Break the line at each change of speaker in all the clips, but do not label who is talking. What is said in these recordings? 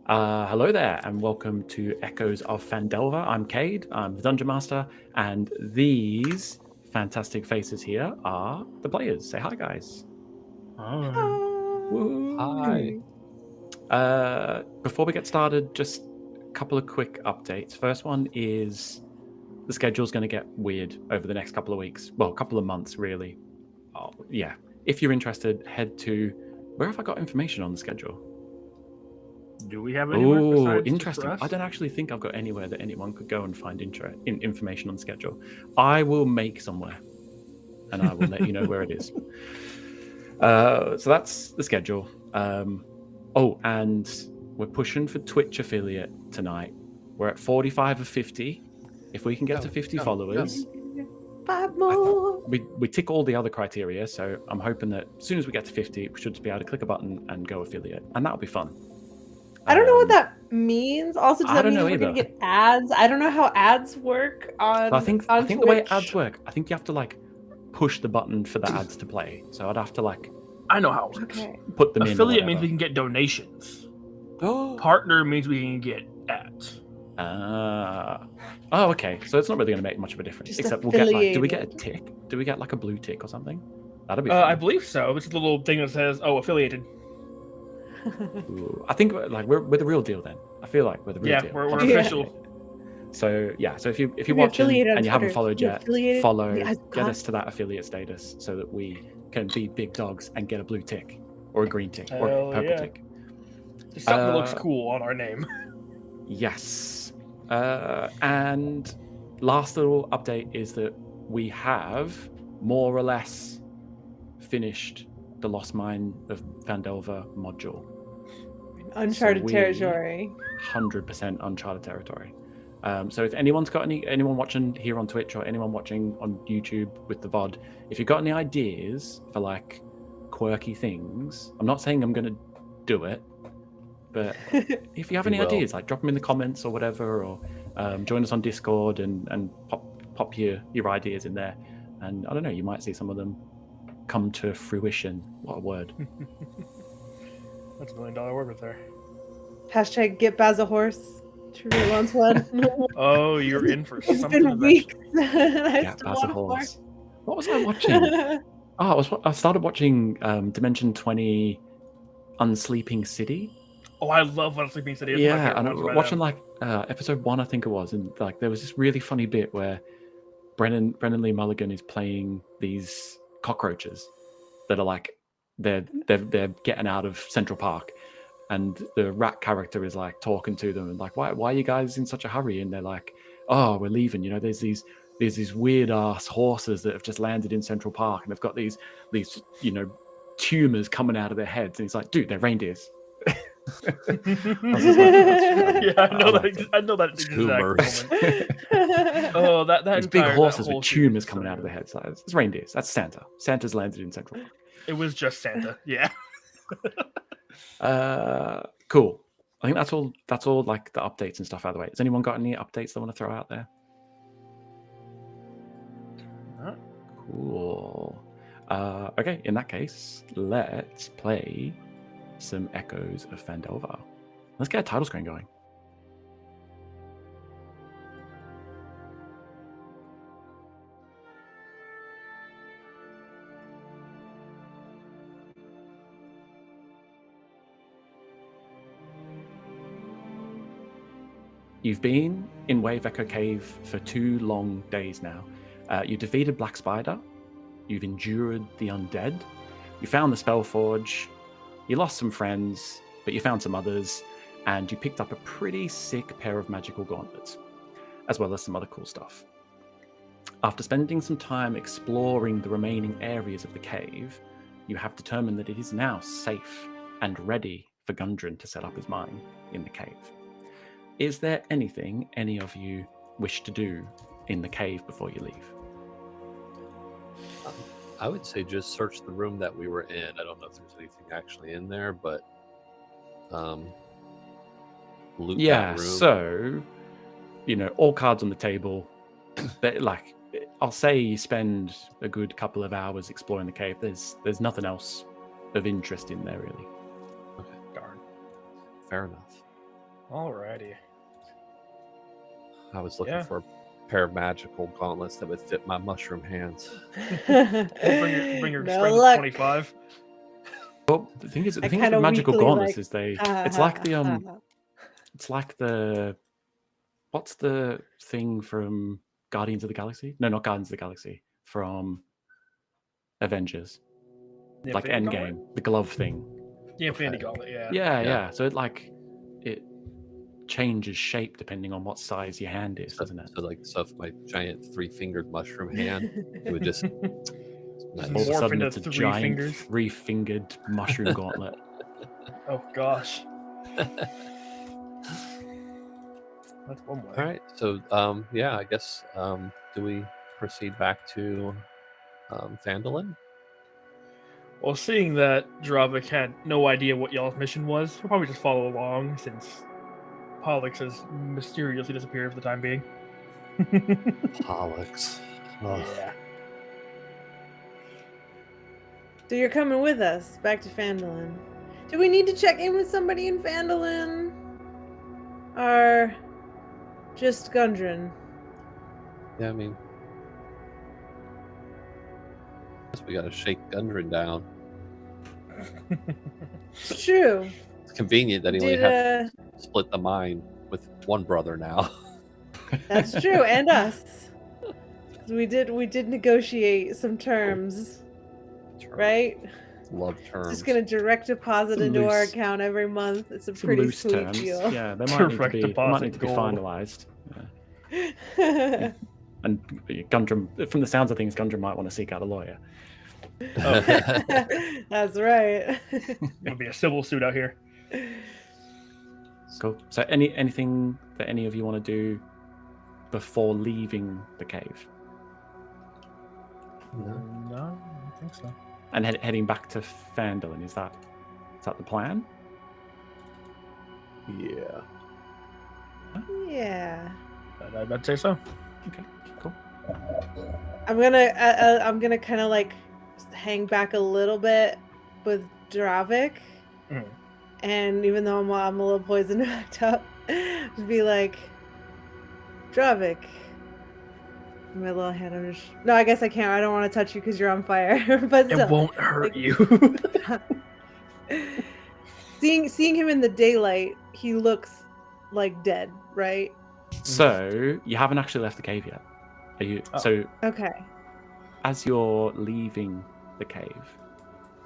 Hello there, and welcome to Echoes of Phandelver. I'm Cade, I'm the Dungeon Master, and these fantastic faces here are the players. Say hi, guys.
Hi.
Woo.
Hi.
Before we get started, just a couple of quick updates. First one is the schedule's going to get weird over the next couple of weeks. Well, a couple of months, really. Oh, yeah. If you're interested, head to... Where have I got information on the schedule?
Do we have anywhere besides just for
interesting.
us?
I don't actually think I've got anywhere that anyone could go and find information on the schedule. I will make somewhere, and I will let you know where it is. So that's the schedule. And we're pushing for Twitch affiliate tonight. We're at 45 of 50. If we can get to 50 followers,
5 more.
We tick all the other criteria. So I'm hoping that as soon as we get to 50, we should be able to click a button and go affiliate, and that'll be fun.
I don't know what that means. Also, does
I
that
don't
mean
know
we're going
either.
to get ads? I don't know how ads work on
So I think
Twitch.
the way ads work, I think you have to like push the button for the ads to play. So I'd have to like
I know how it works.
Okay.
put them
Affiliate
in.
means we can get donations.
Oh.
Partner means we can get ads.
Okay. So it's not really going to make much of a difference.
Just
Except we'll get like, do we get a
affiliated.
tick? Do we get like a blue tick or something? That'd be fun.
I believe so. It's a little thing that says, "Oh, affiliated."
Ooh, I think like we're the real deal then. I feel like we're the real deal.
We're
Yeah.
official.
So yeah, so if you're
You're
watching
affiliated on
and you haven't
Twitter.
followed
You're
yet,
affiliated?
follow,
Yeah,
get us to that affiliate status so that we can be big dogs and get a blue tick or a green tick or a
Hell
purple
yeah.
tick.
Just something that looks cool on our name.
Yes. And last little update is that we have more or less finished the Lost Mine of Phandelver module.
Uncharted territory.
100% uncharted territory. So if anyone's got anyone watching here on Twitch or anyone watching on YouTube with the VOD, if you've got any ideas for like quirky things, I'm not saying I'm going to do it, but if you have any ideas, like drop them in the comments or whatever, or join us on Discord and pop your ideas in there. And I don't know, you might see some of them come to fruition. What a word.
That's $1 million word right there.
Hashtag get Baz a horse. Trivia wants one.
Oh, you're in for
It's
something.
been weeks. I
Yeah,
still
Baz a
want a
horse. What was I watching? I started watching Dimension 20 Unsleeping City.
Oh, I love Unsleeping City. It's
Yeah, and I'm watching like episode 1, I think it was, and like there was this really funny bit where Brennan Lee Mulligan is playing these cockroaches that are like they're getting out of Central Park, and the rat character is like talking to them and like, why are you guys in such a hurry? And they're like, oh, we're leaving. You know, there's these weird ass horses that have just landed in Central Park, and they've got these tumors coming out of their heads. And he's like, dude, they're reindeers.
Yeah, I know that exact moment. Oh, that
these big horses with tumors coming out of their heads. It's reindeers. That's Santa. Santa's landed in Central Park.
It was just Santa. Yeah.
Cool. I think that's all like the updates and stuff out of the way. Has anyone got any updates they want to throw out there? Cool. Okay, in that case, let's play some Echoes of Phandelver. Let's get a title screen going. You've been in Wave Echo Cave for 2 long days now. You defeated Black Spider. You've endured the undead. You found the Spellforge. You lost some friends, but you found some others. And you picked up a pretty sick pair of magical gauntlets, as well as some other cool stuff. After spending some time exploring the remaining areas of the cave, you have determined that it is now safe and ready for Gundren to set up his mine in the cave. Is there anything any of you wish to do in the cave before you leave?
I would say just search the room that we were in. I don't know if there's anything actually in there, but loot that room.
So, all cards on the table. Like, I'll say you spend a good couple of hours exploring the cave. There's nothing else of interest in there, really.
Okay, darn. Fair enough.
Alrighty.
I was looking
Yeah.
for a pair of magical gauntlets that would fit my mushroom hands.
Bring your
No
strength
luck.
25.
Well, the thing is, the
I
thing is with
kinda
magical
weakly,
gauntlets
like,
is they.
ha,
It's
ha,
like the
ha.
It's like the. What's the thing from Guardians of the Galaxy? No, not Guardians of the Galaxy. From Avengers,
The
like
Infinity
Endgame,
Gauntlet?
the glove thing.
The Infinity Gauntlet, yeah.
Yeah,
Yeah.
yeah. So it changes shape depending on what size your hand is, doesn't it?
So if my giant 3-fingered mushroom hand, it would just
Just
All of a
morph
sudden,
into
it's a
3
giant
fingers.
3-fingered mushroom gauntlet.
Oh gosh. That's one way.
All right. So yeah, I guess do we proceed back to Phandelver?
Well, seeing that Dravik had no idea what y'all's mission was, we'll probably just follow along since Pollux has mysteriously disappeared for the time being.
Pollux.
Yeah.
So you're coming with us back to Phandelver. Do we need to check in with somebody in Phandelver? Or just Gundren?
Yeah, I mean, guess we gotta shake Gundren down.
It's true.
It's convenient that he only
Did
had to split the mine with one brother now.
that's true, and us. 'Cause we did negotiate some terms, right?
Love
It's
terms.
just gonna direct deposit
Some
into our
loose-
account every month. It's a
Some
pretty
loose
sweet
terms.
deal.
Yeah, they might
Direct
need to
deposit
be
gold.
finalised. Yeah. And Gundren, from the sounds of things, Gundren might want to seek out a lawyer.
That's right.
It'll be a civil suit out here.
Cool. So, anything that any of you want to do before leaving the cave
No, I don't think so.
and heading back to Phandelver? Is that the plan?
Yeah.
Yeah.
I'd say so.
Okay. Cool.
I'm gonna kind of like hang back a little bit with Dravik,
Mhm.
and even though I'm a little poisoned backed up, just be like, Dravik. My little hand. No, I guess I can't. I don't want to touch you because you're on fire. But
It
still,
won't hurt
like-
you.
seeing him in the daylight, he looks like dead, right?
So you haven't actually left the cave yet. Are you?
Oh.
So
Okay.
as you're leaving the cave,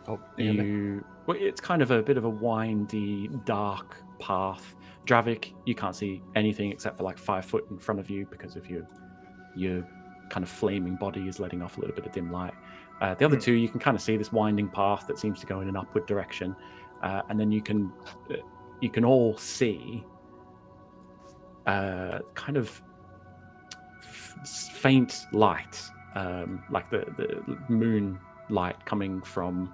Oh, damn it.
well, it's kind of a bit of a windy, dark path. Dravik, you can't see anything except for like 5 foot in front of you because of your kind of flaming body is letting off a little bit of dim light. The other two, you can kind of see this winding path that seems to go in an upward direction, and then you can all see kind of faint light, like the moon light coming from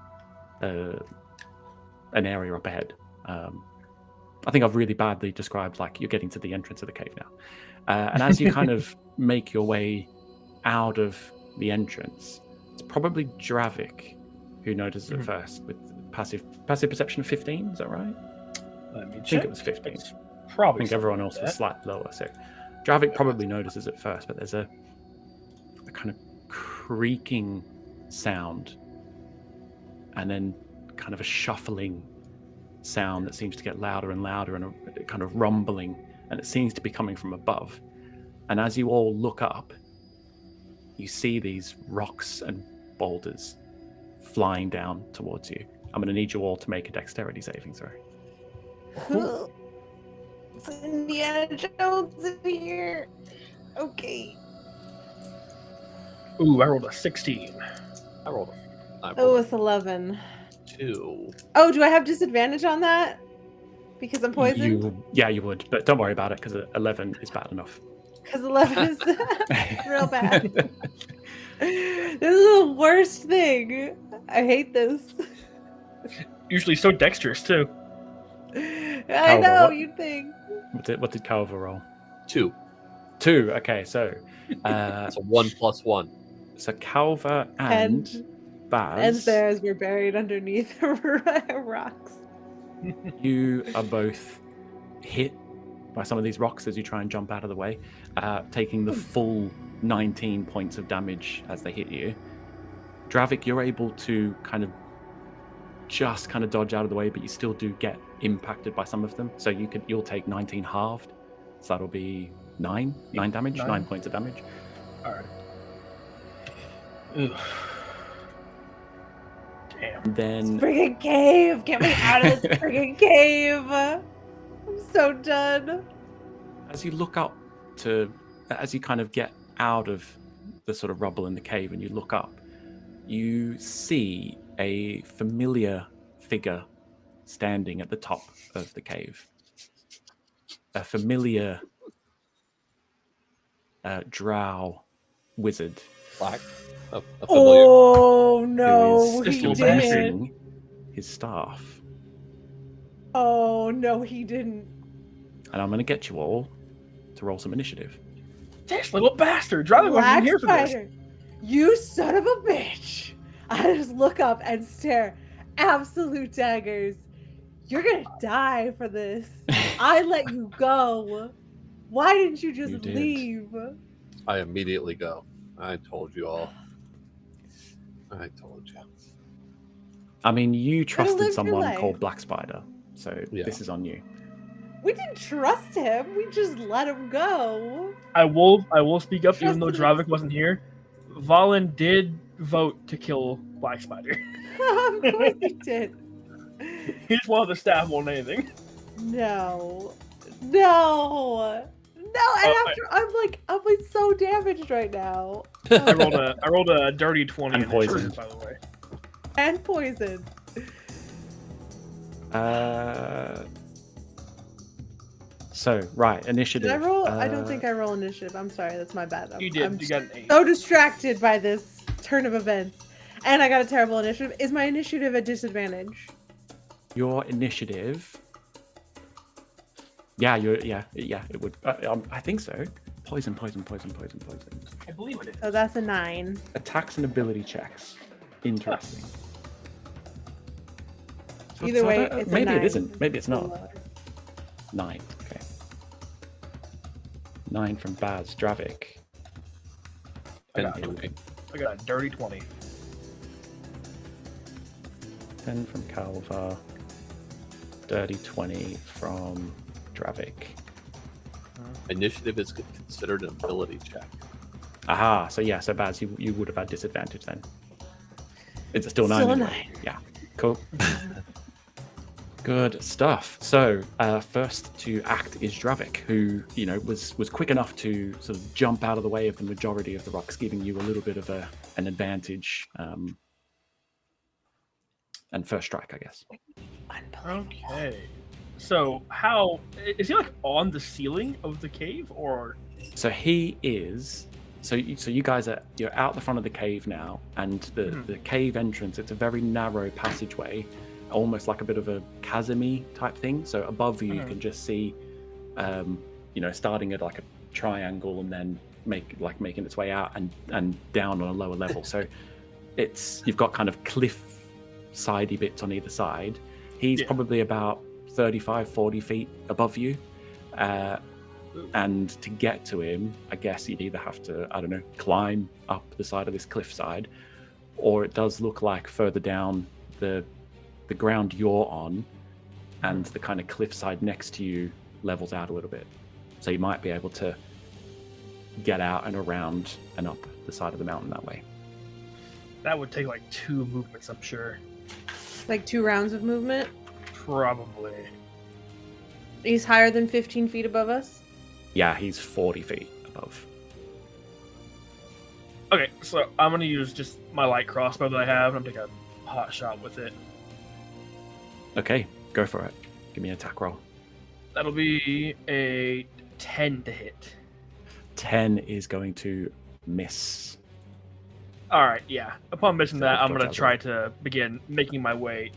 an area up ahead. I think I've really badly described like you're getting to the entrance of the cave now. And as you kind of make your way out of the entrance, it's probably Dravik who notices it first with passive perception of 15. Is that right?
Let me
I
check.
think it was 15.
It's
I
probably
think everyone
something
else
like
was
that.
slightly lower. So Dravik probably notices it first, but there's a kind of creaking sound and then kind of a shuffling sound that seems to get louder and louder and a kind of rumbling, and it seems to be coming from above. And as you all look up, you see these rocks and boulders flying down towards you. I'm going to need you all to make a dexterity saving throw.
It's Indiana Jones in here. Okay.
Ooh, I rolled a 16.
I rolled
Oh, it's 11.
2.
Oh, do I have disadvantage on that? Because I'm poisoned?
Yeah, you would, but don't worry about it because 11 is bad enough.
Because 11 is real bad. This is the worst thing. I hate this.
Usually so dexterous, too.
I know,
what?
you'd think.
What did Calva roll?
2.
2. Okay, so
That's a 1 plus 1.
so Calva and Baz,
And there as we're buried underneath rocks.
you are both hit by some of these rocks as you try and jump out of the way, taking the full 19 points of damage as they hit you. Dravik, you're able to just dodge out of the way, but you still do get impacted by some of them. So you'll take 19 halved. So that'll be 9 damage, 9 points of damage.
All right. Ugh. Damn.
Then
Friggin' cave! Get me out of this friggin' cave! I'm so done.
as you look up as you get out of the sort of rubble in the cave and you look up, you see a familiar figure standing at the top of the cave. A familiar drow wizard.
Black. A familiar.
Oh no,
who is
he
still
didn't.
missing his staff.
Oh no, he didn't.
And I'm going to get you all to roll some initiative.
This little bastard! Dravik wasn't
Black
here for this.
spider, you son of a bitch! I just look up and stare. Absolute daggers. You're gonna die for this. I let you go. Why didn't you just
You did.
leave?
I immediately go. I told you all. I told you.
I mean, you
lived
trusted
your
someone
life.
called Black Spider, so
Yeah.
this is on you.
We didn't trust him. We just let him go.
I will speak up, even though
Trust
Dravik wasn't here. Valen did vote to kill Black Spider.
Of course he did.
He just wanted the staff more than anything.
No. No. No, and I'm like so damaged right now.
I rolled a dirty 20
And
in initiative,
poisoned.
by the way.
And poison.
Initiative.
Did I roll? I don't think I roll initiative. I'm sorry, that's my bad.
You did.
I'm
You got an 8.
so distracted by this turn of events. And I got a terrible initiative. Is my initiative a disadvantage?
Your initiative. Yeah, it would. I think so. Poison.
I believe it is.
So that's a 9.
Attacks and ability checks. Interesting.
Either way, it's a
maybe
9.
it isn't. Maybe it's not.
Lower.
9. Okay. 9 from Baz Dravik.
I got
10
it.
from,
I got a dirty 20.
10 from Calvar. Dirty 20 from Dravik.
Initiative is considered an ability check.
Aha, so Baz, you would have had disadvantage then. It's still 9.
Still a
anyway.
9.
Yeah, cool. Good stuff. So first to act is Dravik, who was quick enough to sort of jump out of the way of the majority of the rocks, giving you a little bit of an advantage. And first strike, I guess.
Okay. So how is he on the ceiling of the cave or?
So he is. So you guys you're out the front of the cave now, and the cave entrance. It's a very narrow passageway, almost like a bit of a chasm-y type thing. So above you, you can just see, starting at like a triangle and then making its way out and down on a lower level. So you've got kind of cliff sidey bits on either side. He's probably about 35-40 feet above you, and to get to him, I guess you'd either have to, I don't know, climb up the side of this cliffside, or it does look like further down the ground you're on and the kind of cliffside next to you levels out a little bit, so you might be able to get out and around and up the side of the mountain that way.
That would take 2 movements, I'm sure.
2 rounds of movement.
Probably.
He's higher than 15 feet above us.
Yeah, he's 40 feet above.
Okay, so I'm gonna use just my light crossbow that I have, and I'm taking a hot shot with it.
Okay, go for it. Give me an attack roll.
That'll be a 10 to hit.
10 is going to miss.
All right, yeah. Upon missing that, I'm gonna
Dodge out
try to begin making my way,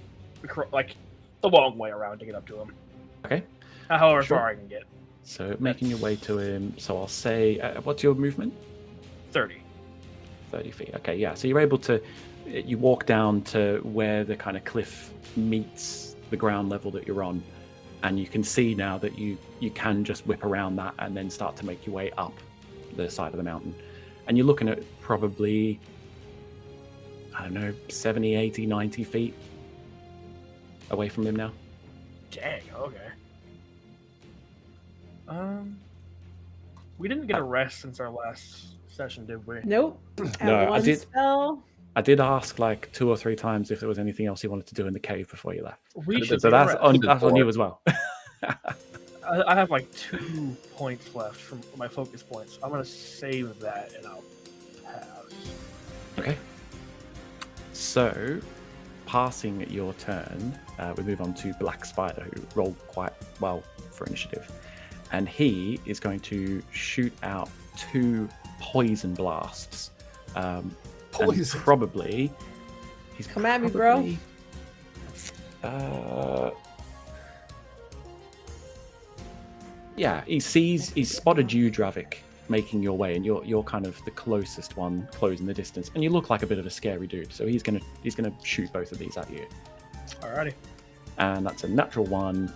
the long way around to get up to him.
Okay.
However
Sure.
far I can get.
So making your way to him. So I'll say, what's your movement?
30.
30 feet. Okay, yeah. So you're able to, you walk down to where the kind of cliff meets the ground level that you're on, and you can see now that you can just whip around that and then start to make your way up the side of the mountain. And you're looking at probably, I don't know, 70, 80, 90 feet away from him now.
Dang, okay. We didn't get a rest since our last session, did we?
Nope.
No, I
One
did.
spell.
I did ask like 2 or 3 times if there was anything else you wanted to do in the cave before you left.
We should
So
get a
that's
rest.
that's on you as well.
I have like 2 points left from my focus points. I'm gonna save that and I'll pass.
Okay. So, passing your turn, we move on to Black Spider, who rolled quite well for initiative. And he is going to shoot out 2 poison blasts.
Poison.
And probably... He's
Come at me, bro.
Yeah, he's spotted you, Dravik, making your way, and you're kind of the closest one, closing the distance, and you look like a bit of a scary dude. So he's gonna shoot both of these at you.
Alrighty.
And that's a natural 1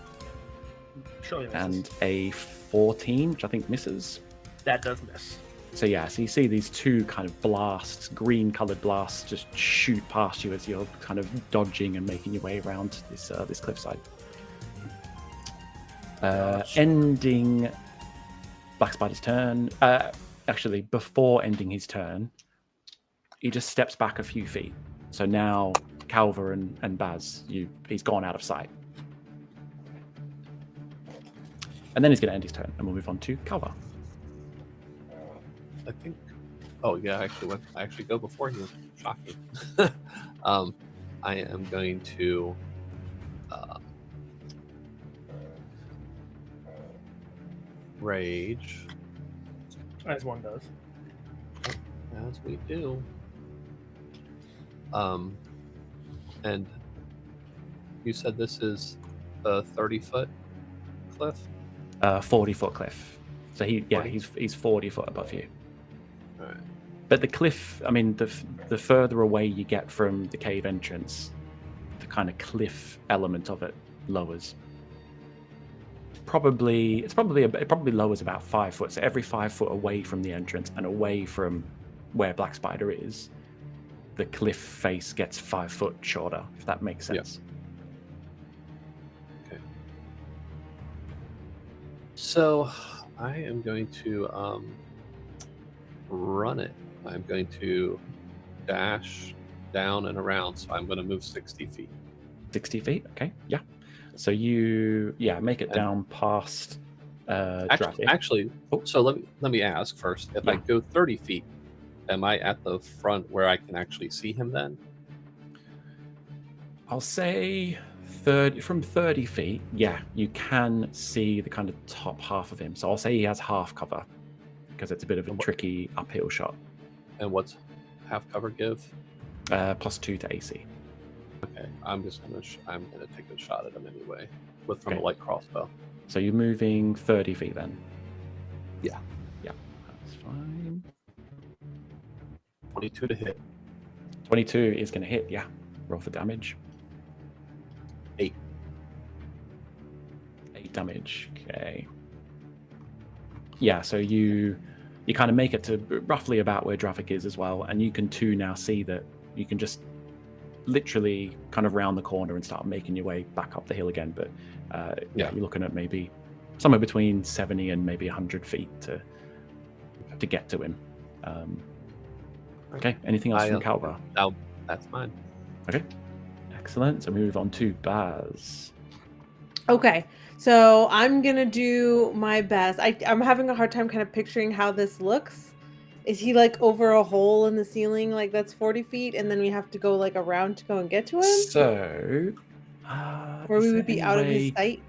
Surely misses.
and a 14, which I think misses.
That does miss.
So yeah, so you see these 2 kind of blasts, green-colored blasts, just shoot past you as you're kind of dodging and making your way around this cliffside. Ending Black Spider's turn. Actually, before ending his turn, he just steps back a few feet. So now, Calver and Baz, he's gone out of sight. And then he's going to end his turn, and we'll move on to Calver.
I think. Oh yeah, I actually go before you. Shocking. I am going to. Rage,
As one does.
as we do. And you said this is a 30-foot cliff?
40-foot cliff. So
40?
he's 40 foot above you.
All right.
But the cliff, I mean, the further away you get from the cave entrance, the kind of cliff element of it lowers. It probably lowers about 5 foot. So every 5 foot away from the entrance and away from where Black Spider is, the cliff face gets 5 foot shorter, if that makes sense.
Okay. So I am going to run it. I'm going to dash down and around. So I'm going to move 60 feet.
60 feet, okay, yeah. So make it down past Dravik.
Actually, so let me ask first. If I go 30 feet, am I at the front where I can actually see him then?
I'll say from 30 feet, yeah, you can see the kind of top half of him. So I'll say he has half cover because it's a bit of a tricky uphill shot.
And what's half cover give?
+2 to AC.
Okay, I'm gonna take a shot at him anyway from a light crossbow.
So you're moving 30 feet then?
Yeah.
Yeah, that's fine.
22 to hit.
22 is going to hit, yeah. Roll for damage.
8.
8 damage, okay. Yeah, so you kind of make it to roughly about where Dravik is as well, and you can too now see that you can just literally kind of round the corner and start making your way back up the hill again. But you're looking at maybe somewhere between 70 and maybe 100 feet to get to him. Okay, anything else from Calver?
No, that's fine.
Okay, excellent. So we move on to Baz.
Okay, so I'm gonna do my best. I'm having a hard time kind of picturing how this looks. Is he like over a hole in the ceiling, like that's 40 feet, and then we have to go like around to go and get to him?
So,
or we would be out of his sight?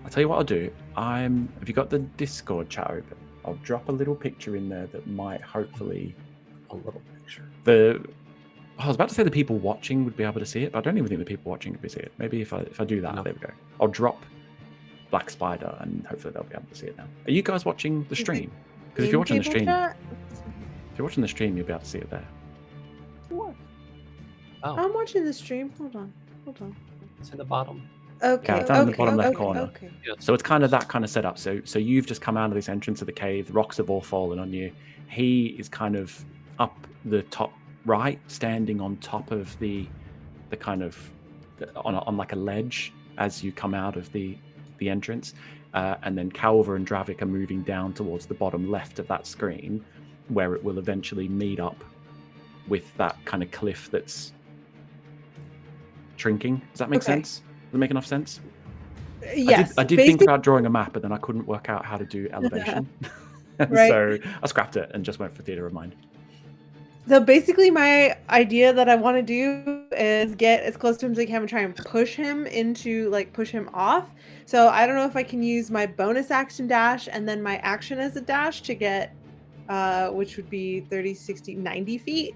I'll tell you what I'll do. Have you got the Discord chat open? I'll drop a little picture in there that might hopefully...
A little picture.
I was about to say the people watching would be able to see it, but I don't even think the people watching could see it. Maybe if I do that, there we go. I'll drop Black Spider and hopefully they'll be able to see it now. Are you guys watching the stream? Because if you're watching the stream... If you're watching the stream, you'll be able to see it there.
What?
Oh.
I'm watching the stream. Hold on.
It's in the bottom.
Okay.
down in the
okay.
bottom left
okay,
corner.
Okay.
So it's kind of that kind of setup. So you've just come out of this entrance of the cave. The rocks have all fallen on you. He is kind of up the top right, standing on top of the kind of on like a ledge as you come out of the entrance, and then Calver and Dravik are moving down towards the bottom left of that screen, where it will eventually meet up with that kind of cliff that's shrinking. Does that make
Okay.
sense? Does it make enough sense?
Yes.
I did think about drawing a map, but then I couldn't work out how to do elevation.
Right.
So I scrapped it and just went for theater of mind.
So basically, my idea that I want to do is get as close to him as I can and try and push him push him off. So I don't know if I can use my bonus action dash and then my action as a dash to get, which would be 30, 60, 90 feet.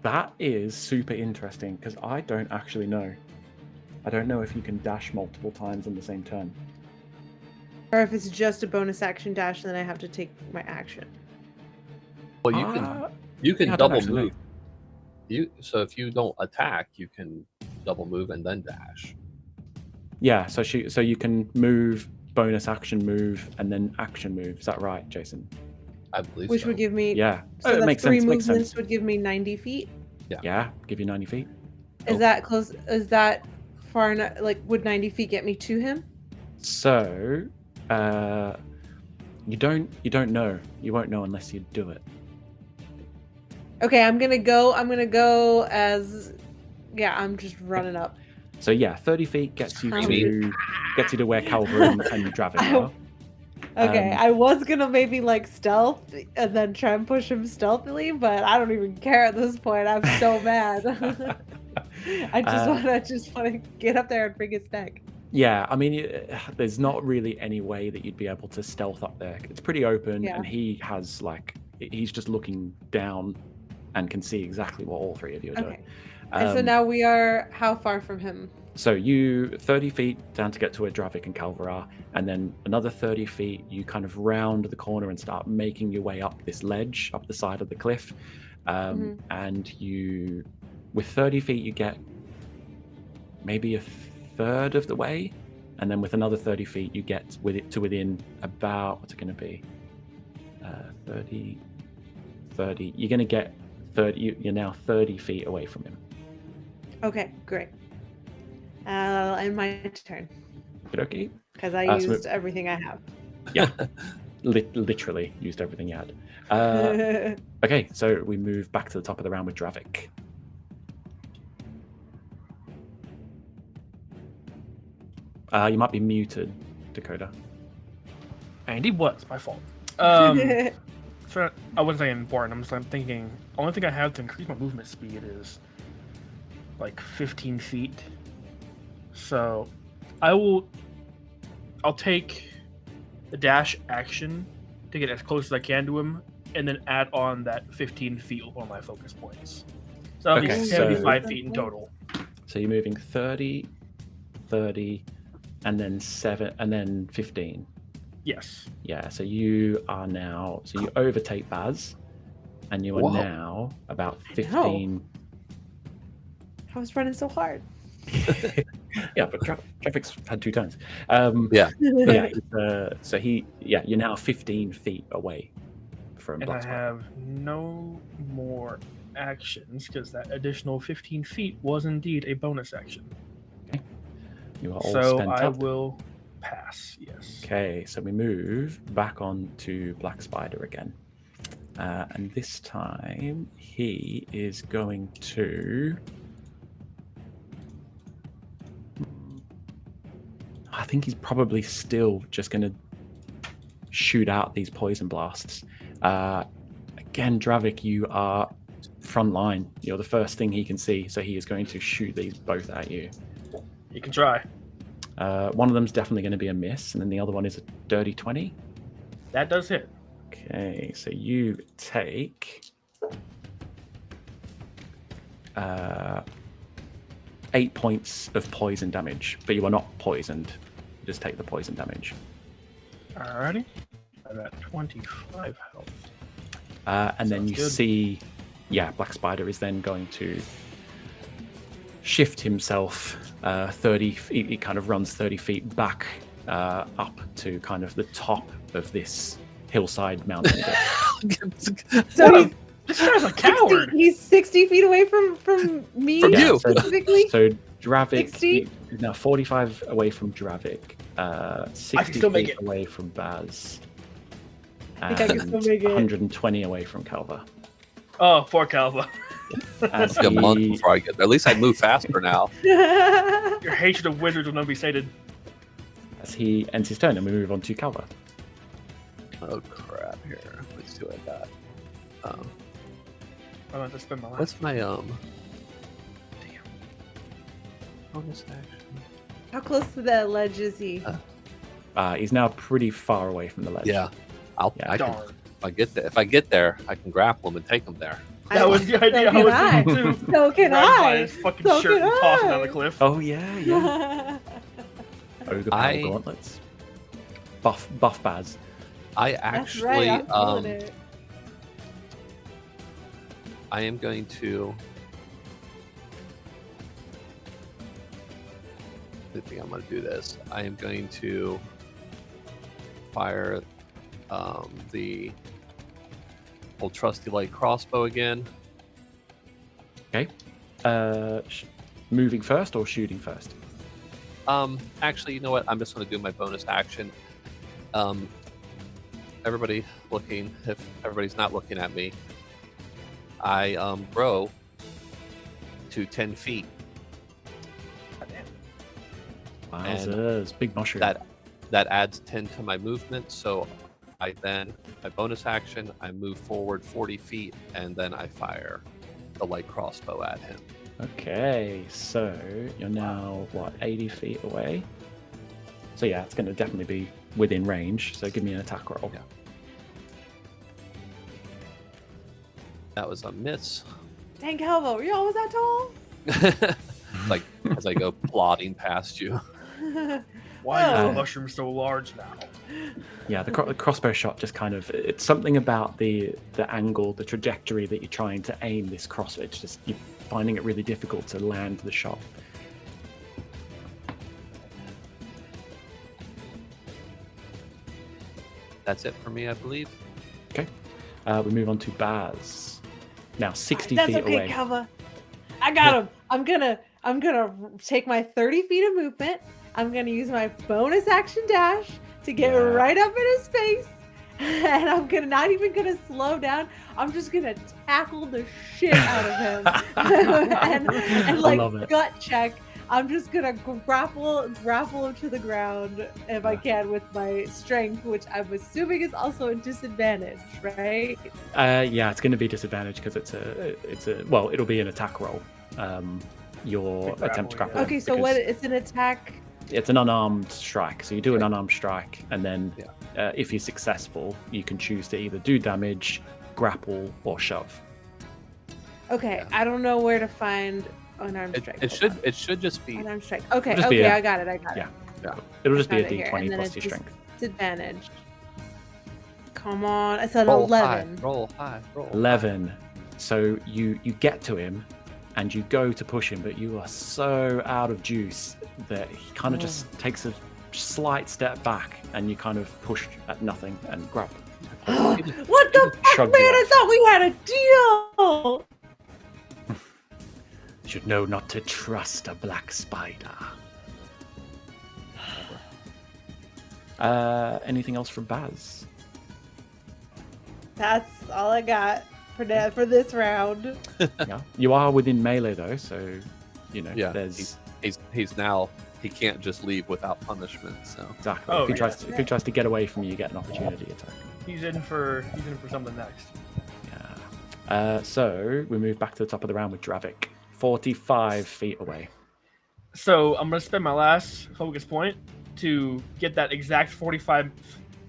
That is super interesting because I don't actually know. I don't know if you can dash multiple times in the same turn.
Or if it's just a bonus action dash, then I have to take my action.
Well, you can
yeah, I don't
double
actually know.
move. So if you don't attack, you can double move and then dash.
Yeah, so you can move, bonus action move, and then action move. Is that right, Jason?
I believe
Which
so.
would give me
Yeah.
so
it
that's
makes
three
sense. Makes
movements
sense.
would give me 90 feet.
Yeah, give you 90 feet.
Is that close? Is that far enough? Like, would 90 feet get me to him?
So, you don't know. You won't know unless you do it.
Okay, I'm gonna go as, yeah, I'm just running up.
So yeah, 30 feet gets you to where Calver and Dravik are.
Okay, I was gonna maybe like stealth and then try and push him stealthily, but I don't even care at this point. I'm so mad. I just want to get up there and bring his neck.
Yeah, I mean, there's not really any way that you'd be able to stealth up there. It's pretty open,
Yeah.
and he's just looking down and can see exactly what all three of you are doing.
Okay. And so now we are how far from him?
So you 30 feet down to get to where Dravik and Calver are, and then another 30 feet, you kind of round the corner and start making your way up this ledge, up the side of the cliff. And with 30 feet, you get maybe a third of the way. And then with another 30 feet, you get to within about, what's it going to be? 30. You're going to get 30, you're now 30 feet away from him.
Okay, great. And my turn.
Okay.
Because I used everything I have.
Yeah, literally used everything you had. Okay, so we move back to the top of the round with Dravik. You might be muted, Dakota.
And it was my fault. So I wasn't saying important. I'm thinking only thing I have to increase my movement speed is like 15 feet. So I'll take the dash action to get as close as I can to him, and then add on that 15 feet with one of my focus points. So that'll be 75 feet in total.
So you're moving 30, 30, and then 7, and then 15.
Yes.
Yeah, so you overtake Baz, and you are now about 15.
I was running so hard.
Yeah, but Trafik's had 2 turns.
Yeah.
So you're now 15 feet away from
And
Black
I
Spider.
have no more actions because that additional 15 feet was indeed a bonus action.
Okay. You are all
So
spent
I
up.
will pass, yes.
Okay, so we move back on to Black Spider again. And this time he is going to... I think he's probably still just going to shoot out these poison blasts. Again, Dravik, you are front line. You're the first thing he can see, so he is going to shoot these both at you.
You can try.
One of them's definitely going to be a miss, and then the other one is a dirty 20.
That does hit.
Okay, so you take 8 points of poison damage, but you are not poisoned. You just take the poison damage.
Alrighty. I'm at 25 health.
And then
Sounds
you
good.
see, Black Spider is then going to shift himself 30 feet. He kind of runs 30 feet back up to kind of the top of this hillside mountain.
So
This guy's a coward.
he's 60 feet away from me.
From you.
Specifically.
So Dravik
60?
is now 45 away from Dravik, 60
still make
feet
it.
away from Baz,
think I can
and
still make it.
120 away from Calva.
Oh, poor Calva.
As
It's like a month
he,
before I get there. At least I move faster now.
Your hatred of wizards will not be sated.
as he ends his turn, and we move on to Calva.
Oh crap! Here, let's see what I got.
I'm going to spend my last.
What's my bonus action?
How close to the ledge is he?
He's now pretty far away from the ledge.
Yeah,
Yeah,
I can,
Darn.
if I get there, I can grapple him and take him there.
That was the idea.
So
I was
can
thinking too.
So can
Grab by
I.
his fucking
So
shirt
can
and toss him
I.
down the cliff.
Oh yeah. Ogre
I-
power gauntlets. Buff Baz.
I
That's
actually,
right. I'm feeling it.
I am going to. I think I'm going to do this. I am going to fire the old trusty light crossbow again.
Okay. Moving first or shooting first?
Actually, you know what? I'm just going to do my bonus action. Everybody looking. If everybody's not looking at me, I grow to 10 feet.
Wowzers, big mushroom.
That adds 10 to my movement. So I then, my bonus action, I move forward 40 feet, and then I fire the light crossbow at him.
Okay, so you're now, 80 feet away? So yeah, it's going to definitely be within range, so give me an attack roll.
Yeah. That was a miss.
Dang, Calvo, you're always that tall?
Like, as I go plodding past you.
Why is
Oh.
the mushroom so large now?
Yeah, the crossbow shot just kind of, it's something about the angle, the trajectory that you're trying to aim this crossbow. It's just, you're finding it really difficult to land the shot.
That's it for me, I believe.
Okay, we move on to Baz. Now 60
That's
feet
okay,
away.
Calva. I got him. I'm gonna take my 30 feet of movement. I'm gonna use my bonus action dash to get
Yeah.
right up in his face. And I'm not even gonna slow down. I'm just gonna tackle the shit out of him. and
I love
like
it.
gut check. I'm just gonna grapple him to the ground if I can with my strength, which I'm assuming is also a disadvantage, right?
Yeah, it's going to be disadvantage because it'll be an attack roll. Your
Grapple,
attempt to
yeah.
grapple.
Okay, so
because
what? It's an attack.
It's an unarmed strike. So you do an unarmed strike, and then
Yeah.
if you're successful, you can choose to either do damage, grapple, or shove.
Okay,
Yeah.
I don't know where to find unarmed strike.
It should just be.
Unarmed strike. Okay,
It'll just be
okay,
a-
I got it.
yeah. It'll just be a
found it here,
d20
and then
plus
it's
your
just-
strength.
Disadvantage. Come on, I said
Roll
11.
high, roll high, roll high.
11. So you get to him, and you go to push him, but you are so out of juice that he kind of just takes a slight step back, and you kind of push at nothing and grab.
What the fuck,
Shrugged
man?
you
I
off.
thought we had a deal.
You should know not to trust a black spider. Anything else from Baz?
That's all I got for this round.
Yeah, you are within melee though, so
Yeah,
there's
he's now, he can't just leave without punishment. So
exactly.
Oh,
if he
yeah.
tries to get away from you, you get an opportunity attack.
He's in for something next.
Yeah. So we move back to the top of the round with Dravik, 45 feet away.
So I'm gonna spend my last focus point to get that exact 45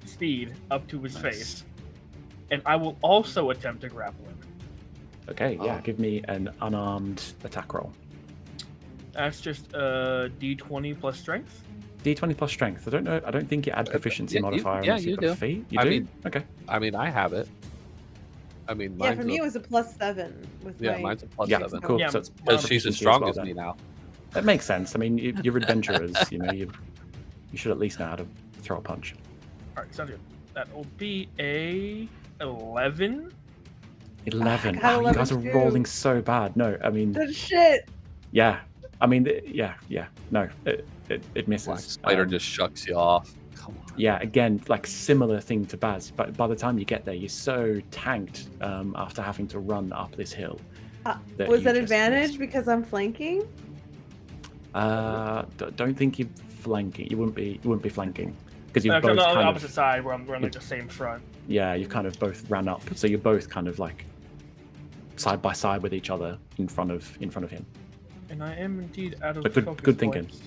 speed up to his
Nice.
face, and I will also attempt to grapple him.
Okay, yeah.
Oh.
Give me an unarmed attack roll.
That's just a D20 plus strength.
D20 plus strength. I don't think you add proficiency
yeah,
modifier
yeah,
unless
you
you've got
do.
feet. You
I
do?
mean-
Okay.
I mean, I have it. I mean,
Yeah,
mine's
for me
a,
it was a +7 with
yeah,
my.
mine's a plus
Yeah,
7.
cool.
Yeah,
So it's
mine-
Because she's as
proficiency
strong
well
as
then.
me now.
That makes sense. I mean, you're adventurers. You should at least know how to throw a punch.
All right, sounds good. That will be a 11.
11.
got
Wow, you
11
guys are
too.
rolling so bad. No, I mean,
Good shit.
yeah. I mean, yeah. No, it misses.
Black Spider just shucks you off. Come on.
Yeah, again, like similar thing to Baz, but by the time you get there, you're so tanked after having to run up this hill.
Was
you
that
just
advantage
missed.
because I'm flanking?
Don't think you're flanking. You wouldn't be flanking because you've
I'm
both
on the
kind
opposite
of
side where we're on like the same front.
yeah, you've kind of both ran up, so you're both kind of like side by side with each other in front of him.
And I am indeed out of
But good-
focus
good thinking.
points.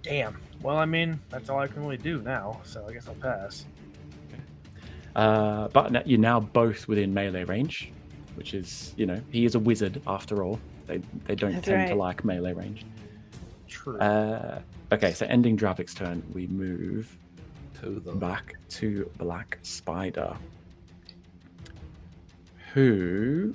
Damn. Well, I mean, that's all I can really do now, so I guess I'll pass.
But you're now both within melee range, which is he is a wizard after all. They don't
That's
tend to
right.
like melee range.
True.
Okay, so ending Dravik's turn, we move
To the
back to Black Spider, who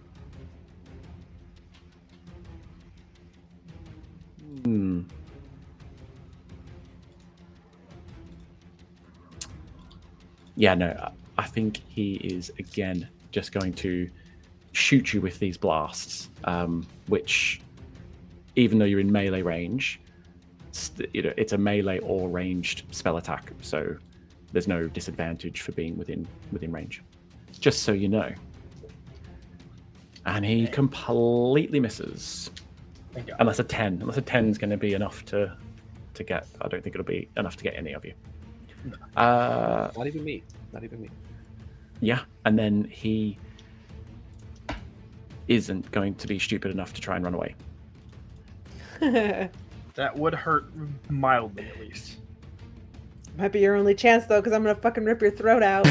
yeah, no, I think he is again just going to shoot you with these blasts, which, even though you're in melee range, it's a melee or ranged spell attack, so there's no disadvantage for being within range. Just so you know. And he completely misses.
Thank God.
Unless a 10. Unless a 10 is going to be enough to get. I don't think it'll be enough to get any of you.
not even me. Not even me.
Yeah, and then he isn't going to be stupid enough to try and run away.
That would hurt mildly, at least.
Might be your only chance though, because I'm gonna fucking rip your throat out.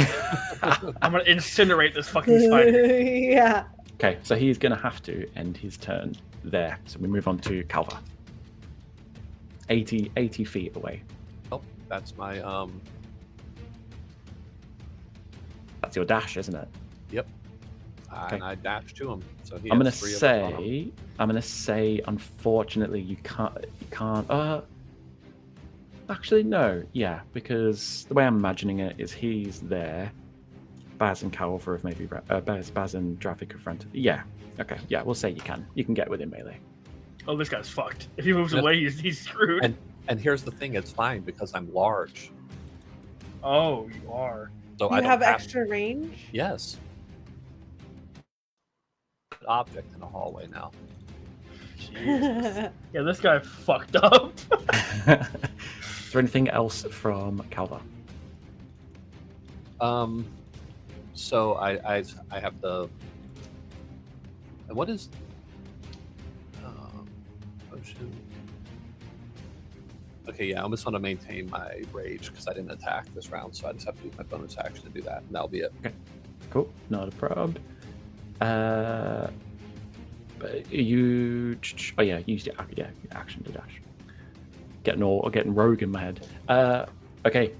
I'm gonna incinerate this fucking spider.
Yeah.
Okay, so he's going to have to end his turn there. So we move on to Calva. 80 feet away.
Oh, that's my
That's your dash, isn't it?
Yep.
Okay.
And I dash to him. So he
I'm
has 3 of them on him.
I'm gonna say, unfortunately, you can't. Actually, no. Yeah, because the way I'm imagining it is he's there. Baz and Calva have maybe Baz and Dravik have rented. Yeah. Okay. Yeah, we'll say you can. You can get within melee.
Oh, this guy's fucked. If he moves
Yep.
away, he's screwed.
And here's the thing, it's fine because I'm large.
Oh, you are.
So
You
I don't
have extra range?
Yes. Object in a hallway now.
Jesus. Yeah, this guy fucked up.
Is there anything else from Calva?
So I have the. And what is? Potion. Okay, yeah, I almost want to maintain my rage because I didn't attack this round, so I just have to use my bonus action to do that, and that'll be it.
Cool. Not a prob. But you. Oh yeah, use your action to dash. Getting rogue in my head. Okay.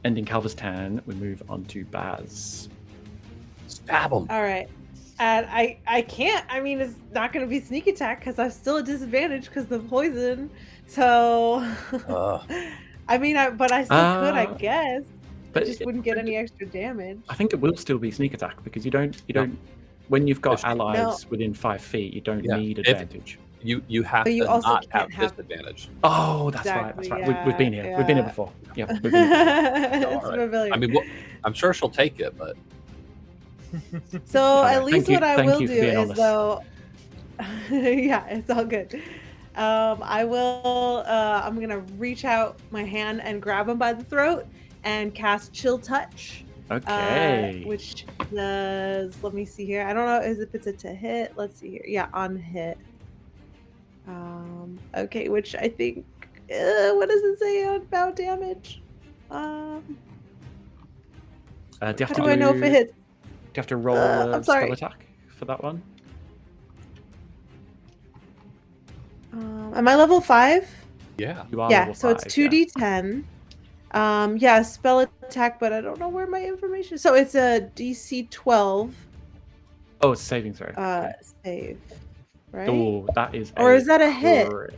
Ending Calva's turn, we move on to Baz.
Stab him.
All right. And I can't. I mean, it's not going to be sneak attack because I'm still at disadvantage because of the poison. So, I mean, but I still could, I guess.
But
I just wouldn't get any extra damage.
I think it will still be sneak attack because you don't. When you've got
If-
allies within 5 feet, you don't
Yeah,
need
if-
advantage.
You have
But you
to
also
not have
can't have-
disadvantage.
Oh, that's right. That's
Exactly,
right. We've been here.
yeah,
We've been here
yeah.
before. Yeah. We've been here.
It's
Alright.
familiar.
I mean, I'm sure she'll take it, but
So
Okay,
at least
thank you-
what I
thank
will
you
do
for being
is
honest.
though, yeah, it's all good. I will. I'm gonna reach out my hand and grab him by the throat and cast Chill Touch.
Okay.
Which does. Let me see here. I don't know if it's a to hit. Let's see here. Yeah, on hit. Okay, which I think. What does it say about damage?
Do you have
How
to
do I know if it hits?
Do you have to roll
I'm
a
sorry.
spell attack for that one?
Am I level 5?
yeah.
You are
Yeah,
level
so it's
5, yeah.
2d10. Yeah, spell attack, but I don't know where my information is. So it's a DC 12
Oh, it's saving throw. Okay.
Save. Right?
Oh, that is.
Or is that a hit?
crit.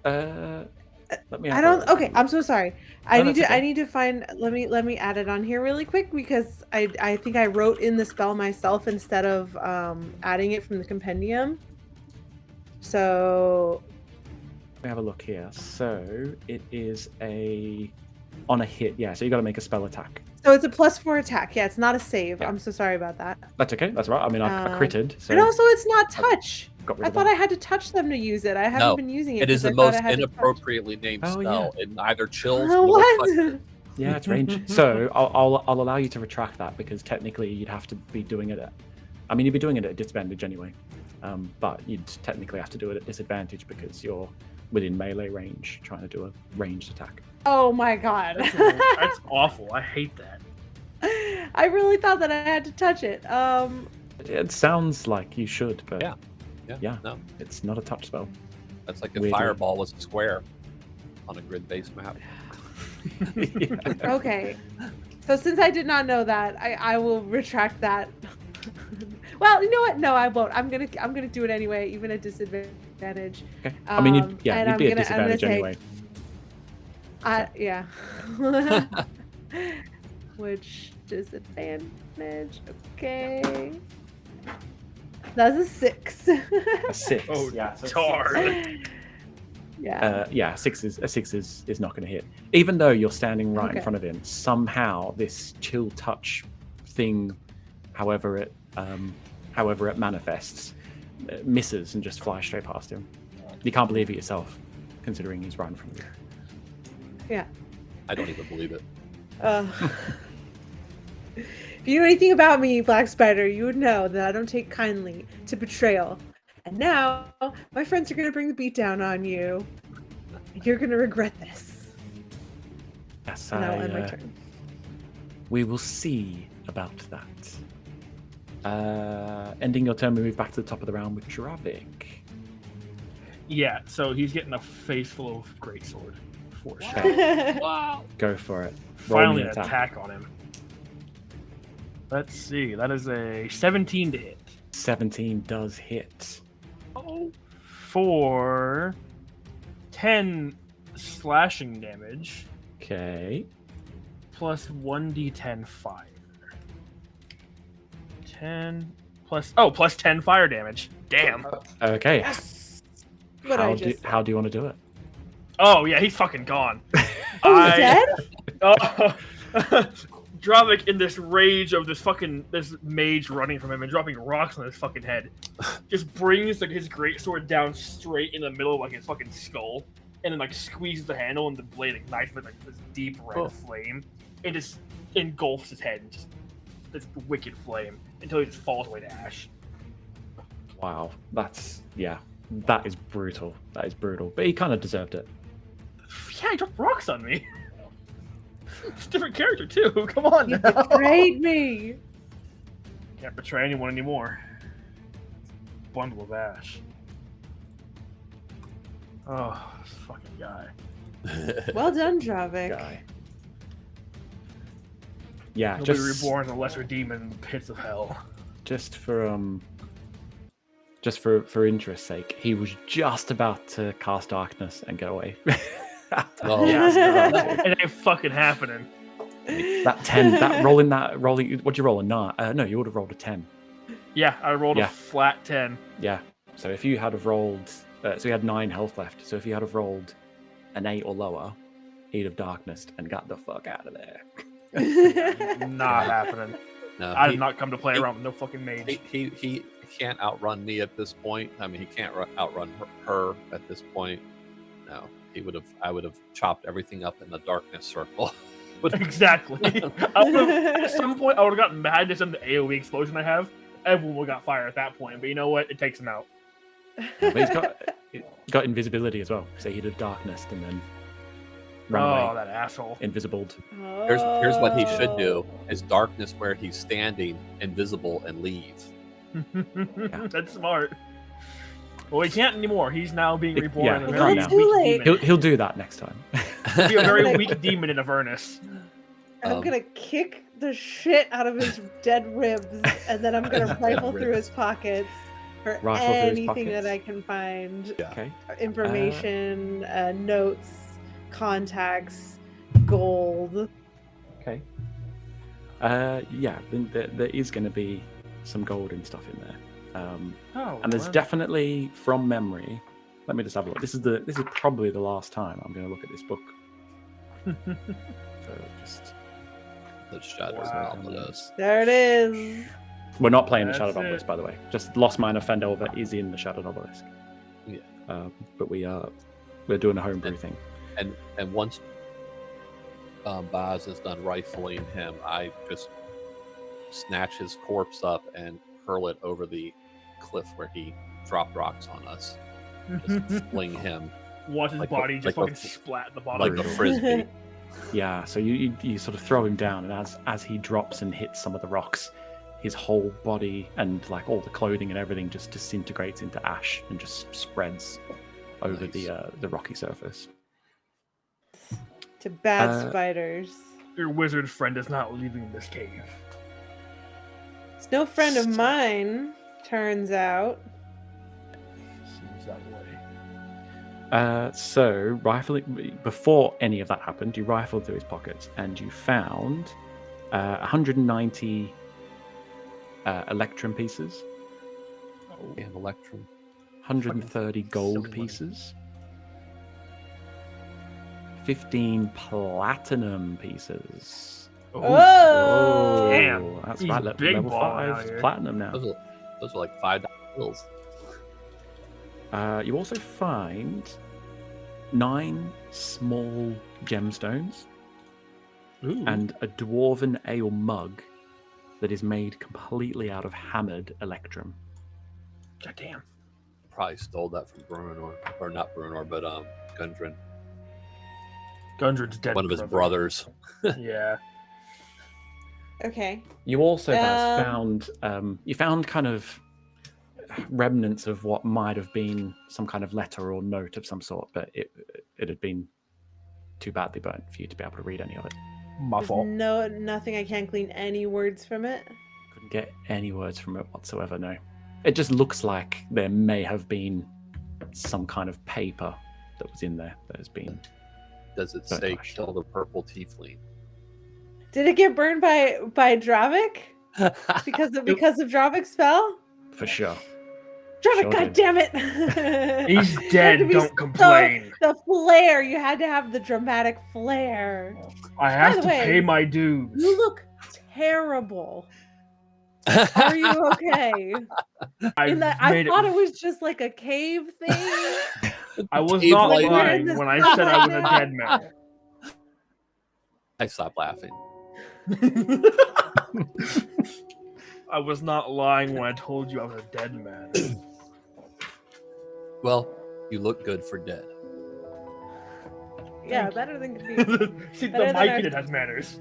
Let me.
I don't. Okay, I'm so sorry. I
No,
need
that's
to.
okay.
I need to find. Let me add it on here really quick because I think I wrote in the spell myself instead of adding it from the compendium. So
Let me have a look here. So it is on a hit. Yeah. So you got to make a spell attack.
it's a +4 attack. Yeah, it's not a save.
Yeah.
I'm so sorry about that.
That's okay. That's right. I mean, I critted. So
And also, it's not touch.
got rid
I
of
thought
that.
I had to touch them to use it. I haven't
No,
been using it.
It is
'cause
the
I thought
most
I had to touch.
inappropriately named
Oh,
spell. It neither chills
Oh,
nor
what?
touches.
Yeah, it's range. So I'll allow you to retract that because technically you'd have to be doing it at. I mean, you'd be doing it at disadvantage anyway, but you'd technically have to do it at disadvantage because you're within melee range trying to do a ranged attack.
Oh my god.
That's awful. I hate that.
I really thought that I had to touch it.
It sounds like you should, but
Yeah. No,
it's not a touch spell.
that's like if
Weirdly.
Fireball was a square on a grid-based map.
Yeah.
Okay. So since I did not know that, I will retract that. Well, you know what? No, I won't. I'm gonna do it anyway, even at disadvantage.
Okay. I mean, you'd
and
be at
I'm gonna
disadvantage
say-
anyway.
Yeah. Which disadvantage? Okay. That's a 6.
A 6.
Oh,
yeah. So
darn.
Yeah.
6 is not going to hit. Even though you're standing right in
Okay.
front of him, somehow this chill touch thing, however it manifests, misses and just flies straight past him. You can't believe it yourself, considering he's right in front of you.
Yeah.
I don't even believe it.
If you knew anything about me, Black Spider, you would know that I don't take kindly to betrayal. And now, my friends are going to bring the beat down on you. And you're going to regret this.
Yes,
And I'll end my turn.
we will see about that. Ending your turn, we move back to the top of the round with Dravik.
Yeah, so he's getting a face full of greatsword. For sure.
Okay.
Wow.
Go for it. Roll me
Finally
an
an
attack.
attack on him. Let's see. That is a 17 to hit.
17 does hit.
Oh. For 10 slashing damage
Okay.
plus 1d10 fire. 10 plus 10 fire damage. Damn.
Okay.
Yes! What I just said.
How do you want to do it?
Oh yeah, he's fucking gone.
Oh, he's dead?
Oh, Dravik, in this rage of this mage running from him and dropping rocks on his fucking head, just brings his greatsword down straight in the middle of like his fucking skull, and then like squeezes the handle and the blade ignites with like this deep red flame, and just engulfs his head in just this wicked flame until he just falls away to ash.
Wow. That is brutal. That is brutal. But he kind of deserved it.
Yeah, he dropped rocks on me. It's a different character too. Come on
You
now.
betrayed me.
Can't betray anyone anymore. Bundle of ash. Oh, this fucking guy.
Well done, Dravik.
Guy. Yeah,
He'll be
just
reborn as a lesser demon in the pits of hell.
just for interest's sake, he was just about to cast darkness and get away.
Oh,
It ain't fucking happening.
That 10, rolling, what'd you roll, a 9? No, you would have rolled a 10.
Yeah, I rolled
Yeah.
a flat 10.
Yeah. So if you had have rolled, so you had 9 health left. So if you had have rolled an 8 or lower, he'd have darknessed and got the fuck out of there.
Not happening.
No,
I did not come to play around with no fucking mage.
he can't outrun me at this point. I mean, he can't outrun her at this point. No, I would have chopped everything up in the darkness circle.
Exactly. At some point, I would have gotten mad at some of the AoE explosion I have. Everyone would have got fire at that point. But you know what? It takes him out.
But he's got invisibility as well. So he'd have darknessed and then run
Oh,
away,
that asshole.
invisibled.
Here's what he should do: is darkness where he's standing, invisible, and leave.
That's smart. Well, he can't anymore. He's now being reborn.
Yeah,
in a
he
very
can't
now.
weak
Too late.
demon.
He'll do that next time.
He'll be a very weak demon in Avernus.
And I'm
Um,
gonna kick the shit out of his dead ribs, and then I'm gonna rifle through
ribs.
his pockets for
Rifle through his
anything that
pockets?
I can find.
Yeah.
Okay.
Information, notes, contacts, gold.
Okay. Yeah, there is going to be some gold and stuff in there. And there's definitely, from memory, let me just have a look. This is probably the last time I'm going to look at this book. So just
The shadows
Wow.
of Ominous.
There it is.
we're not playing the
That's
Shadow
it.
Obelisk, by the way. Just Lost Mine of Phandelver is in the Shadow Obelisk.
Yeah.
But we're doing a homebrew thing.
And once Baz is done rifling him, I just snatch his corpse up and hurl it over the cliff where he dropped rocks on us. Just fling him
Watch his
like
body
the-
just
like the-
fucking splat at the bottom.
like the frisbee.
Yeah, so you sort of throw him down, and as he drops and hits some of the rocks, his whole body and like all the clothing and everything just disintegrates into ash and just spreads over
Nice.
the rocky surface.
To bad spiders.
Your wizard friend is not leaving this cave.
It's no friend of mine, turns out.
Seems that way.
So rifling before any of that happened, you rifled through his pockets and you found 190 electrum pieces,
And Electrum.
130 gold
silly money.
pieces, 15 platinum pieces.
Oh!
Damn.
That's
He's
right.
big
Level
balling out
5
here.
platinum now.
Those are like $5 bills.
You also find 9 small gemstones
Ooh.
and a dwarven ale mug that is made completely out of hammered electrum.
God damn.
Probably stole that from Bruenor, or not Bruenor, but Gundren,
Gundren's dead.
one of his
brother.
brothers.
Yeah.
Okay.
You also Baz,
Um,
found kind of remnants of what might have been some kind of letter or note of some sort, but it had been too badly burnt for you to be able to read any of it.
My
There's
fault.
nothing. I can't glean any words from it.
Couldn't get any words from it whatsoever. No, it just looks like there may have been some kind of paper that was in there that has been.
Does it
Don't
say
touch.
kill the purple tiefling?
Did it get burned by Dravik because of Dravik's spell?
For sure.
Dravik,
Sure
God
did.
damn it!
He's
It had
dead,
to be
don't
so-
complain.
The flair. You had to have the dramatic flair.
I have
the
to
way,
pay my dues.
You look terrible. Are you okay?
I
I thought it was just like a cave thing.
I was
Cave
not
lighting.
lying when I said I was a dead man.
I stopped laughing.
I was not lying when I told you I was a dead man.
Well, you look good for dead.
Yeah, better than confused.
See,
Better
the
than
mic
our-
in it has manners.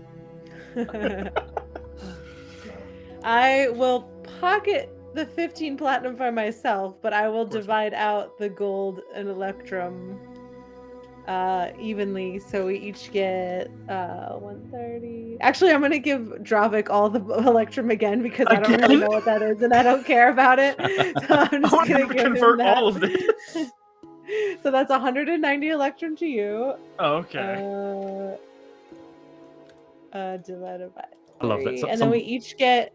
I will pocket the 15 platinum for myself, but I will
Of course.
divide out the gold and electrum evenly, so we each get 130. Actually, I'm gonna give Dravik all the electrum again because I don't really
Again?
know what that is and I don't care about it. So I'm
I
just
want
gonna
you to
give him
convert
that.
all of this.
So that's 190 electrum to you.
Oh, okay.
Divided by
I love that.
3,
So-
and
some-
then we each get.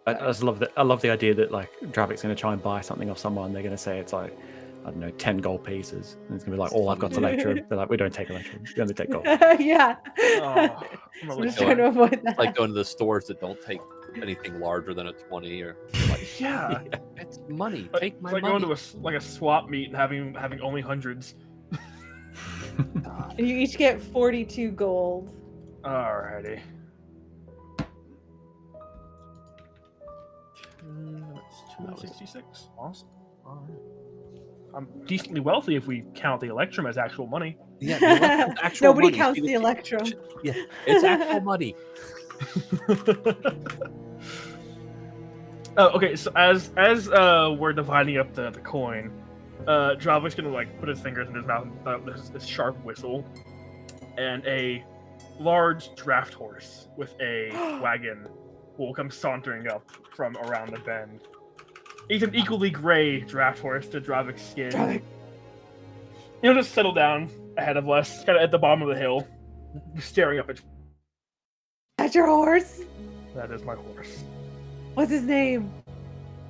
I just love that. I love the idea that like Dravik's going to try and buy something off someone. They're going to say it's like, I don't know, 10 gold pieces, and it's going to be like, all I've got's electrum. They're like, we don't take electrum. We only take gold.
Yeah.
Oh, I'm
I'm
really
just
sorry.
trying to avoid that.
Like going to the stores that don't take anything larger than a 20, or like,
Yeah.
it's money.
Like-
Take my
it's like
money.
going to a swap meet and having only hundreds.
And you each get 42 gold.
Alrighty. That's 266. Awesome. Alright. I'm decently wealthy if we count the electrum as actual money.
Yeah, the electrum's actual
Nobody
money.
counts
See,
the electrum.
Yeah, it's actual money.
Oh, okay. So as we're dividing up the coin, Dravik's gonna like put his fingers in his mouth. And, there's this sharp whistle, and a large draft horse with a wagon will come sauntering up from around the bend. He's an equally gray draft horse to Dravic's skin.
Dravik.
He'll just settle down ahead of us, kind of at the bottom of the hill, staring up at.
That's your horse?
That is my horse,
What's his name?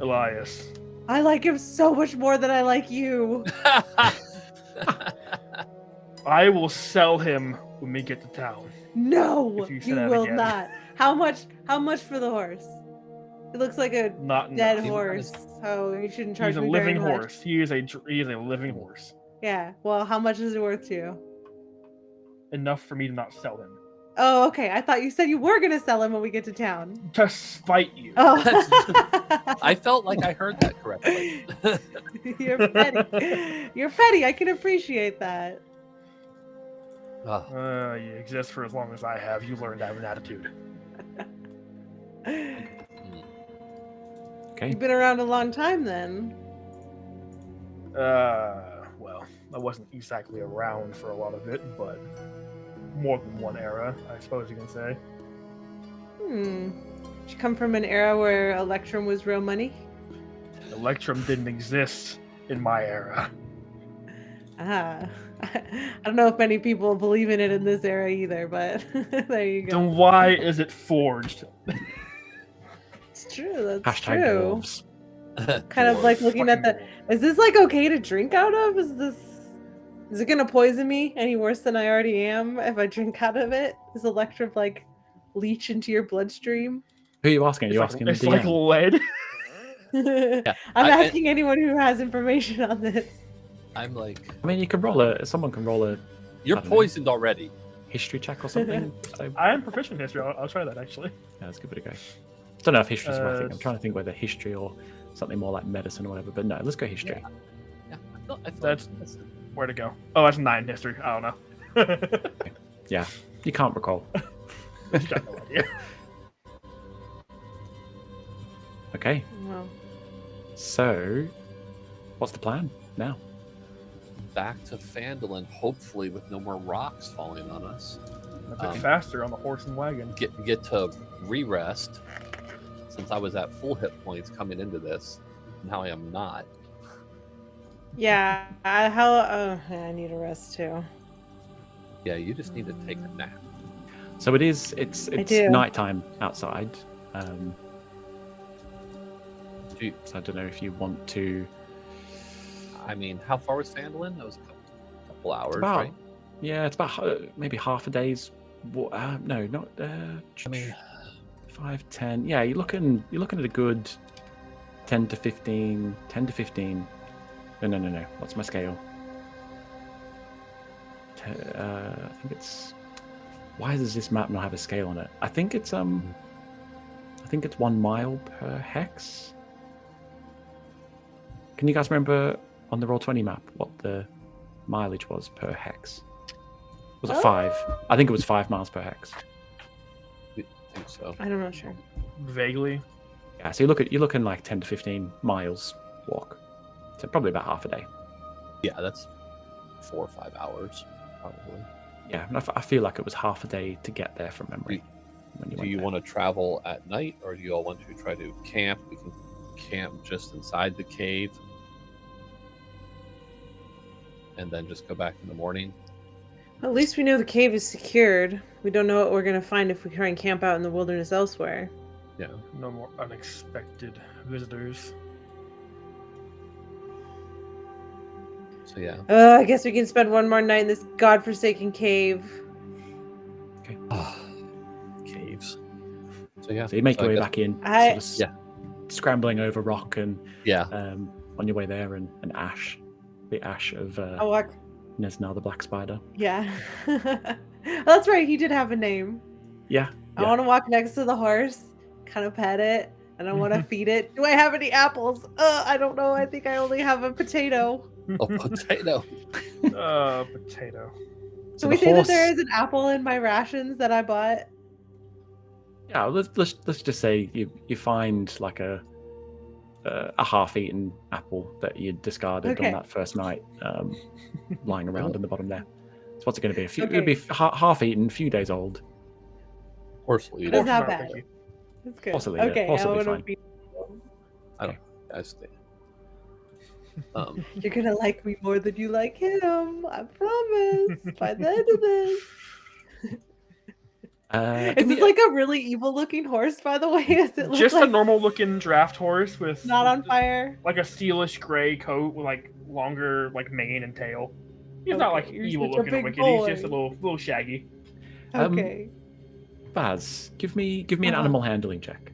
Elias.
I like him so much more than I like you.
I will sell him when we get to town.
No,
If you say
you
that
will
again.
not. How much? How much for the horse? It looks like a
Not
dead
enough.
horse, so you shouldn't charge
He's a
me very
living
much.
horse. He is a living horse.
Yeah. Well, how much is it worth to you?
Enough for me to not sell him.
Oh, okay. I thought you said you were gonna sell him when we get to town.
To spite you.
Oh.
I felt like I heard that correctly.
You're petty. You're petty. I can appreciate that.
You exist for as long as I have. You learned to have an attitude.
Okay.
You've been around a long time then.
Well, I wasn't exactly around for a lot of it, but more than one era, I suppose you can say.
Did you come from an era where Electrum was real money?
Electrum didn't exist in my era.
Ah. I don't know if many people believe in it in this era either, but there you go.
Then why is it forged?
It's true. That's
Hashtag
true.
dwarves.
Kind of like looking at the. Is this like okay to drink out of? Is it gonna poison me any worse than I already am if I drink out of it? Does Electrum like leach into your bloodstream?
Who are you asking? Are you
It's
asking
like,
the
it's like
DM?
lead.
I'm asking anyone who has information on this.
I'm like,
I mean, you can someone can roll a
you're
I don't know.
poisoned already.
history check or something. So,
I am proficient in history. I'll try that actually.
yeah, let's give it a go. Don't know if history's my thing. I'm
s-
trying to think whether history or something more like medicine or whatever. But no, let's go history.
Yeah, I feel
That's-
like
Where to go? Oh, that's 9 history. I don't know.
Yeah, you can't recall.
Just got no idea.
Okay,
Well,
so what's the plan now?
back to Phandelver, hopefully with no more rocks falling on us.
A bit faster on the horse and wagon.
Get to re-rest. Since I was at full hit points coming into this, now I am not.
yeah. I need a rest too.
Yeah, you just need to take a nap.
So it's
do.
nighttime outside.
Do you-
So I don't know if you want to.
I mean, how far was Phandelver? That was a couple hours,
About,
right?
yeah, it's about maybe half a day's. No, not.
I mean,
5, 10. Yeah, you're looking at a good 10 to 15. 10 to 15. No. What's my scale? I think it's. Why does this map not have a scale on it? I think it's 1 mile per hex. Can you guys remember on the Roll20 map what the mileage was per hex? Was it 5? I think it was 5 miles per hex.
I think so.
I'm not sure.
Vaguely.
Yeah, so you're looking like 10 to 15 miles walk. So probably about half a day.
Yeah, that's 4 or 5 hours, probably.
Yeah, and I feel like it was half a day to get there from memory. When
Do
went
you
there.
want to travel at night, or do you all want to try to camp? We can camp just inside the cave, and then just go back in the morning.
At least we know the cave is secured. We don't know what we're gonna find if we try and camp out in the wilderness elsewhere.
Yeah.
No more unexpected visitors.
So yeah.
I guess we can spend one more night in this godforsaken cave.
Caves. So yeah.
So you make
so
your
I
way
guess-
back in,
I-
sort of scrambling over rock and
Yeah.
on your way there, and ash, the ash of
I'll walk.
Nesna the Black Spider.
Yeah. That's right. He did have a name.
Yeah.
I want to walk next to the horse, kind of pet it, and I want to feed it. Do I have any apples? I don't know. I think I only have a potato.
Oh, potato.
Potato.
So
So
we
the
say that
horse-
there is an apple in my rations that I bought.
Yeah, let's just say you find like a half-eaten apple that you discarded
Okay.
on that first night, lying around in the bottom there. So what's it going to be?
Okay.
It'll be half eaten, a few days old.
Horse will eat
That's
it.
not
No,
bad.
thank you.
That's good.
Horse will eat it.
Okay,
Horse
I
will be
wanna
fine.
be.
I don't. I stay.
You're gonna like me more than you like him. I promise. By the end of this. Is
Give me
this like a really evil-looking horse, by the way? Does it look
Just
like
a normal-looking draft horse with
not on fire?
like a steelish gray coat with like longer like mane and tail. He's not like
Okay, you're
evil
such a
looking or
big
wicked. He's just a
boy.
little shaggy.
Okay.
Baz, give me an animal handling check.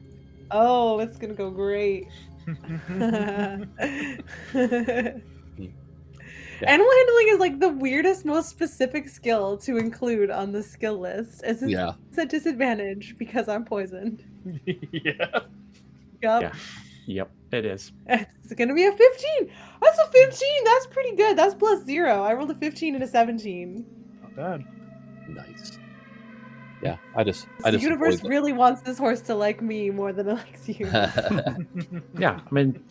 Oh, it's gonna go great. Animal handling is like the weirdest, most specific skill to include on the skill list. It's
Yeah.
a disadvantage because I'm poisoned.
Yeah.
Yup.
Yep, it is.
It's gonna be a 15. That's a 15. That's pretty good. That's +0. I rolled a 15 and a 17.
Not bad.
Nice. Yeah, I just
The universe
avoid
really wants this horse to like me more than it likes you.
Yeah, I mean,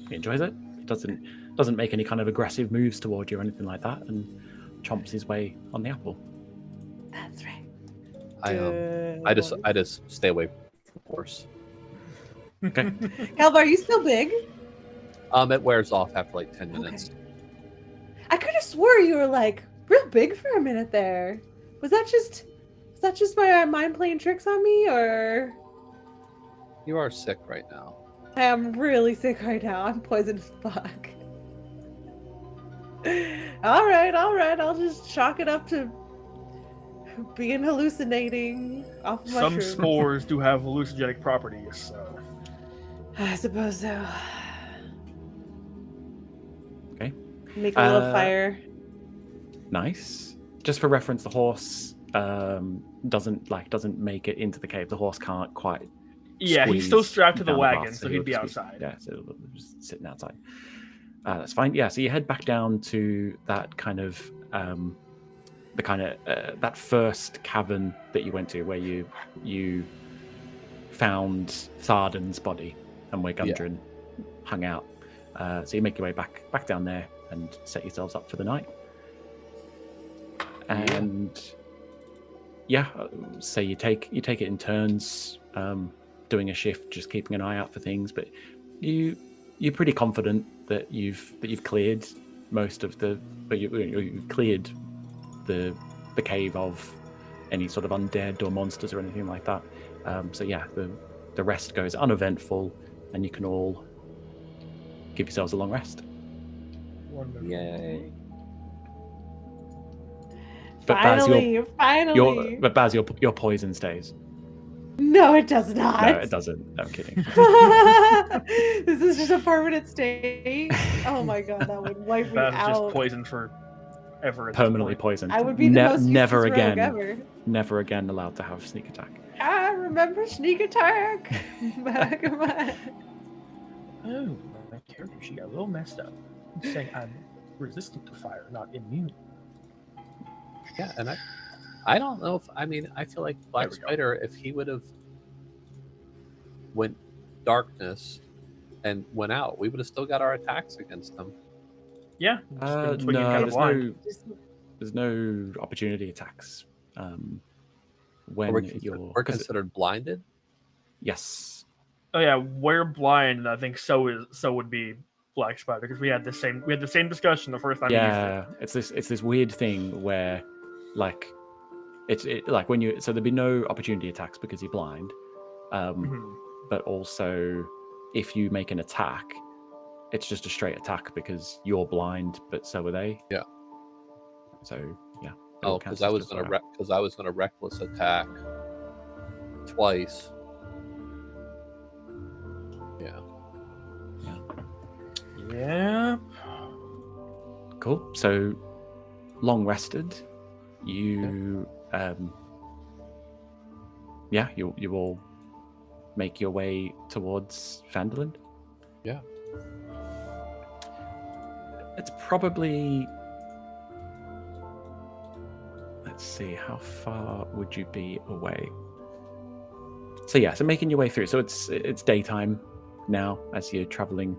he enjoys it. He doesn't make any kind of aggressive moves toward you or anything like that, and chomps his way on the apple.
That's right.
I just stay away from the horse.
Okay.
Calva, are you still big?
It wears off after like 10 minutes.
I could have swore you were like real big for a minute there. Was that just my mind playing tricks on me, or?
You are sick right now.
I am really sick right now. I'm poisoned as fuck. All right. I'll just chalk it up to being hallucinating off of
Some
mushrooms.
spores do have hallucinogenic properties, so.
I suppose so.
Okay.
Make a little fire.
Nice. Just for reference, the horse doesn't make it into the cave. The horse can't quite.
Yeah, he's still
squeeze
strapped to the
down
wagon,
path,
so he'd be
it'll
outside.
Yeah, so it'll just sitting outside. That's fine. Yeah, so you head back down to that kind of that first cavern that you went to, where you found Thardan's body and where Gundren hung out. So you make your way back down there and set yourselves up for the night. And so you take it in turns, doing a shift, just keeping an eye out for things. But you're pretty confident that you've cleared most of you've cleared the cave of any sort of undead or monsters or anything like that. So yeah, the rest goes uneventful, and you can all give yourselves a long rest.
Wonderful.
Yay.
But
Finally.
Baz, your poison stays.
No, it does not.
No, it doesn't. No, I'm kidding.
This is just a permanent state. Oh my god, that would wipe me
Baz is just
out.
poisoned for ever.
Permanently poisoned.
I would be the most
never
useless rogue
again.
ever.
Never again allowed to have sneak attack.
I remember sneak attack. Back of my...
Oh, my character, she got a little messed up. I'm saying I'm resistant to fire, not immune.
Yeah, and I don't know if I feel like Black Spider, if he would have went darkness and went out, we would have still got our attacks against them.
Yeah.
No, there's no opportunity attacks. When
we're considered blinded.
Yes.
Oh yeah, we're blind, and I think so would be Black Spider, because we had the same discussion the first time.
Yeah, it's this weird thing where, like, it's like when you, so there'd be no opportunity attacks because you're blind, but also if you make an attack, it's just a straight attack because you're blind, but so are they.
Yeah.
So yeah.
Oh, because I was gonna reckless attack twice. Yeah.
Yeah.
Cool. So long rested. You you all make your way towards Phandelver.
Yeah.
It's probably, let's see, how far would you be away? So yeah, so making your way through. So it's daytime now as you're traveling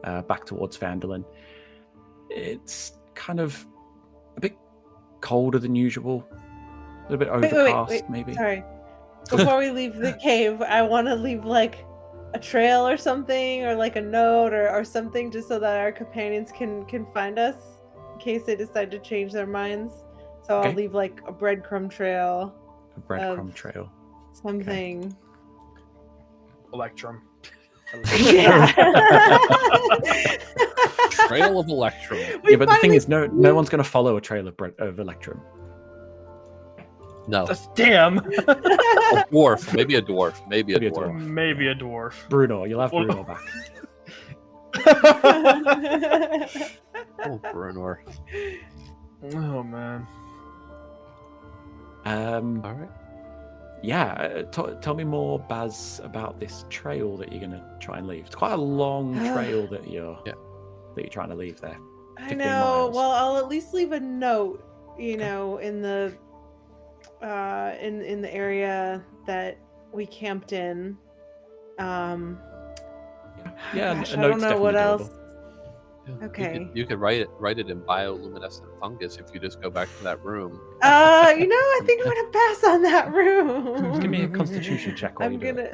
back towards Phandelver. It's kind of a bit colder than usual. A little bit
Wait,
overcast, maybe.
Sorry. Before we leave the cave, I want to leave like a trail or something, or like a note or something, just so that our companions can find us in case they decide to change their minds. So
Okay.
I'll leave like a breadcrumb trail.
A breadcrumb trail.
Something.
Electrum.
Yeah.
Trail of Electrum.
Yeah, but the thing is, no one's going to follow a trail of Electrum.
No.
Damn.
A dwarf. Maybe a dwarf. Maybe a
Maybe a
dwarf.
dwarf.
Maybe a dwarf.
Bruno, you'll have Bruno back.
Oh, Brunor.
Oh man.
All
right.
Yeah, tell me more, Baz, about this trail that you're going to try and leave. It's quite a long trail that you're trying to leave there.
I
15
know.
miles.
Well, I'll at least leave a note, in the in the area that we camped in.
Yeah,
Gosh,
a
I don't
note's
know what
definitely
else.
doable.
Yeah.
Okay.
You could write it in bioluminescent fungus if you just go back to that room.
I think I'm gonna pass on that room.
Just give me a constitution check while
I'm
you do it.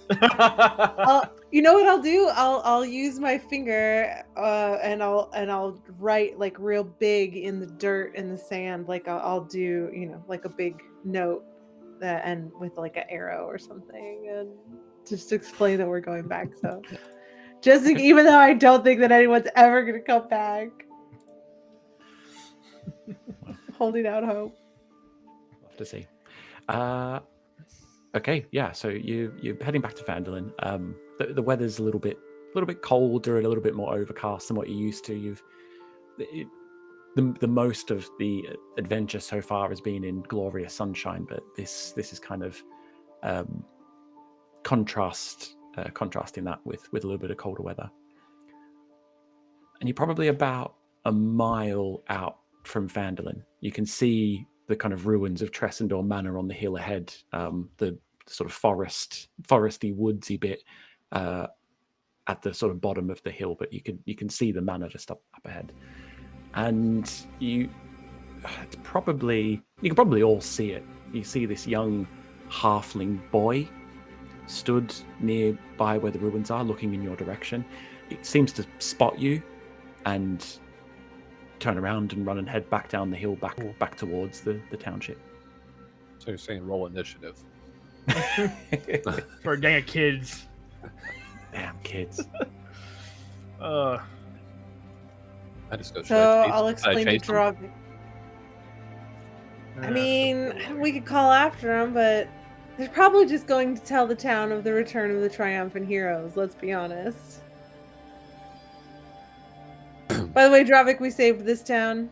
gonna. You know what I'll do? I'll use my finger, and I'll write like real big in the dirt and the sand. Like I'll do, like a big note that, and with like an arrow or something, and just explain that we're going back. So, even though I don't think that anyone's ever gonna come back, holding out hope.
We'll have to see. Okay, yeah. So you're heading back to Phandalin. The weather's a little bit colder and a little bit more overcast than what you're used to. The most of the adventure so far has been in glorious sunshine, but this is kind of contrasting that with a little bit of colder weather. And you're probably about a mile out from Phandalin. You can see the kind of ruins of Tressendor Manor on the hill ahead, the sort of foresty, woodsy bit at the sort of bottom of the hill, but you can see the manor just up ahead. And you can probably all see it. You see this young halfling boy stood nearby where the ruins are, looking in your direction. It seems to spot you and turn around and run and head back down the hill, back towards the township.
So you're saying roll initiative.
For a gang of kids.
Damn kids.
I just go.
So I'll explain to Drog. I mean, we could call after him, but they're probably just going to tell the town of the return of the triumphant heroes, let's be honest. By the way, Dravik, we saved this town.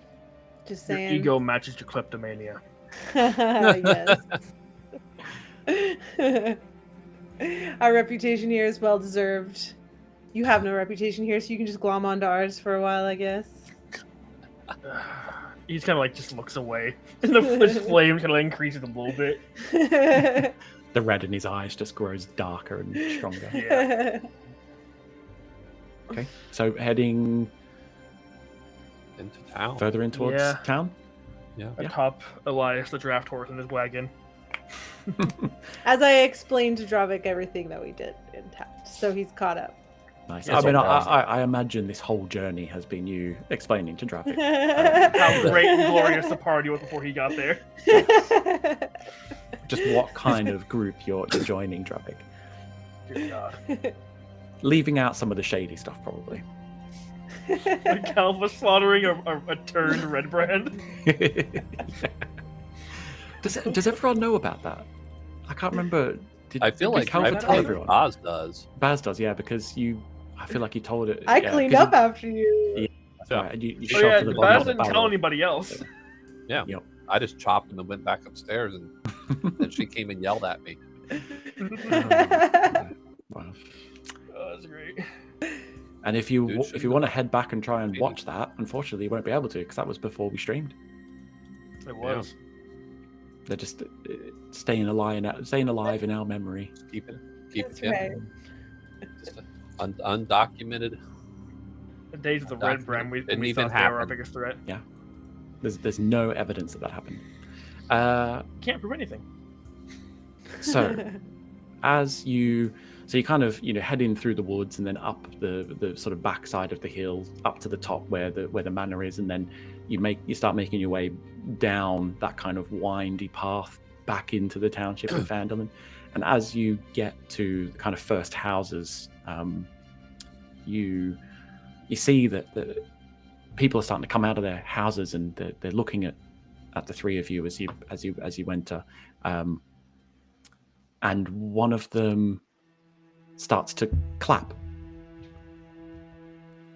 Just saying.
Your ego matches your kleptomania.
Yes. Our reputation here is well deserved. You have no reputation here, so you can just glom onto ours for a while, I guess.
He's kind of like just looks away, and his flame kind of increases a little bit.
The red in his eyes just grows darker and stronger.
Yeah.
Okay, so heading
into town.
Further in towards town?
Yeah.
Atop Elias, the draft horse, in his wagon.
As I explained to Dravik everything that we did in town, so he's caught up.
Nice.
Yeah,
I mean, I imagine this whole journey has been you explaining to Dravik
how great and glorious the party was before he got there.
just what kind of group you're joining, Dravik.
Good God.
Leaving out some of the shady stuff, probably.
Like Calva slaughtering a turned red brand.
Does everyone know about that? I can't remember.
I feel like
everyone?
Baz does.
Baz does, yeah, because I feel like he told it.
I cleaned up after you.
Yeah, that's right. And you
Oh
shot
yeah,
for the
Baz
bottom of the
didn't tell
barrel.
anybody else.
Yeah.
Yep.
I just chopped him and went back upstairs, and then she came and yelled at me.
Wow.
Oh, that's great.
And if you
Dude,
want to head back and try and watch that, unfortunately you won't be able to, because that was before we streamed.
It was.
They're just staying alive in our memory.
Keep
That's
it.
right.
Just undocumented.
The days of the red brand, we
Didn't
thought
even
they were our
happen.
biggest threat.
Yeah. There's no evidence that happened.
Can't prove anything.
So as you kind of head in through the woods and then up the sort of backside of the hill up to the top where the manor is, and then you start making your way down that kind of windy path back into the township of Phandelver. And as you get to the kind of first houses, you see that the people are starting to come out of their houses, and they're looking at the three of you as you enter. And one of them starts to clap.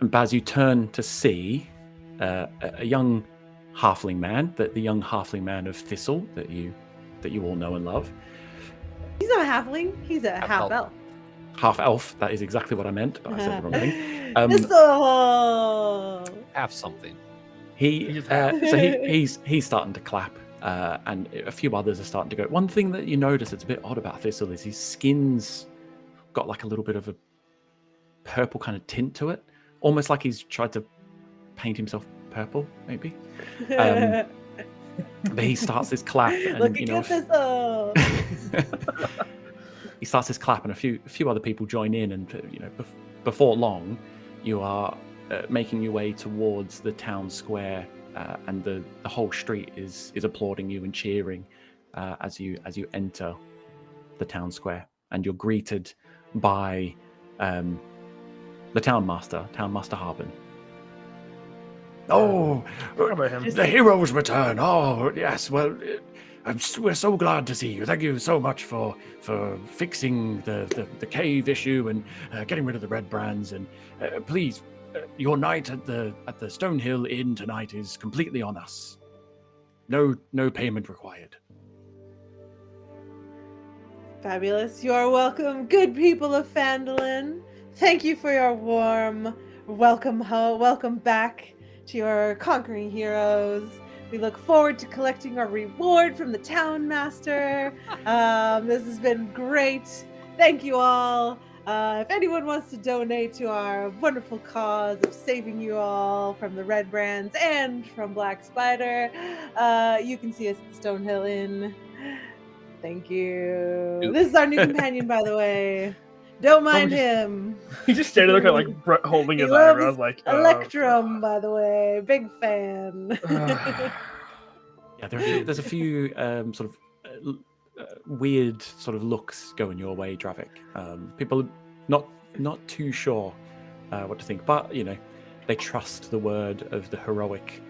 And Baz, you turn to see a young halfling man, the young halfling man of Thistle that you all know and love.
He's not a halfling. He's a half elf.
Half elf. That is exactly what I meant, but I said the wrong thing.
Thistle!
Half something.
He's starting to clap. And a few others are starting to go. One thing that you notice that's a bit odd about Thistle is his skin's got like a little bit of a purple kind of tint to it, almost like he's tried to paint himself purple, maybe. But he starts this clap, and
Look at Thistle!
He starts this clap, and a few other people join in, and before long, you are making your way towards the town square. And the whole street is applauding you and cheering as you enter the town square, and you're greeted by the town master Harbin. Oh, the heroes return! Oh yes, well, we're so glad to see you. Thank you so much for fixing the cave issue and getting rid of the red brands. And please. Your night at the Stonehill Inn tonight is completely on us. No payment required.
Fabulous. You are welcome, good people of Phandelver. Thank you for your warm welcome back to your conquering heroes. We look forward to collecting our reward from the town master. This has been great. Thank you all. If anyone wants to donate to our wonderful cause of saving you all from the Red Brands and from Black Spider, you can see us at the Stonehill Inn. Thank you. This is our new companion, by the way. Don't mind him.
He just standing there kind of like holding his eyebrows like...
Electrum, by the way. Big fan.
Yeah, there's a few sort of... weird sort of looks going your way, Dravik. People not too sure what to think, but they trust the word of the heroic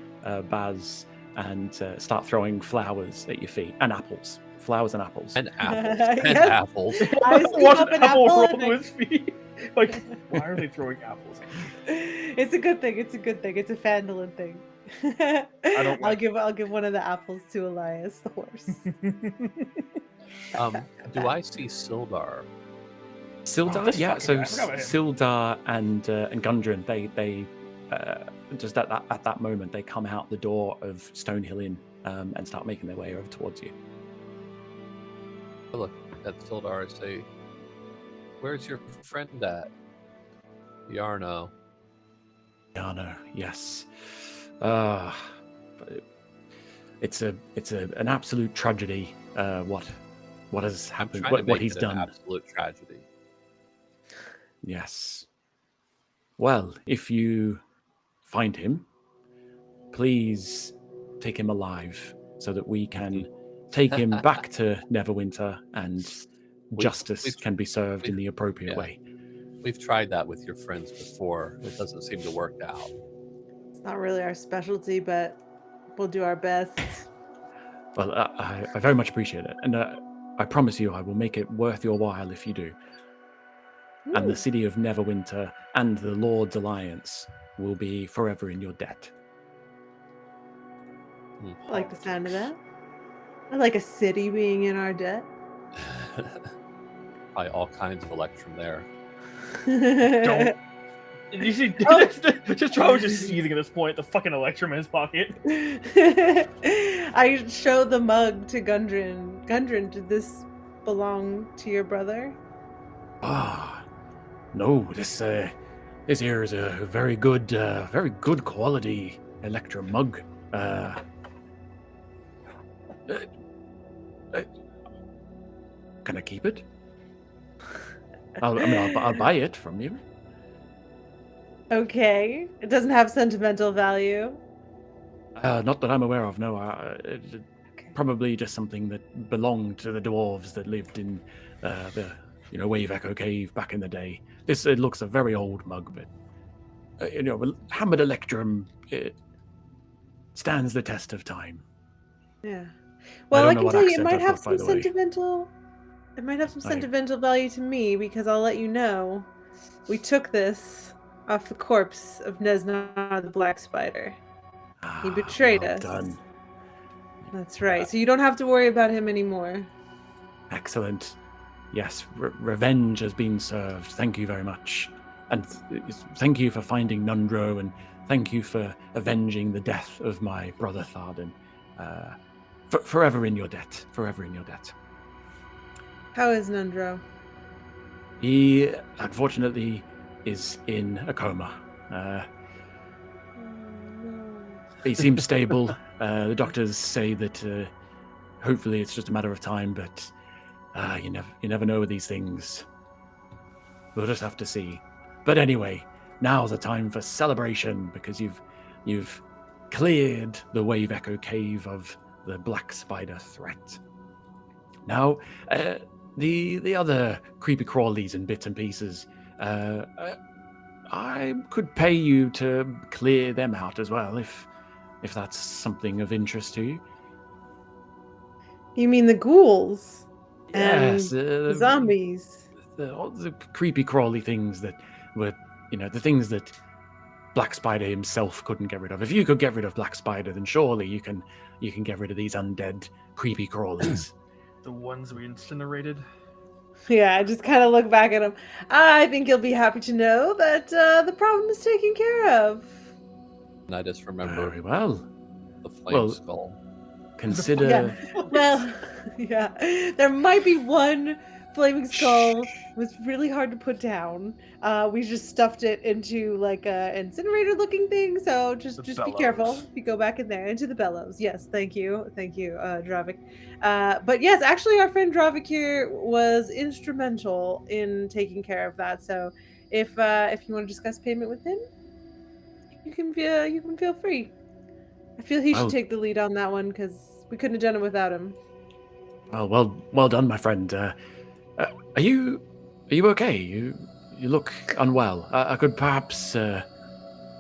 Baz and start throwing flowers at your feet and apples. Flowers and apples.
And apples. And apples.
I
watch
up
an
an
apple
apple
roll
and
to his feet. Like, why are they throwing apples?
It's a good thing. It's a Phandelver thing. I'll give one of the apples to Elias the horse.
Do I see Sildar?
Sildar, yeah. So Sildar and Gundren, they just at that moment they come out the door of Stonehill Inn and start making their way over towards you.
I look at Sildar and say, "Where's your friend at?" Yarno.
Yarno, yes. It's an absolute tragedy. What has happened? What he's done?
An absolute tragedy.
Yes. Well, if you find him, please take him alive so that we can take him back to Neverwinter and justice can be served in the appropriate way.
We've tried that with your friends before. It doesn't seem to work out.
It's not really our specialty, but we'll do our best.
Well, I very much appreciate it. And I promise you I will make it worth your while if you do.
Ooh.
And the city of Neverwinter and the Lord's Alliance will be forever in your debt.
I like the sound of that. I like a city being in our debt.
Probably all kinds of Electrum there.
Don't. You see, just Troy was just seething at this point. The fucking Electrum in his pocket.
I show the mug to Gundren. Gundren, did this belong to your brother?
No. This here is a very good quality Electrum mug. Can I keep it? I'll buy it from you.
Okay. It doesn't have sentimental value.
Not that I'm aware of. No,
Okay.
probably just something that belonged to the dwarves that lived in the Wave Echo Cave back in the day. It looks a very old mug, but Hammered Electrum, it stands the test of time.
Yeah. Well,
don't
I
know
can
what
tell you, it
accent
might
I've
have
got, by
some
the way.
sentimental. It might have some
I-
sentimental value to me because I'll let you know. We took this off the corpse of Nesnar the Black Spider. He betrayed
well
us.
Done.
That's right. So you don't have to worry about him anymore.
Excellent. Yes, revenge has been served. Thank you very much. And thank you for finding Nundro, and thank you for avenging the death of my brother Tharden. Forever in your debt. Forever in your debt.
How is Nundro?
He, unfortunately, is in a coma. He seems stable. The doctors say that hopefully it's just a matter of time, but you never know with these things. We'll just have to see. But anyway, now's the time for celebration because you've cleared the Wave Echo Cave of the Black Spider threat. Now, the other creepy crawlies and bits and pieces, I could pay you to clear them out as well, if that's something of interest to you.
You mean the ghouls?
Yes,
And the zombies.
all the creepy crawly things that were, the things that Black Spider himself couldn't get rid of. If you could get rid of Black Spider, then surely you can get rid of these undead creepy crawlies.
The ones we incinerated.
Yeah, I just kind of look back at him. I think you'll be happy to know that the problem is taken care of.
And I just remember
Very well.
the flame skull.
Consider.
Yeah. Well, yeah. There might be one flaming skull. It was really hard to put down. We just stuffed it into like a incinerator looking thing. So just be careful if you go back in there into the bellows. Yes, thank you, Dravik. But yes, actually, our friend Dravik here was instrumental in taking care of that. So if you want to discuss payment with him, you can feel free. I feel he should take the lead on that one because we couldn't have done it without him.
Well done, my friend. Are you okay? You look unwell. I could perhaps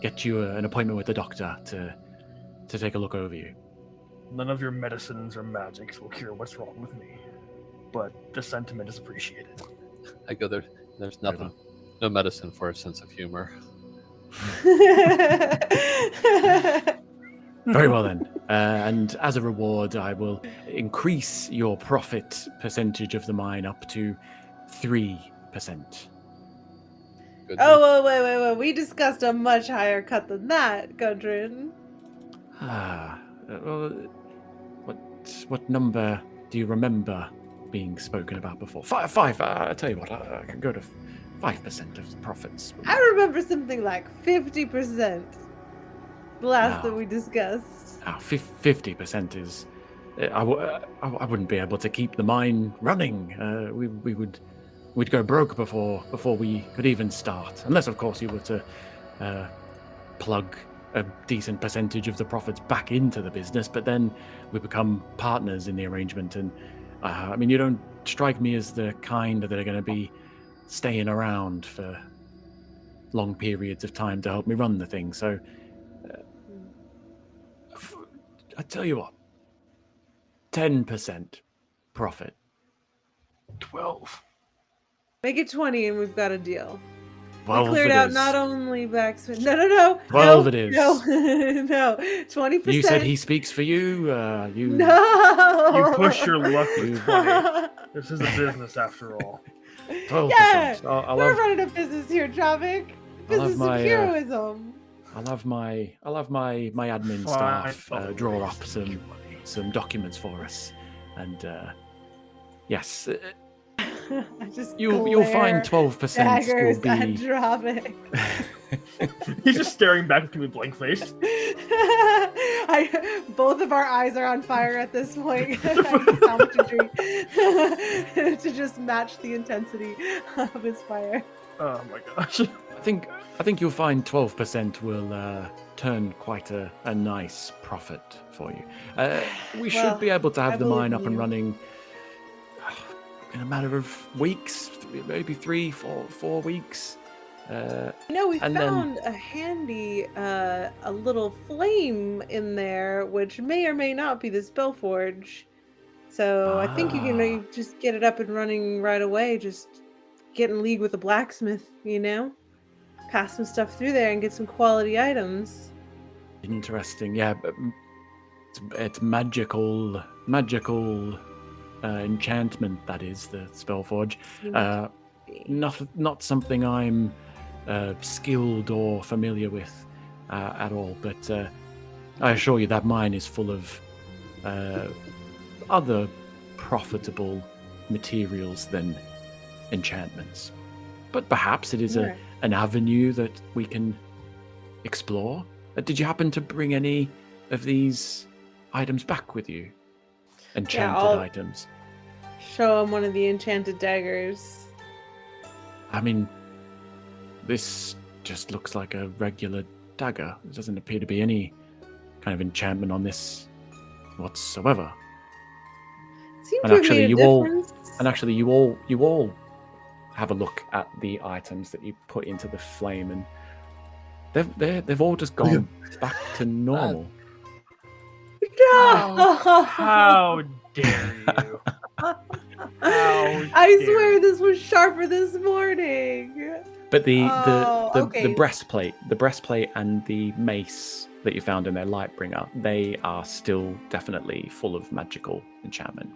get you an appointment with the doctor to take a look over you.
None of your medicines or magics will cure what's wrong with me, but the sentiment is appreciated.
I go there. There's nothing, no medicine for a sense of humor.
Very well then. And as a reward, I will increase your profit percentage of the mine up to 3%.
Good.
Oh, wait. We discussed a much higher cut than that, Gudrun.
Well, what number do you remember being spoken about before? Five. I'll tell you what, I can go to 5% of the profits.
I remember something like 50%. The last that we discussed.
50% is... I wouldn't be able to keep the mine running. We'd go broke before we could even start. Unless, of course, you were to plug a decent percentage of the profits back into the business, but then we become partners in the arrangement. And you don't strike me as the kind that are going to be staying around for long periods of time to help me run the thing. So I tell you what, 10% profit.
12.
Make it 20 and we've got a deal.
12
we cleared
it
out
is.
not only backsmith. No.
12 it is.
No, 20%.
You said he speaks for you.
No.
You push your luck with 20. This is a business after all.
12%.
Yeah,
I'll
we're
have,
running a business here, Dravik. Business of heroism.
I'll have my admin staff draw up some documents for us, and yes, you'll find 12% will be.
Dravik.
He's just staring back at me with blank face.
I Both of our eyes are on fire at this point. I used how much drink to just match the intensity of his fire.
Oh my gosh.
I think you'll find 12% will turn quite a nice profit for you. We should
Well,
be able to
I
have the
believe
mine
in
up and
you.
running in a matter of weeks, maybe 4 weeks.
We
And then-
found a handy, a little flame in there, which may or may not be the Spellforge. So I think you can just get it up and running right away. Just get in league with a blacksmith, pass some stuff through there and get some quality items.
Interesting, yeah. But it's magical enchantment, that is, the Spellforge. Not something I'm skilled or familiar with at all, but I assure you that mine is full of other profitable materials than enchantments. But perhaps it is
Right.
an avenue that we can explore. Did you happen to bring any of these items back with you? Enchanted
I'll-
items.
Show him one of the enchanted daggers.
I mean, this just looks like a regular dagger. There doesn't appear to be any kind of enchantment on this whatsoever.
Seems
And
to have
actually,
made a
you all-
difference.
And actually, you all have a look at the items that you put into the flame, and they've all just gone back to normal.
No!
How dare you?
I swear this was sharper this morning.
But the
okay.
breastplate and the mace that you found in their Lightbringer, they are still definitely full of magical enchantment.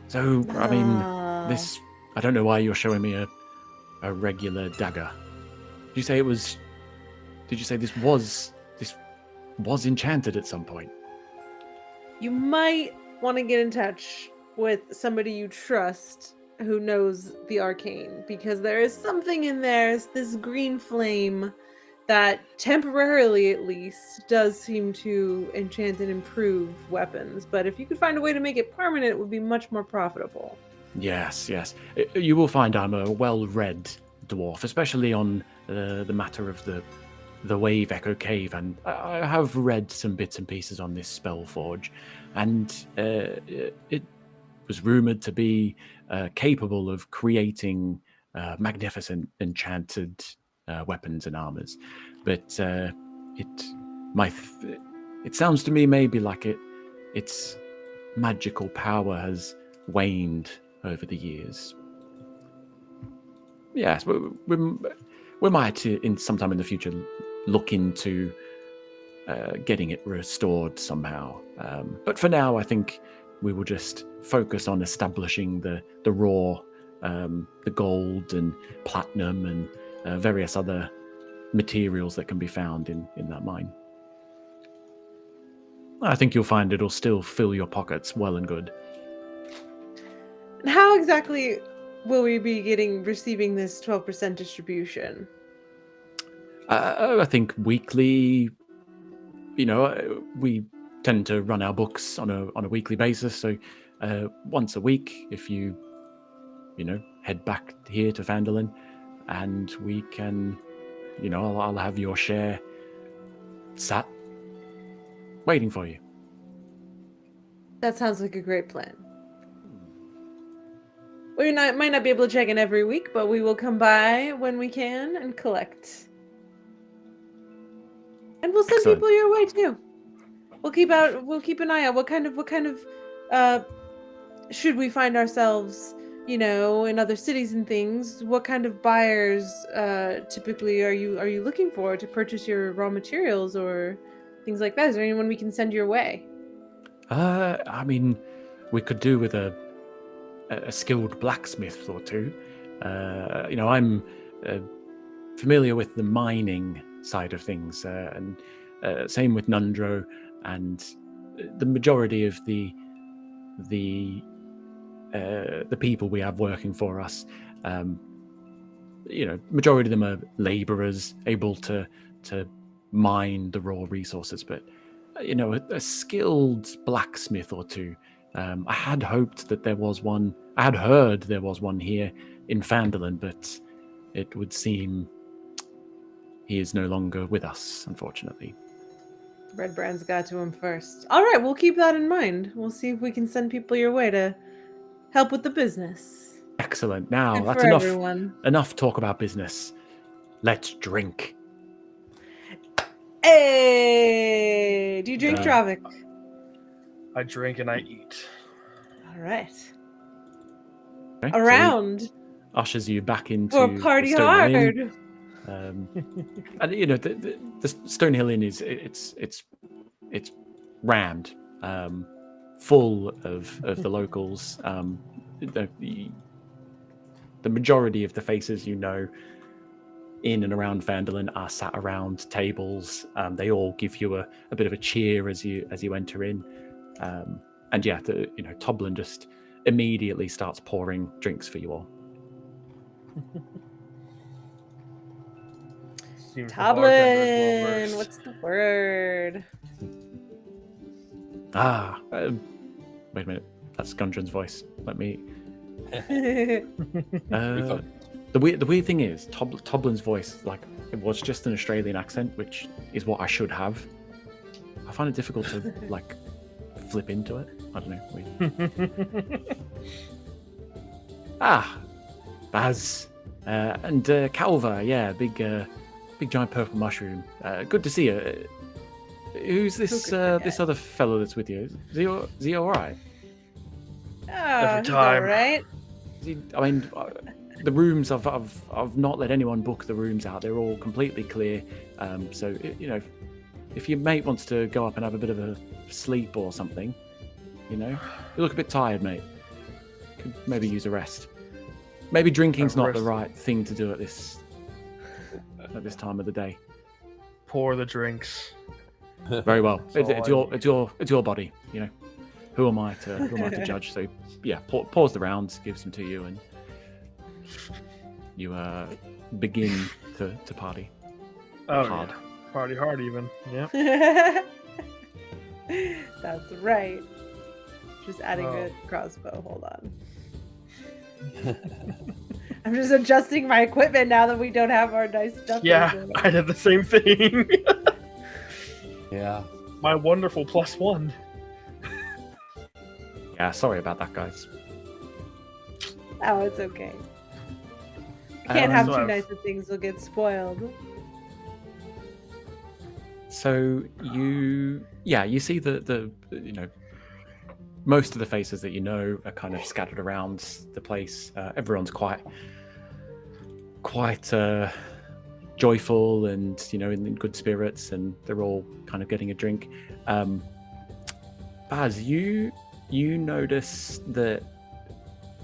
So, I mean, this, I don't know why you're showing me a regular dagger. Did you say this was enchanted at some point?
You might want to get in touch with somebody you trust who knows the arcane, because there is something in there, this green flame, that temporarily at least does seem to enchant and improve weapons. But if you could find a way to make it permanent, it would be much more profitable.
Yes. You will find I'm a well-read dwarf, especially on the matter of the Wave Echo Cave, and I have read some bits and pieces on this Spellforge, and it was rumored to be capable of creating magnificent enchanted weapons and armors, but it sounds to me maybe like its magical power has waned over the years. Yes, we might in sometime in the future look into getting it restored somehow. But for now, I think we will just focus on establishing the raw, the gold and platinum and various other materials that can be found in that mine. I think you'll find it'll still fill your pockets well and good.
And how exactly will we be receiving this 12% distribution?
I think weekly, we tend to run our books on a weekly basis. So once a week, if you head back here to Phandelver, and we can, I'll have your share sat waiting for you.
That sounds like a great plan. We might not be able to check in every week, but we will come by when we can and collect. And we'll send
Excellent.
people your way too. We'll keep an eye out. What kind of should we find ourselves, in other cities and things, what kind of buyers typically are you looking for to purchase your raw materials or things like that? Is there anyone we can send your way?
I mean, we could do with a skilled blacksmith or two. I'm familiar with the mining side of things, and same with Nundro, and the majority of the people we have working for us, majority of them are laborers able to mine the raw resources, but a skilled blacksmith or two. I had hoped that there was one. I had heard there was one here in Phandelver, but it would seem he is no longer with us, unfortunately.
Red Brand's got to him first. All right, we'll keep that in mind. We'll see if we can send people your way to help with the business.
Excellent. Now,
Good
that's
for
enough.
everyone.
Enough talk about business. Let's drink.
Hey! Do you drink, Dravik?
I drink and I eat.
All right.
Okay,
Around.
So ushers you back into
For party
the Stone
hard.
Inn. And the Stonehill Inn is it's rammed, full of the locals. The majority of the faces in and around Phandelver are sat around tables. They all give you a bit of a cheer as you enter in, and yeah, Toblin just immediately starts pouring drinks for you all.
Toblin, what's the word?
Wait a minute, that's Gundren's voice. Let me. The weird thing is, Toblin's voice, like, it was just an Australian accent, which is what I should have. I find it difficult to like flip into it. I don't know. Baz, and Calva, yeah, big giant purple mushroom. Good to see you. Who's this other fellow that's with you? Is he all right?
Every
He's
time.
all right.
The rooms, I've not let anyone book the rooms out. They're all completely clear. So if your mate wants to go up and have a bit of a sleep or something, you look a bit tired, mate. Could maybe use a rest. Maybe drinking's not the right thing to do at this time of the day.
Pour the drinks.
Very well. It's your body. Who am I to judge? So yeah, pause the rounds, gives them to you, and you begin to party.
Oh,
hard.
yeah. Party hard, even. Yeah.
That's right. Just adding a crossbow. Hold on. I'm just adjusting my equipment now that we don't have our nice stuff.
Yeah, I did the same thing.
Yeah.
My wonderful +1.
Yeah, sorry about that, guys.
Oh, it's okay. I can't have
so
too
I've-
nice of things; will get spoiled.
So you see the most of the faces that are kind of scattered around the place. Everyone's quite joyful and in good spirits, and they're all kind of getting a drink. Baz, you notice that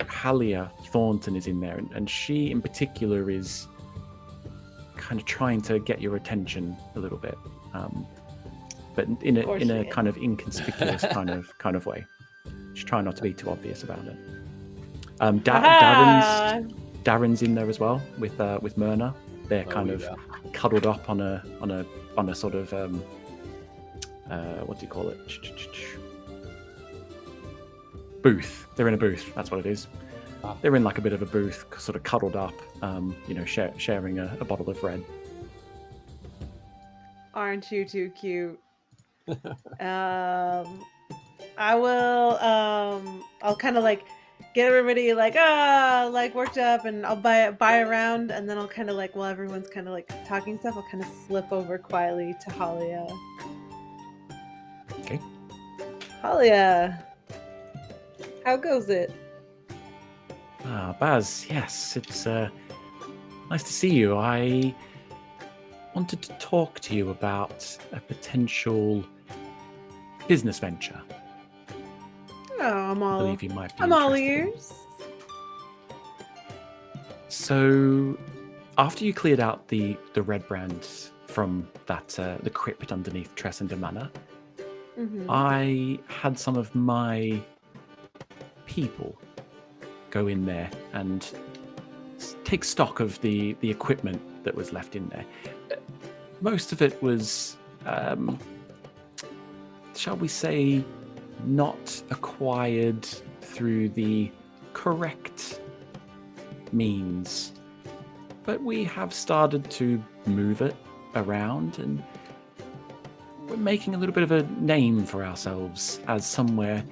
Halia Thornton is in there, and she in particular is kind of trying to get your attention a little bit, but in a kind of inconspicuous kind of way. She's trying not to be too obvious about it. Darren's in there as well with Myrna. They're kind of cuddled up on a sort of what do you call it? Booth. They're in a booth. That's what it is. They're in like a bit of a booth, sort of cuddled up, sharing a bottle of red.
Aren't you too cute? I will. I'll kind of like get everybody like worked up, and I'll buy around, and then I'll kind of like, while everyone's kind of like talking stuff, I'll kind of slip over quietly to Halia.
Okay.
Halia, how goes it?
Baz, yes, it's nice to see you. I wanted to talk to you about a potential business venture.
Oh,
I believe you might be
I'm all
interested in.
ears.
So, after you cleared out the red brands from that the crypt underneath Tressender Manor, I had some of my people go in there and take stock of the equipment that was left in there. most of it was, shall we say, not acquired through the correct means. But we have started to move it around, and we're making a little bit of a name for ourselves as somewhere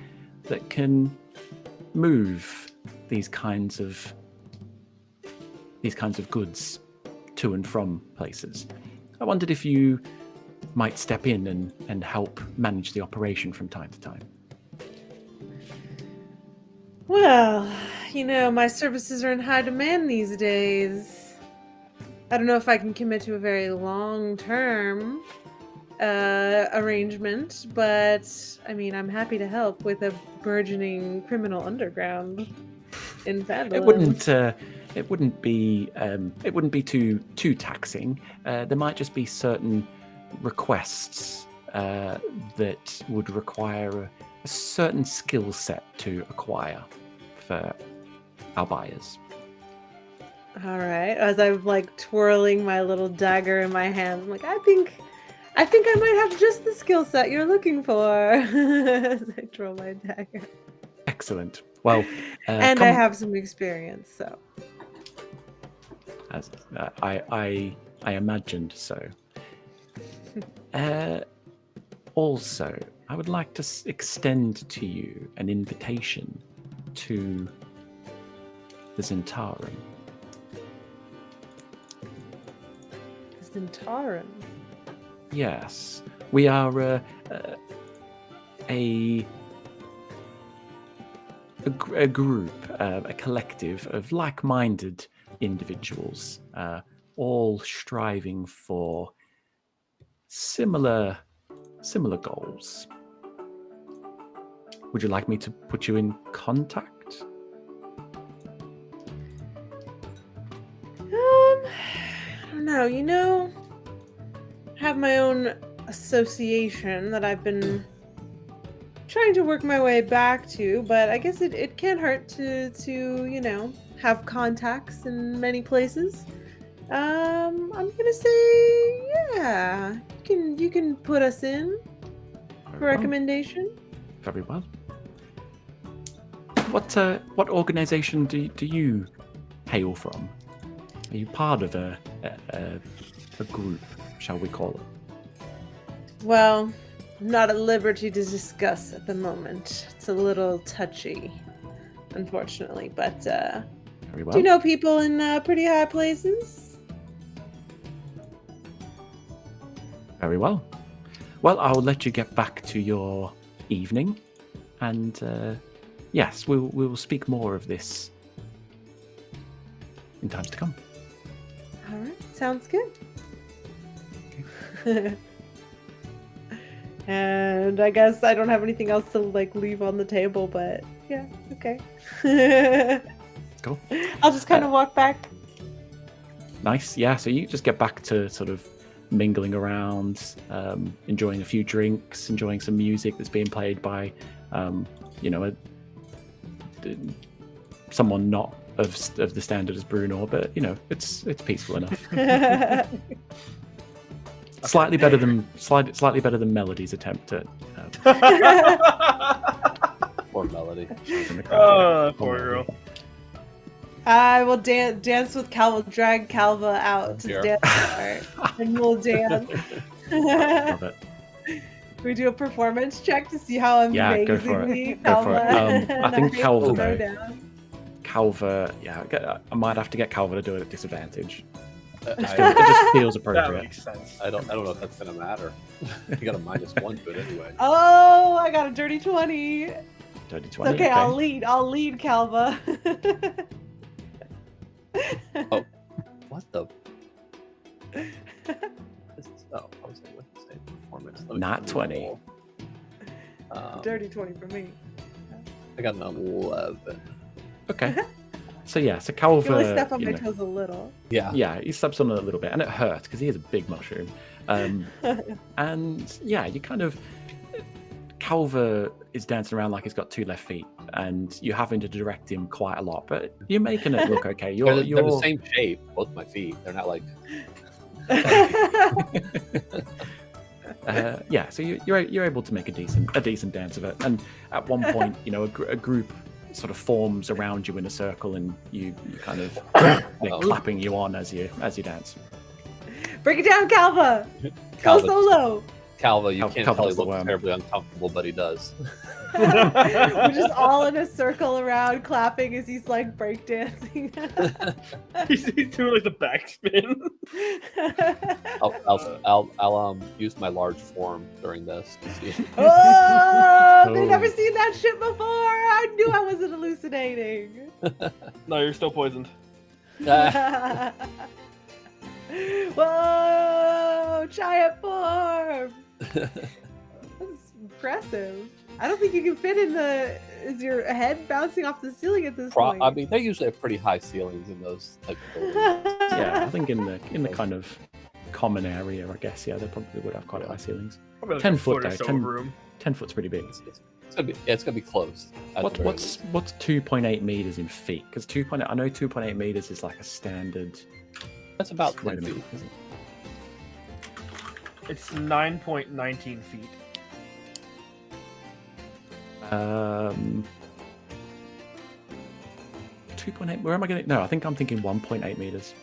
that can move these kinds of goods to and from places. I wondered if you might step in and help manage the operation from time to time.
Well, my services are in high demand these days. I don't know if I can commit to a very long-term arrangement, but I'm happy to help with a burgeoning criminal underground in Phandelver.
It wouldn't be too taxing. There might just be certain requests that would require a certain skill set to acquire for our buyers.
All right. As I'm twirling my little dagger in my hand, I'm like, I think I might have just the skill set you're looking for. As I twirl my dagger.
Excellent. Well,
and I have some experience, so.
As I imagined so. Also, I would like to extend to you an invitation to the Zentarum.
Zentarum?
Yes. We are a group, a collective of like-minded individuals, all striving for similar goals. Would you like me to put you in contact?
I don't know. I have my own association that I've been trying to work my way back to, but I guess it can't hurt to have contacts in many places. I'm gonna say, yeah, you can put us in for recommendation.
Very well. What organization do you hail from? Are you part of a group, shall we call it?
Well, I'm not at liberty to discuss at the moment. It's a little touchy, unfortunately, but
Very well.
do you know people in pretty high places?
Very well. Well, I'll let you get back to your evening, and yes, we will speak more of this in times to come.
All right, sounds good. Okay. And I guess I don't have anything else to leave on the table, but yeah, okay.
Cool.
I'll just kind of walk back.
Nice, yeah. So you just get back to sort of mingling around, enjoying a few drinks, enjoying some music that's being played by, someone not of the standard as Bruno, but it's peaceful enough. Slightly better than Melody's attempt at.
Poor Melody.
Oh, poor girl.
I will dance with Calva, drag Calva out to the dance part, and we'll dance.
Love it.
We do a performance check to see how amazingly
go for it.
Calva.
I think Calva.
Go down.
Calva, yeah, I might have to get Calva to do it at disadvantage. It just feels
That
appropriate.
makes sense.
I don't know if that's gonna matter. You got a -1 to it anyway.
Oh, I got a dirty 20.
Dirty 20.
Okay, I'll lead Calva.
Oh, what the? I was like, what the same performance?
Not 20.
Dirty 20 for me.
I got an 11.
Okay. So Calva.
You only step on my toes a little.
Yeah.
Yeah, he steps on it a little bit, and it hurt because he is a big mushroom. And yeah, you kind of. Calva is dancing around like he's got 2 left feet, and you're having to direct him quite a lot, but you're making it look okay.
They're the same shape, both my feet. They're not like.
Yeah, so you're able to make a decent dance of it, and at one point, you know, a group sort of forms around you in a circle, and you kind of they're clapping you on as you dance.
Break it down, Calva. Go solo.
Calva, you can't tell he
Calva's the
looks
worm.
terribly uncomfortable, but he does.
We're just all in a circle around, clapping as he's like breakdancing.
He's doing like the backspin.
I'll use my large form during this to see.
Oh, I've never seen that shit before. I knew I wasn't hallucinating.
No, you're still poisoned.
Whoa, giant form. That's impressive. I don't think you can fit in the. Is your head bouncing off the ceiling at this point?
I mean, they usually have pretty high ceilings in those type of buildings.
Yeah, I think in the kind of common area, I guess. Yeah, they probably would have quite high ceilings.
Probably like
10
a
foot
or
though.
so
10
of room.
10 foot's pretty big.
It's gonna be close.
What's 2.8 meters in feet? Because 2.8, I know 2.8 meters is like a standard.
That's about
Wait
10
a
feet.
minute, isn't it?
It's 9.19 feet.
2.8. Where am I getting? No, I think I'm thinking 1.8 meters.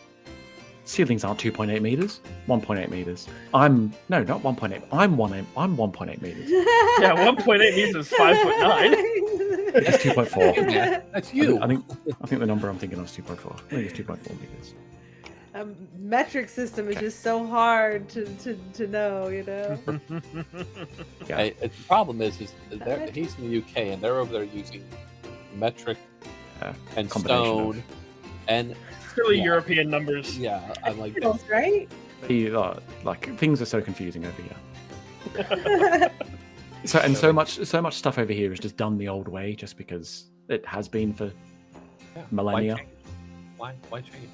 Ceilings aren't 2.8 meters. 1.8 meters. I'm not 1.8. I'm 1.8 meters.
Yeah, 1.8 meters is 5'9".
That's 2.4.
Yeah, that's you.
I think the number I'm thinking of is 2.4. I think it's 2.4 meters.
Metric system is just so hard to know, you know.
Yeah.
Hey, the problem is he's in the UK and they're over there using metric and
Combination
stone and
Really
Yeah.
European numbers.
yeah, I'm like
Decimals, right?
Like things are so confusing over here. So much stuff over here is just done the old way, just because it has been for millennia.
Why change?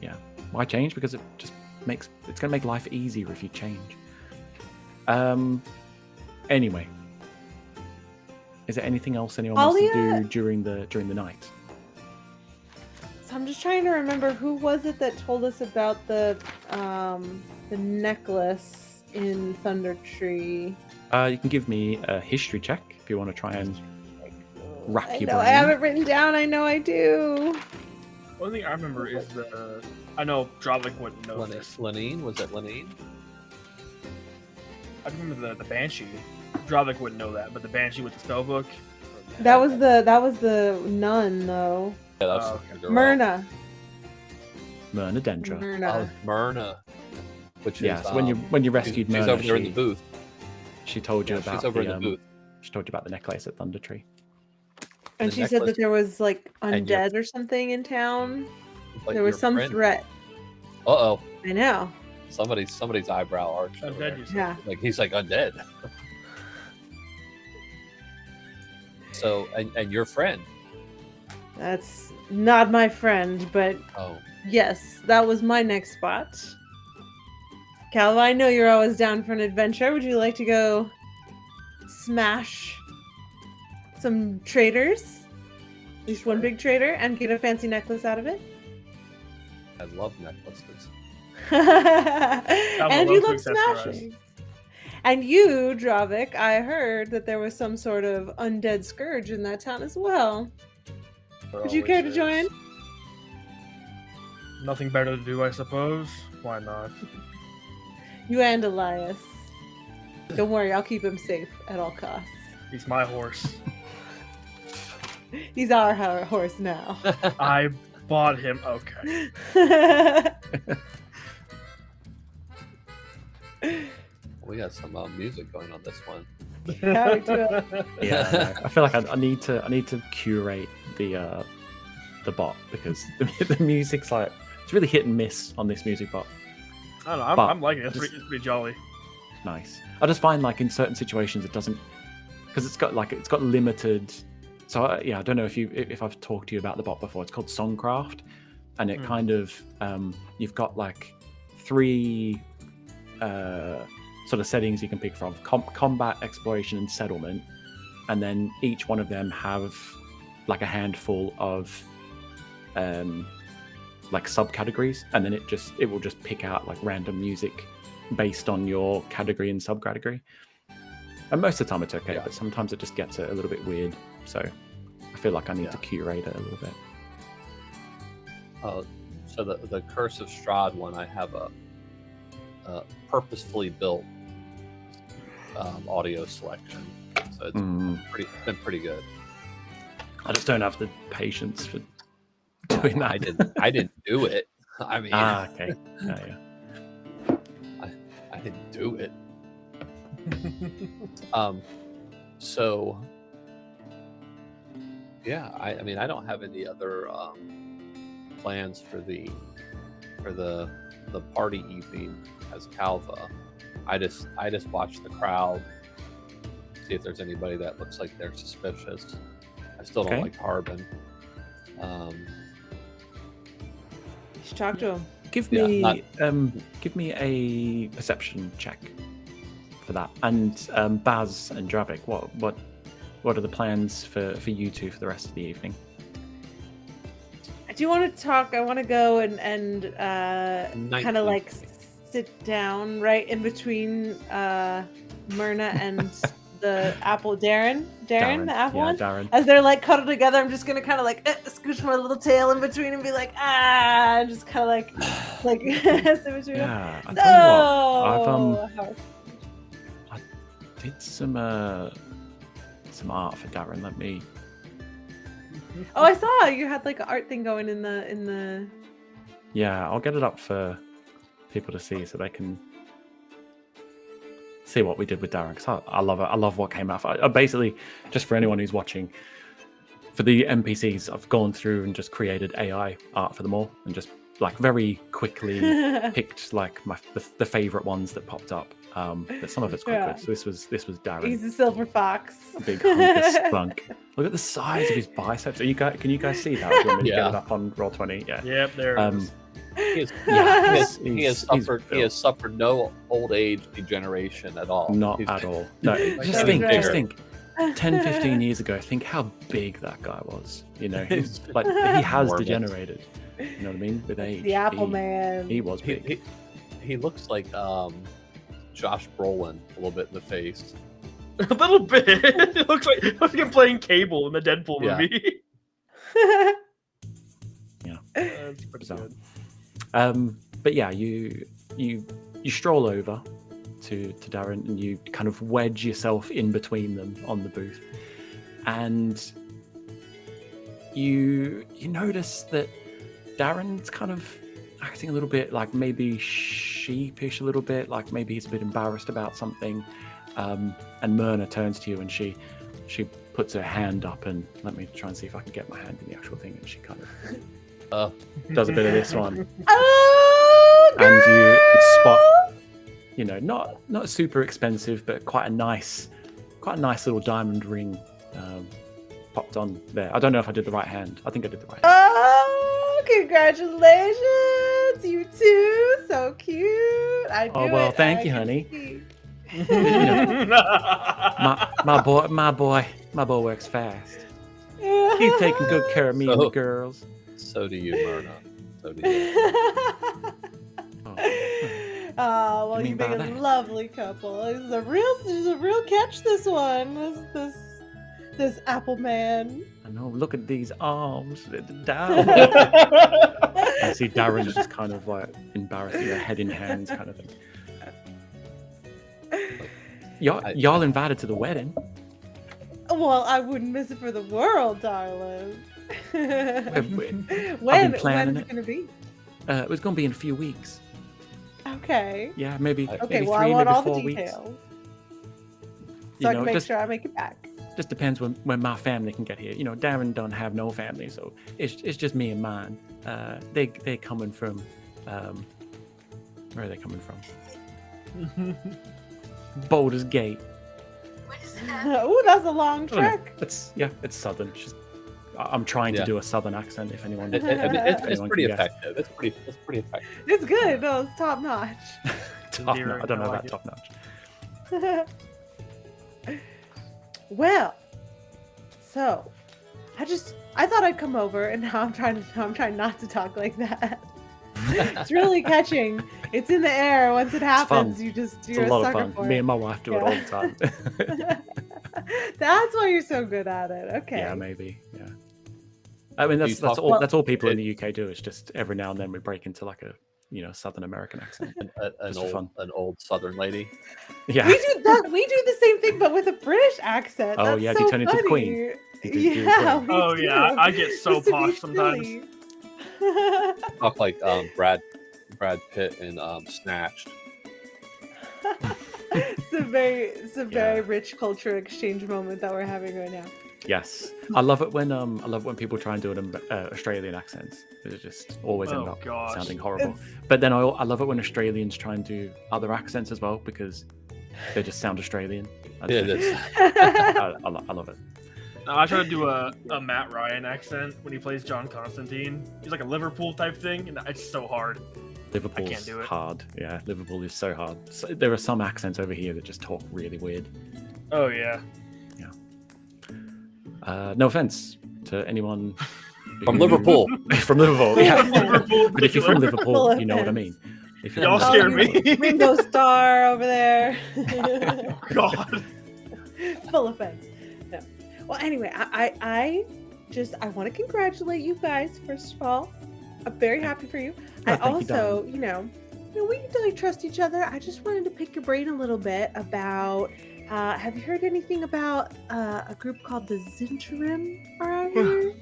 Yeah. Why change? Because it's going to make life easier if you change. Anyway, is there anything else anyone wants to do during the night?
So I'm just trying to remember who was it that told us about the necklace in Thunder Tree.
You can give me a history check if you want to try and rack
I
your
know
brain.
I have it written down. I know I do.
One thing I remember is I know Dravik wouldn't know this.
Lenine? Was it Lenine?
I remember the Banshee. Dravik wouldn't know that, but the Banshee with the spellbook.
That was the nun though.
Yeah, that's
Oh,
the girl.
Myrna.
Myrna Dendra.
Myrna.
Myrna. Which
Yeah,
is
so when you rescued
she's
Myrna,
over there in the booth.
she told you
Yeah,
about
she's over in the booth.
She told you about the necklace at Thunder Tree.
And
The
she said that
necklace-
there was like
and your-
undead or something in town.
Like
There was
your
some
friend.
threat.
Uh-oh.
I know.
Somebody's eyebrow arched. over
Undead,
there.
you said.
Yeah.
Like he's like undead. So and your friend.
That's not my friend, but
Oh.
yes, that was my next spot. Calva, I know you're always down for an adventure. Would you like to go smash some traders? At least one big trader and get a fancy necklace out of it?
I love necklaces.
And you love
loves to accessorize.
smashing. And you, Dravik, I heard that there was some sort of undead scourge in that town as well.
There
Would you care to
always
join?
is.
Nothing better to do, I suppose. Why not?
You and Elias. Don't worry, I'll keep him safe at all costs.
He's my horse.
He's our horse now.
I bought him. Okay.
We got some music going on this one.
Yeah, we do.
Yeah, I know. I feel like I need to curate the bot, because the music's like, it's really hit and miss on this music bot.
I don't know.
But
I'm liking it. It's
just-
pretty jolly.
Nice. I just find like in certain situations it doesn't, because it's got limited. So I don't know if I've talked to you about the bot before. It's called Songcraft, and it kind of you've got like 3 sort of settings you can pick from: combat, exploration, and settlement. And then each one of them have like a handful of like subcategories, and then it will just pick out like random music based on your category and subcategory. And most of the time it's okay, but sometimes it just gets a little bit weird. So I feel like I need to curate it a little bit.
So the Curse of Strahd one, I have a purposefully built audio selection, so it's been pretty good.
I just don't have the patience for doing that.
I didn't do it. I mean,
okay.
I didn't do it. So yeah, I mean, I don't have any other plans for the party evening as Calva. I just watch the crowd, see if there's anybody that looks like they're suspicious. I still don't like Harbin.
You should talk to him.
Give me a perception check for that. And Baz and Dravik, what are the plans for you two for the rest of the evening?
Do you want to talk? I want to go and kind of like sit down right in between Myrna and the apple. Darren, the apple one.
Darren.
As they're like cuddled together, I'm just gonna kind of like scooch my little tail in between and be like, and just kind of like sit between them.
I tell you what, I did some art for Darren. Let me.
Oh, I saw you had like an art thing going in the.
Yeah, I'll get it up for people to see so they can see what we did with Darren, because I love it. I love what came out. Basically, just for anyone who's watching, for the NPCs, I've gone through and just created AI art for them all, and just like very quickly picked like the favorite ones that popped up. But some of it's quite good. So this was Darren.
He's a silver fox.
Big hunk of spunk. Look at the size of his biceps. Can you guys see that? Do you want me to get it up on Roll20? Yeah.
Yep, there it is.
He has suffered no old age degeneration at all.
Not at all. No, just think. 10, 15 years ago, think how big that guy was. You know, he's like he has degenerated. You know what I mean? With age.
The Apple Man.
He was big.
He looks like Josh Brolin a little bit in the face.
A little bit. It looks like him playing Cable in the Deadpool movie.
Yeah.
That's pretty good.
But yeah, you stroll over to Darren and you kind of wedge yourself in between them on the booth, and you notice that Darren's kind of acting a little bit like maybe sheepish, a little bit like maybe he's a bit embarrassed about something. And Myrna turns to you and she puts her hand up, and let me try and see if I can get my hand in the actual thing, and she kind of does a bit of this one.
Oh, girl!
And you spot, not super expensive, but quite a nice little diamond ring popped on there. I don't know if I did the right hand. I think I did the right hand.
Oh, congratulations, you two, so cute.
Thank you, honey. My boy works fast. He's taking good care of me and the girls.
So do you, Myrna. So do you.
Oh, well, you make a lovely couple. This is a real catch. This one, this Apple Man.
I know. Look at these arms. They're down. I see Darren's just kind of like embarrassed, head in hands, kind of thing. Y'all invited to the wedding.
Well, I wouldn't miss it for the world, darling. When's it gonna be?
It was gonna be in a few weeks.
Okay.
Yeah, maybe.
Okay,
maybe
well,
3,
I want
maybe
all
4
the
weeks.
details, so I can make sure I make it back.
Just depends when my family can get here. Darren don't have no family, so it's just me and mine. They coming from where are they coming from? Baldur's Gate.
Oh, that's a long trek.
It's southern. I'm trying to do a southern accent. If anyone,
it's pretty effective. It's pretty effective.
It's good. No, it's top notch.
Top notch. I don't know about top notch.
Well, so I thought I'd come over, and now I'm trying not to talk like that. It's really catching. It's in the air. Once it happens, you're
It's
a
a lot of
sucker
fun.
for
Me
it.
and my wife do it all the time.
That's why you're so good at it. Okay.
Yeah, maybe. Yeah. I mean, that's
talk-
all people in the UK do. It's just every now and then we break into like a Southern American accent. Just for fun.
An old Southern lady.
Yeah.
We do the same thing, but with a British accent.
Oh,
That's
yeah, do
so
you turn into the
funny.
Queen? You do
Yeah.
Queen.
we
Oh, yeah,
do.
I get so
Just to be
posh sometimes.
silly.
Talk like Brad Pitt in Snatched.
It's a very rich culture exchange moment that we're having right now.
Yes, I love it when people try and do an Australian accents. It just always end
Oh,
up
gosh.
sounding horrible. But then I love it when Australians try and do other accents as well because they just sound Australian. I love it.
I try to do a Matt Ryan accent when he plays John Constantine. He's like a Liverpool type thing, and it's so hard.
Liverpool's
do it.
hard. Yeah, Liverpool is so hard. So, there are some accents over here that just talk really weird.
Oh yeah.
No offense to anyone
From Liverpool.
From Liverpool, yeah.
Liverpool,
But if you're from
particular.
Liverpool, you know what I mean. If you're
Y'all
from
scare
Liverpool-
me.
Ringo Starr over there.
God.
Full offense. No. Well, anyway, I want to congratulate you guys. First of all, I'm very happy for you.
Oh,
I
thank you,
also, we really trust each other. I just wanted to pick your brain a little bit about. Have you heard anything about a group called the Zinterim around here?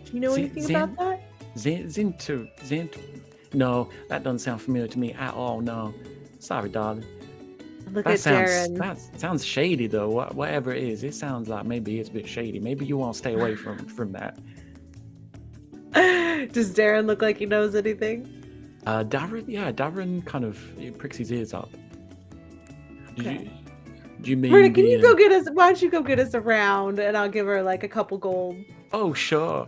Do you know anything about that?
Zint. No, that doesn't sound familiar to me at all. No, sorry, darling.
Look
That
at Darren.
sounds shady though. Whatever it is, it sounds like maybe it's a bit shady. Maybe you want to stay away from that.
Does Darren look like he knows anything?
Darren kind of pricks his ears up.
Okay.
Do you mean?
Myrna, can you go get us? Why don't you go get us a round, and I'll give her like a couple gold.
Oh, sure.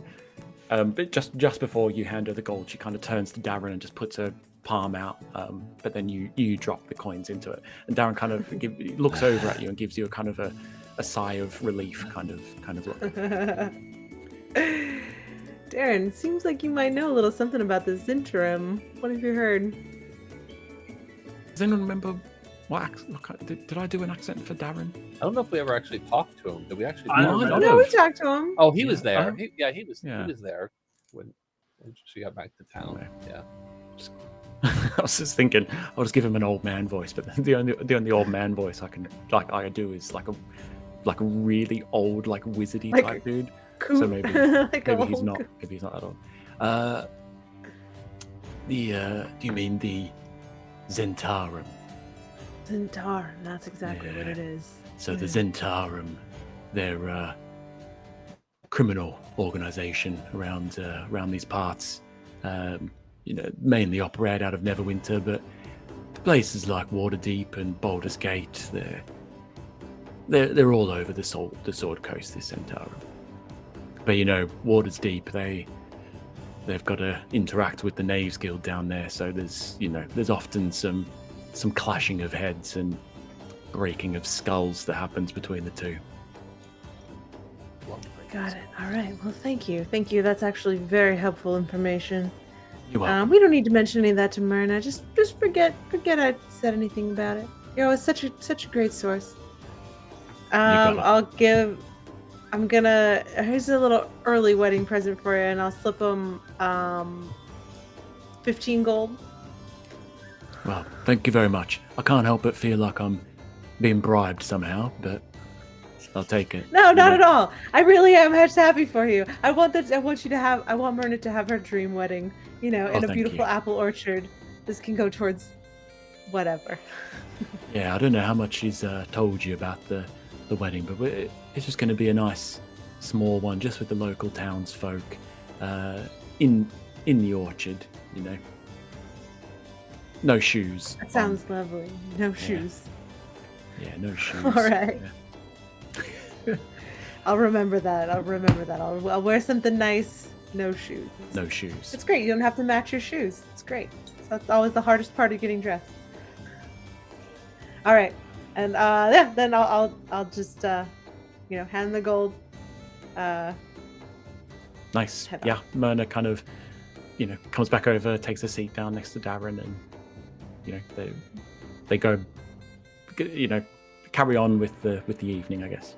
But just before you hand her the gold, she kind of turns to Darren and just puts her palm out. But then you drop the coins into it, and Darren kind of looks over at you and gives you a kind of a sigh of relief, kind of look.
Darren, seems like you might know a little something about this interim. What have you heard?
Does anyone remember did I do an accent for Darren?
I don't know if we ever actually talked to him. Did we actually?
I
No,
don't
I
know.
No, we talked to him.
Oh, he was there.
Oh.
He was there when she got back to town.
Okay.
Yeah.
I was just thinking I'll just give him an old man voice, but the only old man voice I can do is like a really old, like wizardy
Like
type dude.
Cool.
So maybe
Like
maybe
a
he's
whole
not that old. Do you mean the Zentarum?
Zentarum, that's exactly what
Yeah.
it is.
So the Zentarum, they're a criminal organization around these parts. Mainly operate out of Neverwinter, but places like Waterdeep and Baldur's Gate, they're all over the Sword Coast. This Zentarum, but Waterdeep, they've got to interact with the Knaves Guild down there, so there's often some clashing of heads and breaking of skulls that happens between the two.
Got it. All right. Well, thank you. Thank you. That's actually very helpful information.
You're welcome.
We don't need to mention any of that to Myrna. Just forget I said anything about it. It's such a great source.
got it.
Here's a little early wedding present for you, and I'll slip them 15 gold.
Well, thank you very much. I can't help but feel like I'm being bribed somehow, but I'll take it.
No, not at all. I really am just happy for you. I want Myrna to have her dream wedding, in a
thank
beautiful
you.
apple orchard. This can go towards whatever.
Yeah, I don't know how much she's told you about the wedding, but it's just going to be a nice small one, just with the local townsfolk in the orchard. No shoes.
That sounds lovely. No shoes.
Yeah, no shoes.
All right.
Yeah.
I'll remember that. I'll wear something nice. No shoes.
No shoes.
It's great. You don't have to match your shoes. It's great. So that's always the hardest part of getting dressed. All right, and then I'll just hand the gold
Nice.
head
Yeah,
off.
Myrna kind of, comes back over, takes a seat down next to Darren, and they go, carry on with the evening, I guess.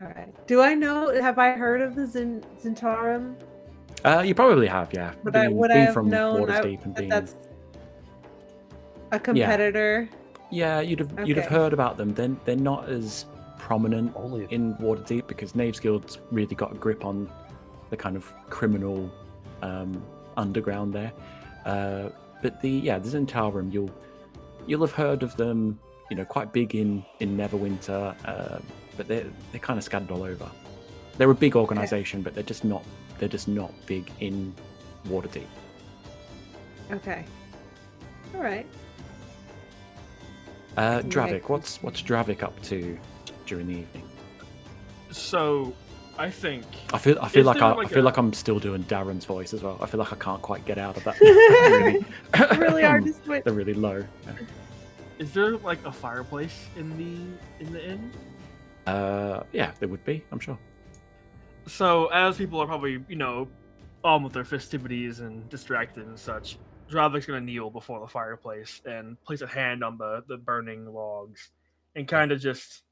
All right. Do I know? Have I heard of the Zentarum?
You probably have, yeah.
Would I
Being
have
from
known
Waterdeep and
that
being
that's a competitor?
Yeah, you'd have
Okay.
heard about them. They're not as prominent
Only
in Waterdeep because Knaves Guild's really got a grip on the kind of criminal underground there. But the Zentarum, you'll have heard of them. Quite big in Neverwinter, but they're kind of scattered all over. They're a big organization, but they're just not big in Waterdeep.
Okay. All right.
Dravik, what's Dravik up to during the evening?
So, I think
I feel
Is
like
there,
I feel like I'm still doing Darren's voice as well. I feel like I can't quite get out of that.
Really hard to switch.
They're really low.
is there like a fireplace in the inn?
Yeah, there would be, I'm sure.
So as people are probably on with their festivities and distracted and such, Dravik's gonna kneel before the fireplace and place a hand on the burning logs, and kind of just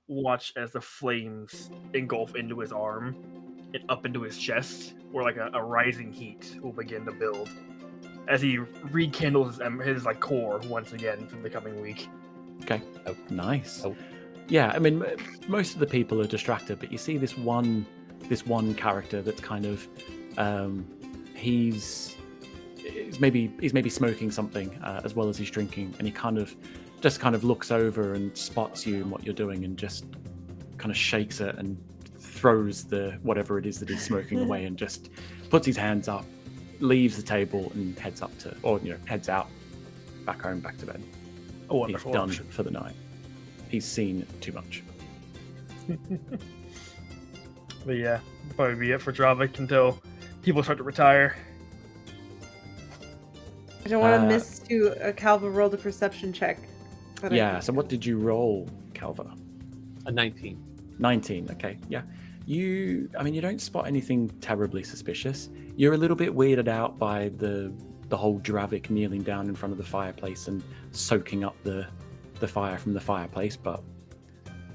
watch as the flames engulf into his arm and up into his chest, where like a rising heat will begin to build as he rekindles his like core once again for the coming week.
Okay.
Oh.
Nice.
Oh.
Yeah, I mean, most of the people are distracted, but you see this one character that's kind of, he's maybe smoking something as well as he's drinking, and he kind of looks over and spots you and what you're doing, and just kind of shakes it and throws the whatever it is that he's smoking away, and just puts his hands up, leaves the table, and heads out back home, back to bed.
A wonderful
He's done
option.
for the night. He's seen too much.
But yeah, probably be it for Dravik until people start to retire.
I don't want to miss to Calva rolled a perception check.
Yeah, so what did you roll, Calva?
a 19.
19, okay, yeah. You don't spot anything terribly suspicious. You're a little bit weirded out by the whole Dravik kneeling down in front of the fireplace and soaking up the fire from the fireplace, but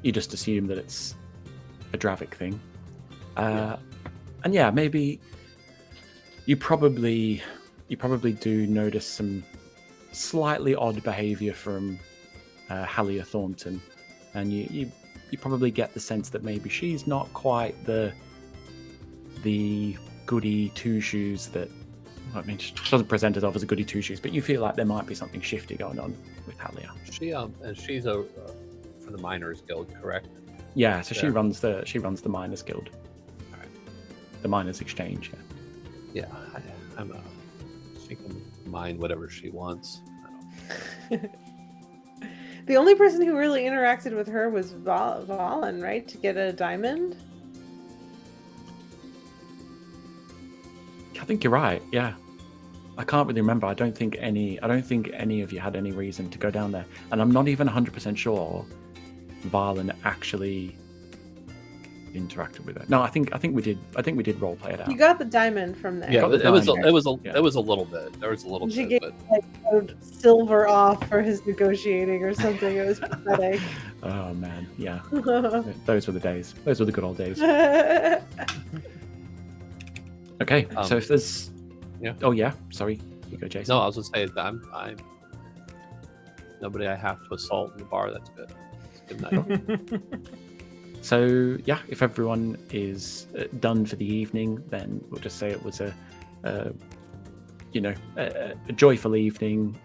you just assume that it's a Dravik thing. And yeah, maybe you probably do notice some slightly odd behavior from Halia Thornton, and you probably get the sense that maybe she's not quite the goody two shoes that, I mean, she doesn't present herself as a goody two shoes, but you feel like there might be something shifty going on with Halia.
And she's from the Miners Guild, correct?
Yeah, so she
Yeah.
runs the Miners Guild, the Miners Exchange.
Yeah, she can mine whatever she wants.
The only person who really interacted with her was Valen, right? To get a diamond?
I think you're right. Yeah, I can't really remember. I don't think any of you had any reason to go down there, and I'm not even 100% sure Valen actually interacted with it. No, I think we did. I think we did role play it out.
You got the diamand from there.
Yeah,
got the
it was
diamond.
a little bit. There was a little
She
bit,
gave
but
like silver off for his negotiating or something. It was pathetic.
Oh man, yeah. Those were the days. Those were the good old days. Okay, so if there's,
yeah.
Oh yeah, sorry, you go, Jason.
no, I was gonna say that I'm nobody I have to assault in the bar. That's good. Good night.
So yeah, if everyone is done for the evening, then we'll just say it was a joyful evening.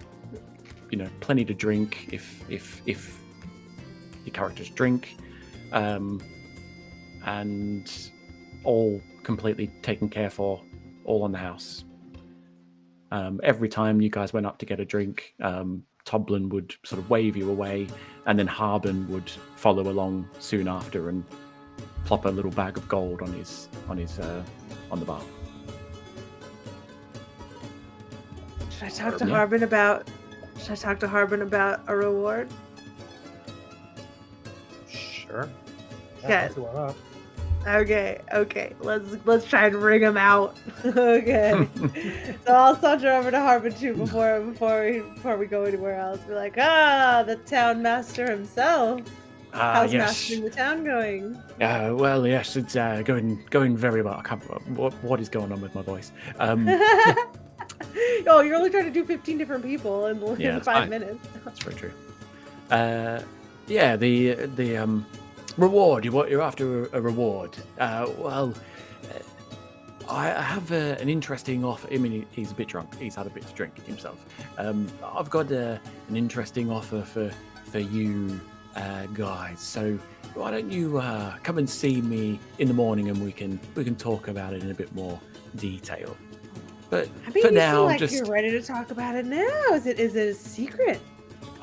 Plenty to drink if your characters drink, and all completely taken care for, all on the house. Every time you guys went up to get a drink, Toblin would sort of wave you away, and then Harbin would follow along soon after and plop a little bag of gold on the bar.
Should I talk to Harbin about? Should I talk to Harbin about a reward?
Sure.
Okay.
That's why not.
Okay. Let's try and ring him out. Okay. So I'll saunter over to Harbor 2 before we go anywhere else. Be like, the town master himself. How's
Yes.
mastering the town going?
Well, yes, it's going very well. I can't, what is going on with my voice?
Oh, you're only trying to do 15 different people in
Yeah,
5
fine.
minutes.
That's very true. The reward. You're after a reward. I have an interesting offer. I mean, he's a bit drunk. He's had a bit to drink himself. I've got an interesting offer for you guys. So why don't you come and see me in the morning, and we can talk about it in a bit more detail. But
I mean,
for
you
now,
feel like
just
you're ready to talk about it now. Is it a secret?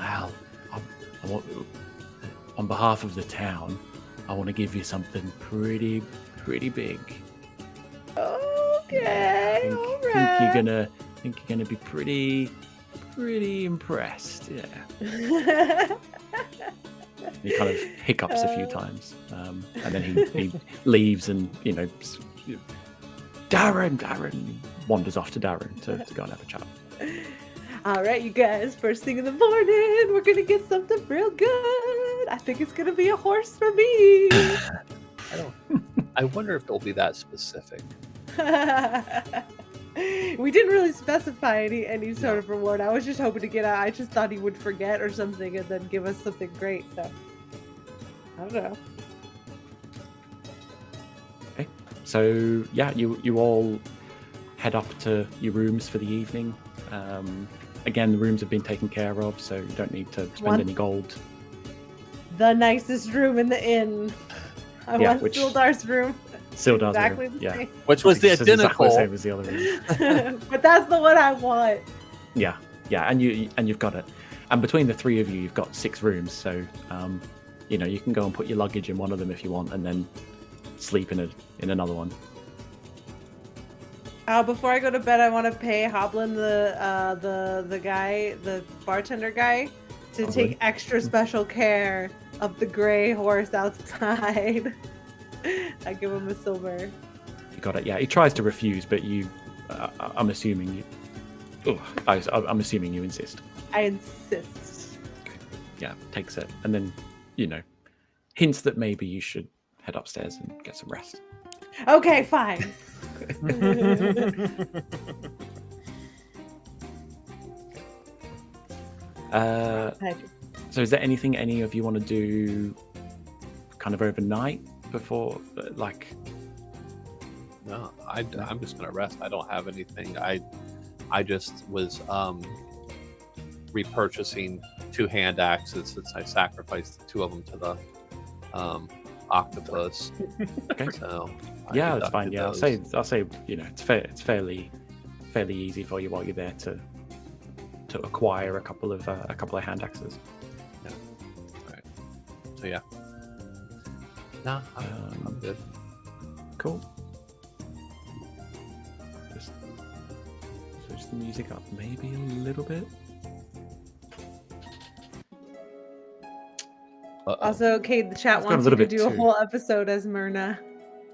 well, I want, on behalf of the town, I want to give you something pretty big.
Okay,
I
all
think
right.
you're gonna be pretty impressed. Yeah. He kind of hiccups a few times, and then he leaves, and Darren wanders off to Darren to go and have a chat.
All right, you guys. First thing in the morning, we're gonna get something real good. I think it's gonna be a horse for me.
I wonder if it'll be that specific.
We didn't really specify any sort of reward. I was just hoping to get out. I just thought he would forget or something and then give us something great. So I don't know.
Okay. So yeah, you all head up to your rooms for the evening. Again, the rooms have been taken care of, so you don't need to spend any gold.
The nicest room in the inn. I want Sildar's room.
Sildar's
exactly
room,
the
yeah.
same.
Which was the
Exactly
identical.
the same as the other room.
But that's the one I want.
Yeah, and you've got it. And between the three of you, you've got 6 rooms. So, you can go and put your luggage in one of them if you want, and then sleep in another one.
Before I go to bed, I want to pay Hoblin, the guy, the bartender guy, to take extra special care of the gray horse outside. I give him a silver.
You got it. Yeah, he tries to refuse, but I'm assuming I'm assuming you insist.
I insist.
Okay. Yeah, takes it, and then hints that maybe you should head upstairs and get some rest.
Okay, fine.
So is there anything any of you want to do kind of overnight before,
No, I'm just gonna rest. I don't have anything. I just was repurchasing 2 hand axes since I sacrificed 2 of them to the octopus.
Okay.
So
yeah, that's fine. Yeah,
those.
I'll say it's fairly easy for you while you're there to acquire a couple of hand axes.
Yeah. All right. So yeah. No, I'm good.
Cool. Just switch the music up maybe a little bit.
Also, Kate, the chat wants you to do a whole episode as Myrna.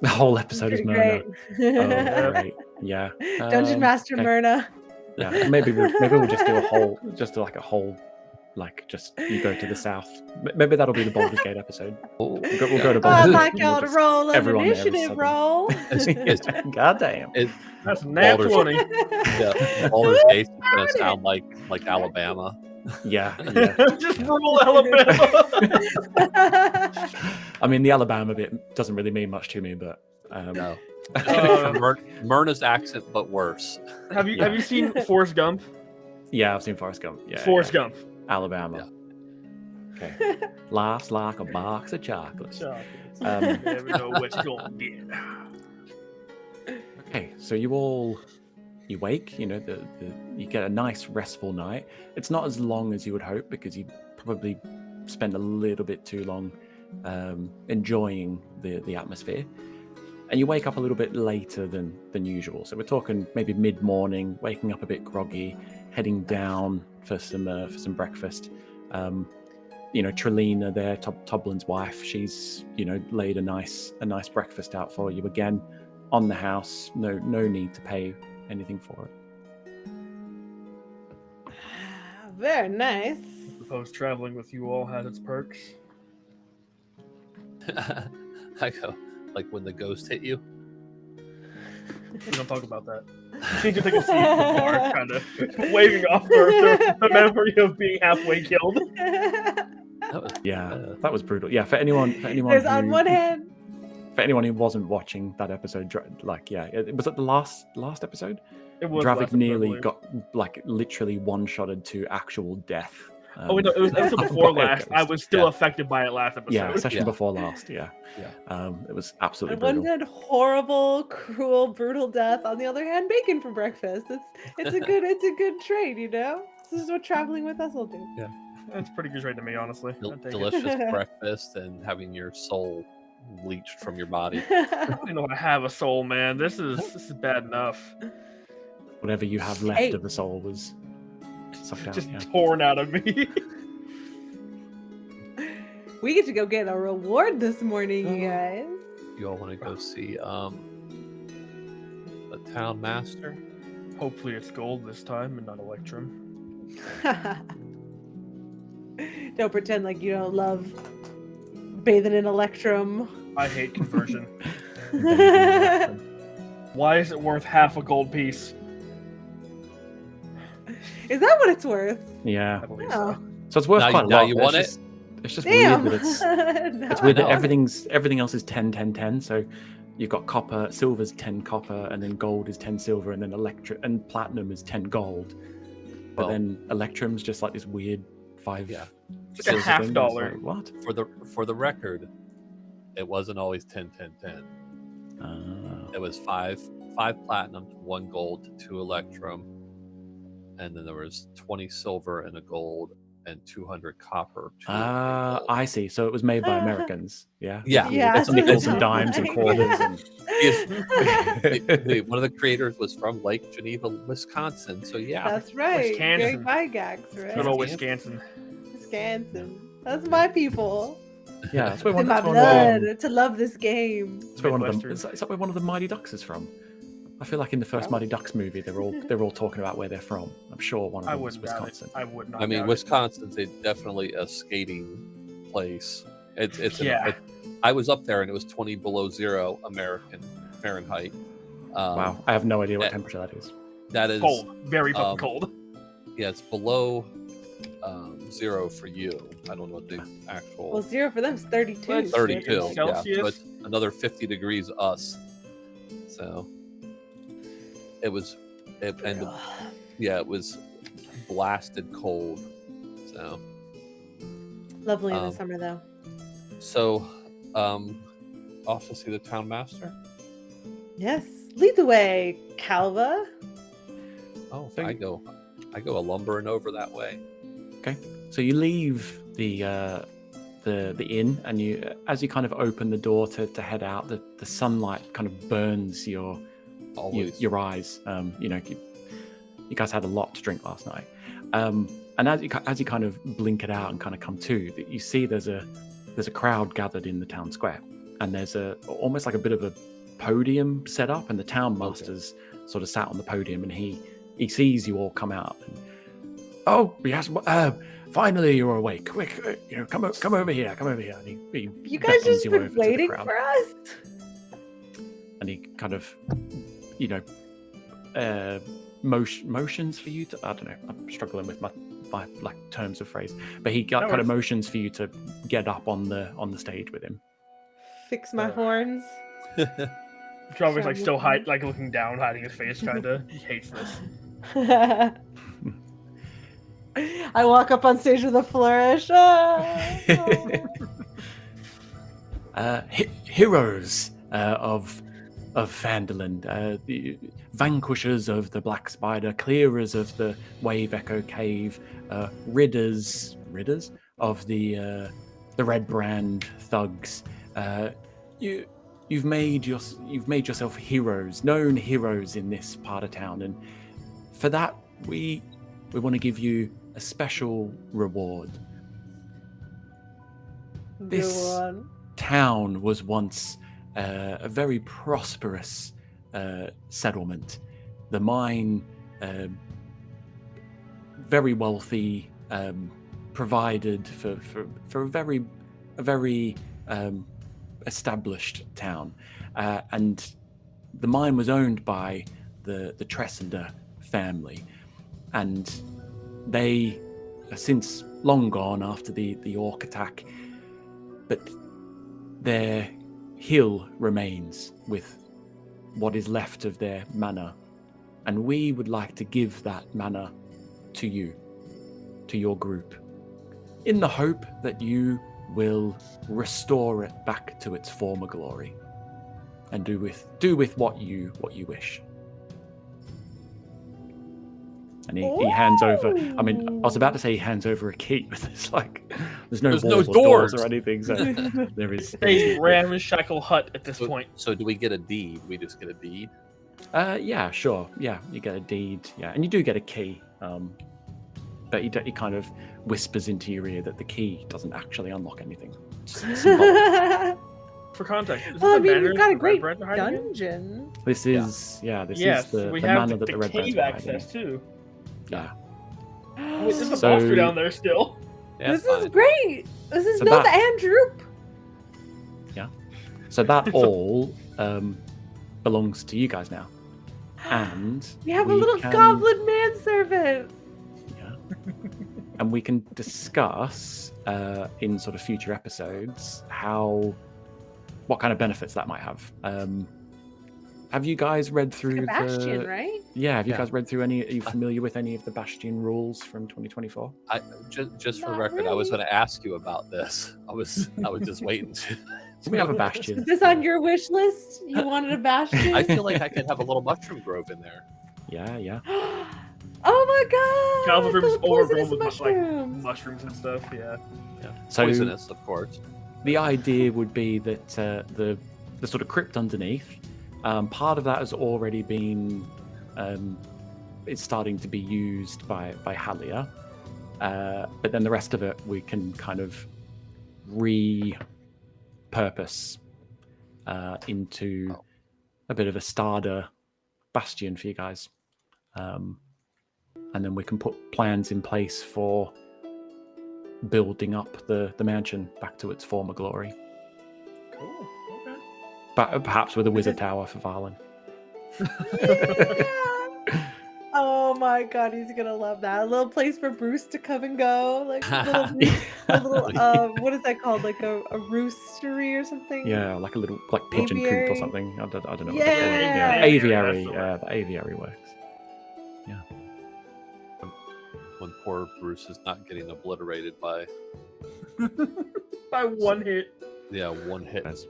The whole episode is Myrna. Oh, great. Yeah.
Dungeon Master Myrna.
Yeah. Maybe we'll just do a whole, just you go to the south. Maybe that'll be the Baldur's Gate episode. We'll go to Baldur's
I'd
Gate.
like y'all to roll an initiative roll.
God damn.
That's nat 20.
Yeah, Baldur's Gate's gonna sound like Alabama.
Yeah.
Just rural Alabama.
I mean, the Alabama bit doesn't really mean much to me, but
No. Myrna's accent, but worse.
Have you seen Forrest Gump?
Yeah, I've seen Forrest Gump. Yeah,
Forrest Gump.
Alabama. Yeah. Okay. Life's like a box of chocolates.
Never know what you're gonna get.
Okay, so you wake. You get a nice restful night. It's not as long as you would hope because you probably spend a little bit too long enjoying the atmosphere. And you wake up a little bit later than usual. So we're talking maybe mid-morning, waking up a bit groggy, heading down for some breakfast. Trelina there, Toblin's wife. She's laid a nice breakfast out for you again, on the house. No need to pay anything for it.
Very nice.
I suppose traveling with you all has its perks.
I go, like when the ghost hit you.
We don't talk about that. She can take a seat at the bar, kind of waving off the memory of being halfway killed.
That was brutal. Yeah, for anyone
There's
who,
on one hand.
for anyone who wasn't watching that episode, it was at the last episode.
It was
Dravik
last
nearly
episode,
got literally one-shotted to actual death.
oh wait, no, it was episode before last. I was still
Yeah.
affected by it last episode.
Yeah, session
Yeah.
before last. Yeah. It was absolutely
On one
brutal.
hand, horrible, cruel, brutal death. On the other hand, bacon for breakfast. It's a good trade, This is what traveling with us will do.
Yeah.
That's a pretty good trade to me, honestly. I'd take it.
Delicious breakfast and having your soul leached from your body.
I don't even know how to have a soul, man. This is bad enough.
Whatever you have left
Hey.
of the soul was sucked out.
Just
Yeah.
torn out of me.
We get to go get a reward this morning, you guys.
You all want to go see the town master?
Hopefully it's gold this time and not electrum.
Don't pretend like you don't love bathing in electrum.
I hate conversion. Why is it worth half a gold piece?
Is that what it's worth?
Yeah.
I believe
Oh.
so.
So it's worth
Now
quite a
you- now
lot.
you
but
want
it's just
Damn.
weird that it's
No.
it's weird that
No.
everything else is 10, 10, 10. So you've got copper, silver's 10 copper, and then gold is 10 silver, and then platinum is 10 gold. But
Well-
then electrum's just like this weird 5.
Yeah.
It's like a
silver
half
thing. It's
dollar.
like, what?
For the record, it wasn't always 10, 10, 10. It was five platinum, 1 gold, 2 electrum, and then there was 20 silver and a gold and 200 copper.
I see. So it was made by Americans. Yeah.
Yeah.
Yeah,
It's
that's what
nickels
it
and dimes and
sounds
quarters.
like.
And...
One of the creators was from Lake Geneva, Wisconsin. So yeah,
That's right. Gary
Wisconsin.
Gygax, right?
Good old Wisconsin.
Wisconsin. That's my people.
yeah, that's where
In
one,
my
that's where
blood to love this game.
that's where one of them.
Midwestern.
Is that where one of the Mighty Ducks is from? I feel like in the first Mighty Ducks movie, they're all talking about where they're from. I'm sure one of
I
them was
wouldn't doubt it.
Wisconsin.
I would not.
I mean
doubt it.
Wisconsin's definitely a skating place. It's
Yeah.
I was up there and it was 20 below zero American Fahrenheit.
Wow, I have no idea what
that-
temperature that is.
That is
cold, very fucking
um,
cold.
Yeah, it's below zero for you. I don't know what the
Well,
actual
0 for them is 32.
Well, it's
32. Yeah,
Celsius?
so it's another 50 degrees us. So it was, it was blasted cold. So
Lovely in the
Um,
summer, though.
off to see the town master.
Yes. Lead the way, Calva.
Oh,
So
I go a lumbering over that way.
So you leave the inn, and you, as you kind of open the door to head out, the sunlight kind of burns your eyes. You guys had a lot to drink last night, and as you kind of blink it out and kind of come to, you see there's a crowd gathered in the town square, and there's almost like a bit of a podium set up, and the town master's sort of sat on the podium, and he sees you all come out. And, oh yes, finally you're awake. Quick, come over here. Come over here. And he
You guys
beckons
just
you
been
over to the
waiting
crowd.
for us?
And he kind of, motions for you to. I don't know. I'm struggling with my like terms of phrase, but he kind of
worries.
motions for you to get up on the stage with him.
Fix my horns.
Jarvis like still like looking down, hiding his face, trying to. He hates this.
I walk up on stage with a flourish.
Heroes of Phandelver, the vanquishers of the Black Spider, clearers of the Wave Echo Cave, ridders of the Red Brand thugs. You've made yourself heroes, known heroes in this part of town, and for that we want to give you a special reward. This
Go on.
town was once a very prosperous settlement. The mine, very wealthy, provided for a very established town, and the mine was owned by the Tressender family, and they are since long gone after the orc attack, but their hill remains with what is left of their manor, and we would like to give that manor to you, to your group, in the hope that you will restore it back to its former glory, and do with what you wish. And he hands over. I mean, I was about to say he hands over a key, but there's no
There's no
walls or doors or
doors.
anything. So there is.
A ramshackle hut at this
So,
point.
so do we get a deed? We just get a deed.
Yeah, sure. Yeah, you get a deed. Yeah, and you do get a key. But he kind of whispers into your ear that the key doesn't actually unlock anything. It's symbolic.
For context, is
Well, I
the
mean,
banner
we've got a
the
great
Red Bread are hiding in?
dungeon.
This is this
Yes,
is the
we
the
have
manor that
the
the Red Bread's
cave
hiding in.
access too.
Yeah.
Wait, there's a
So-
monster down there still.
Yeah,
This
it's
is
fine.
great. This is
So
no the
that-
Androop.
So that all belongs to you guys now, and
We have a
we
little
can-
goblin manservant.
Yeah. And we can discuss in sort of future episodes what kind of benefits that might have. Have you guys read through
Sebastian,
the?
right?
Yeah. Have you
Yeah.
guys read through any? Are you familiar with any of the Bastion rules from 2024?
Just for the
Not
record, I was
really.
going to ask you about this. I was just waiting to.
We have a
Is
Bastion.
this on your wish list? You wanted a bastion?
I feel like I could have a little mushroom grove in there.
Yeah.
Oh my god!
Calvin
the
Room's overgrown
poisonous
with like
mushrooms.
mushrooms and stuff. Yeah.
So
Poisonous, of course.
the idea would be that the sort of crypt underneath, part of that has already been, it's starting to be used by Halia, but then the rest of it we can kind of repurpose into a bit of a starter bastion for you guys, and then we can put plans in place for building up the mansion back to its former glory.
Cool. Okay.
But perhaps with a wizard tower for Valen.
Yeah. Oh my god, he's gonna love that. A little place for Bruce to come and go, like a little what is that called? Like a roostery or something?
Yeah, like a little pigeon coop or
Aviary?
something. I don't know what they call it.
Yeah.
Aviary.
That's the
Yeah, the aviary works.
When poor Bruce is not getting obliterated by
By one hit.
one hit,
That's-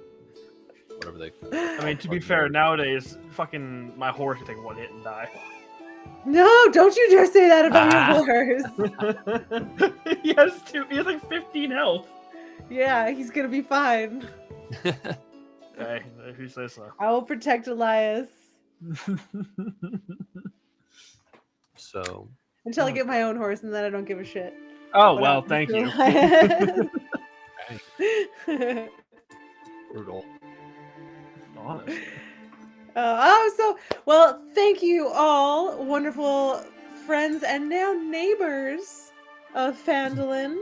whatever they.
I mean, to be fair, nowadays, fucking my horse can take one hit and die.
No, don't you dare say that about
Ah.
your horse.
He has like 15 health.
Yeah, he's gonna be fine.
Hey, if you say so.
I will protect Elias
So
until I get my own horse, and then I don't give a shit.
Oh
But
well,
I'll
thank
do
you.
Elias.
brutal.
Honest.
Well, thank you all, wonderful friends and now neighbors of Phandelver.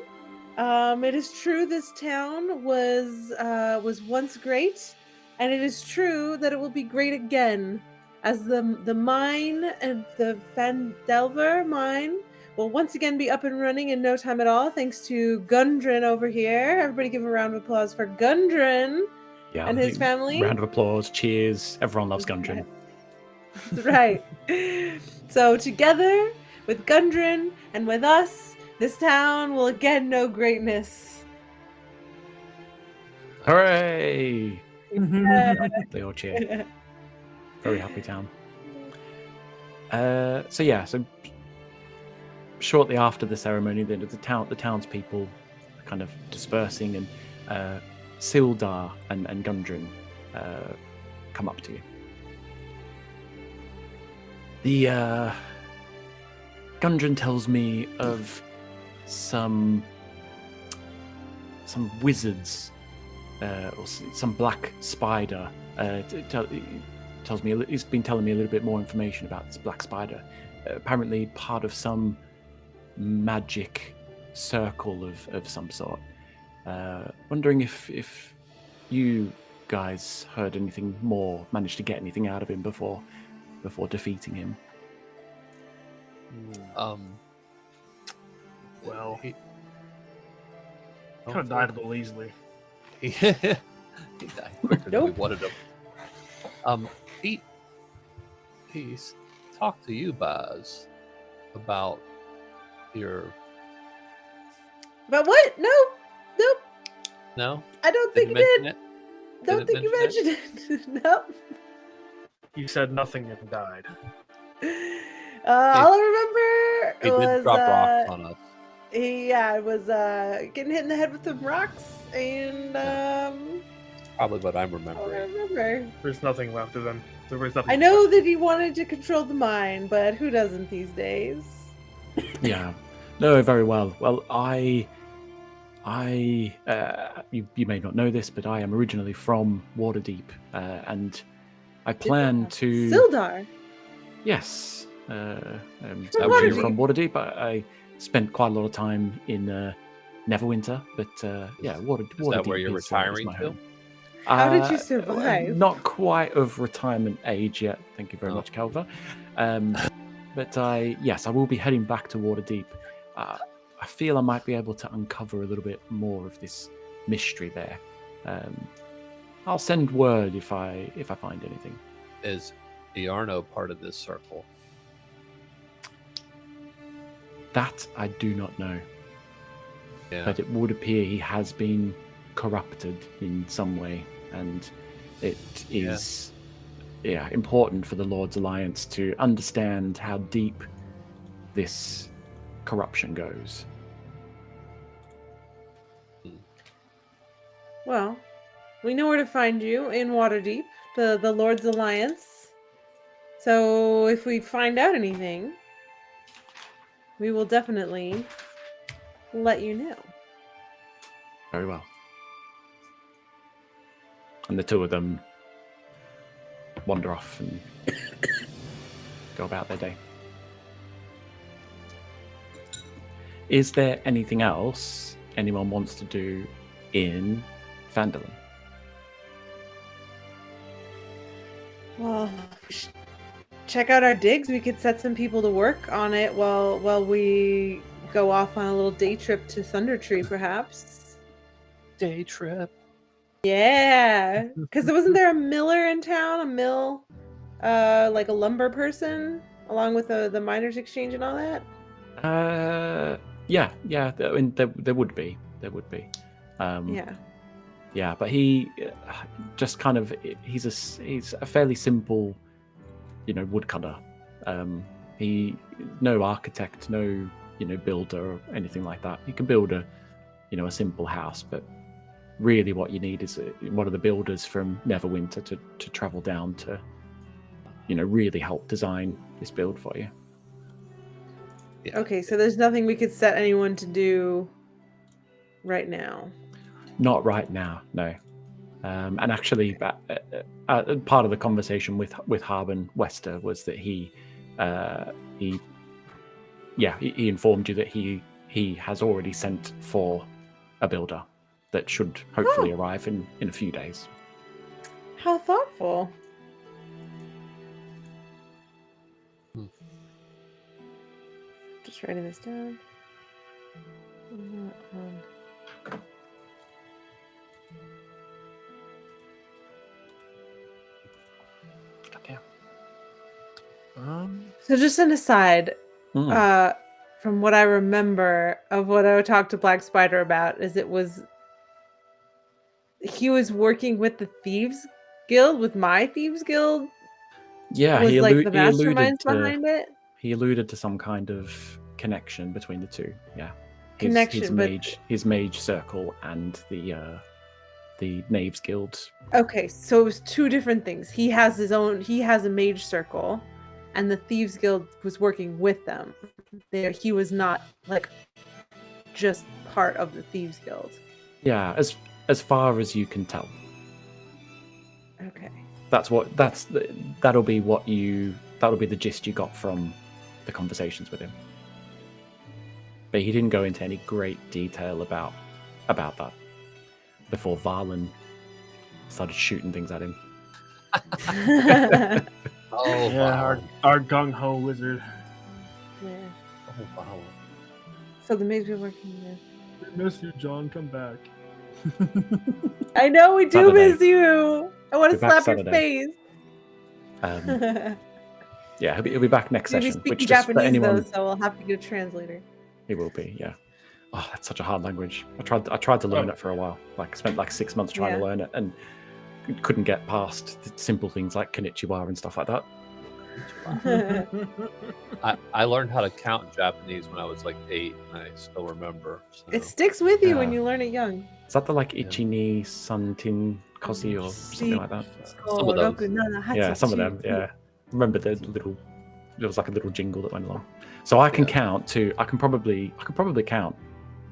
It is true this town was once great, and it is true that it will be great again, as the mine and the Phandelver mine will once again be up and running in no time at all, thanks to Gundren over here. Everybody give a round of applause for Gundren
Yeah.
and his family.
Round of applause, cheers. Everyone loves Gundren.
That's right. So together with Gundren and with us, this town will again know greatness.
Hooray! They all cheer. Very happy town. So shortly after the ceremony, the townspeople are kind of dispersing, and Sildar and Gundren come up to you. The Gundren tells me of some some wizards or some black spider. Tells me he's been telling me a little bit more information about this black spider. Apparently, part of some magic circle of some sort. Wondering if you guys heard anything more, managed to get anything out of him before defeating him.
Well,
he
kind of died a little easily.
he died quicker than we
Nope.
wanted him. He's talked to you, Baz, about your
But what? Nope.
no.
I don't think
Didn't
you did.
mention
Don't
Didn't
think you mentioned it. Nope.
You said nothing and died.
All I remember
He
was
did drop rocks on us.
it was getting hit in the head with some rocks, and
Probably what I'm
all I
remembering.
remember.
There's nothing left of them. There was nothing.
I know that he wanted to control the mind, but who doesn't these days?
Yeah, no, very well. Well, you may not know this, but I am originally from Waterdeep, and I plan to.
Sildar.
Yes,
From
originally
Waterdeep.
from Waterdeep. I spent quite a lot of time in Neverwinter, but yeah, Waterdeep.
Is that where you're
is
retiring
my
to?
home.
How did you survive?
Not quite of retirement age yet. Thank you very much, Calva. But I will be heading back to Waterdeep. I feel I might be able to uncover a little bit more of this mystery there. I'll send word if I find anything.
Is Iarno part of this circle?
That I do not know.
Yeah.
But it would appear he has been corrupted in some way, and it is important for the Lord's Alliance to understand how deep this corruption goes.
Well, we know where to find you in Waterdeep, the Lord's Alliance. So if we find out anything, we will definitely let you know.
Very well. And the two of them wander off and go about their day. Is there anything else anyone wants to do in Phandelver?
Well, we should check out our digs. We could set some people to work on it while we go off on a little day trip to Thundertree, perhaps.
Day trip.
Yeah, because wasn't there a miller in town? A mill, like a lumber person, along with the miners' exchange and all that.
Yeah. I mean, there would be. Yeah, but he just kind of he's a fairly simple, woodcutter. He no architect, no builder or anything like that. He can build a simple house, but really what you need is one of the builders from Neverwinter to travel down to really help design this build for you.
Yeah.
Okay, so there's nothing we could set anyone to do right now.
Not right now, no. And actually, part of the conversation with Harbin Wester was that he informed you that he has already sent for a builder that should hopefully arrive in a few days.
How thoughtful. Just writing this down.
Goddamn.
So just an aside, from what I remember of what I talked to Black Spider about, is he was working with the Thieves Guild, with my Thieves Guild.
Yeah,
Was
he
like the
alluded
masterminds
to
behind it.
he alluded to some kind of connection between the two. Yeah,
Connection, but
his mage circle and the Knaves Guild.
okay, so it was two different things. He has a mage circle, and the Thieves Guild was working with them. He was not like just part of the Thieves Guild.
Yeah, as far as you can tell.
Okay.
That'll be the gist you got from the conversations with him. But he didn't go into any great detail about that before Valen started shooting things at him.
Oh,
Yeah, our gung ho wizard.
Yeah.
Oh, wow.
So the maid's been working there.
We miss you, John. Come back.
I know we do
Saturday.
miss you. I want to
Be back
slap your
Saturday.
face.
Yeah, he'll be back next
He'll be
session.
speaking
Which just for
Japanese
anyone,
though, so we'll have to get a translator.
he will be. Yeah. Oh, that's such a hard language. I tried to learn it for a while. Like spent like 6 months trying to learn it and couldn't get past the simple things like konnichiwa and stuff like that.
I learned how to count in Japanese when I was like 8, and I still remember. So.
It sticks with you when
Yeah.
you learn it young.
Is that the like ichini santin kosi or something like that?
Some of those.
Yeah, some of them. Yeah, remember the little. There was like a little jingle that went along. So I can count too. I can probably count.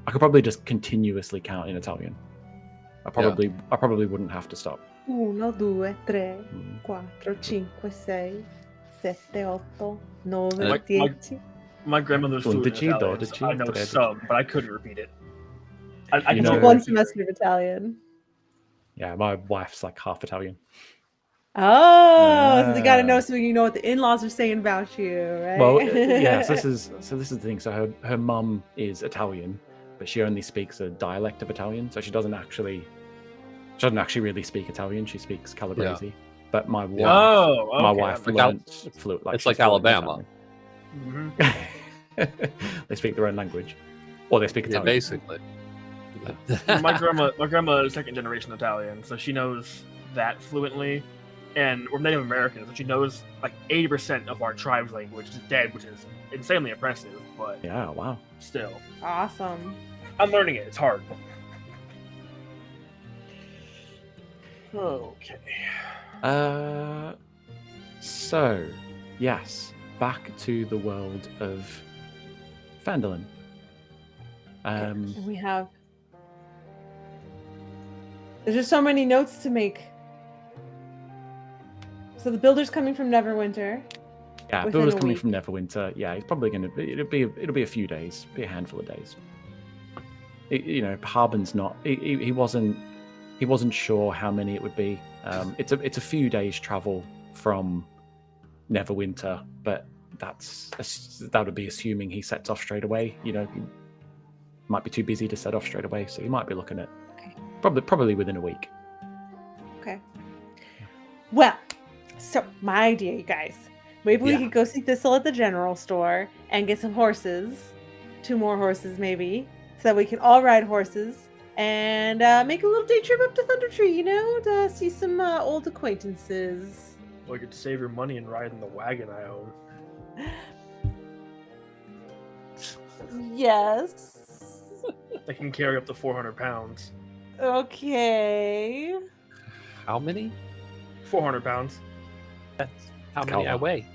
I could probably just continuously count in Italian. I probably wouldn't have to stop.
1, 2, 3, 4, 5, 6, 7, 8, 9, 10.
My grandmother's fluent in
11,
Italian, so I know
12,
some, but I couldn't repeat it. I
You
can
know-
Took one semester of Italian.
Yeah, my wife's like half Italian.
Oh, so they got to know so you know what the in-laws are saying about you, right?
Well, yes, this is the thing. So her mum is Italian, but she only speaks a dialect of Italian. So she doesn't actually really speak Italian. She speaks Calabrese. But my wife, my wife learned fluent.
It's like Alabama.
They speak their own language, or they speak
Yeah,
Italian.
basically.
my grandma is second generation Italian, so she knows that fluently. And we're Native Americans, but she knows like 80% of our tribe's language is dead, which is insanely impressive. But
Yeah, wow.
still,
Awesome.
I'm learning it. It's hard. Okay.
So, yes, back to the world of Phandelver.
And we have. There's just so many notes to make. So the builder's coming from Neverwinter.
Yeah,
within
Builder's
a
coming
week.
from Neverwinter. Yeah, he's probably gonna. It'll be a few days, be a handful of days. Harbin's not. He wasn't sure how many it would be. It's a few days travel from Neverwinter, but that would be assuming he sets off straight away. He might be too busy to set off straight away, so you might be looking at probably within a week.
Okay. Well, so my idea, you guys. Maybe we could go see Thistle at the general store and get some horses. 2 more horses, maybe. So that we can all ride horses and make a little day trip up to Thunder Tree, to see some old acquaintances.
Well, you could save your money and ride in the wagon I own.
Yes.
That can carry up to 400 pounds.
Okay.
How many?
400 pounds.
That's how many I weigh.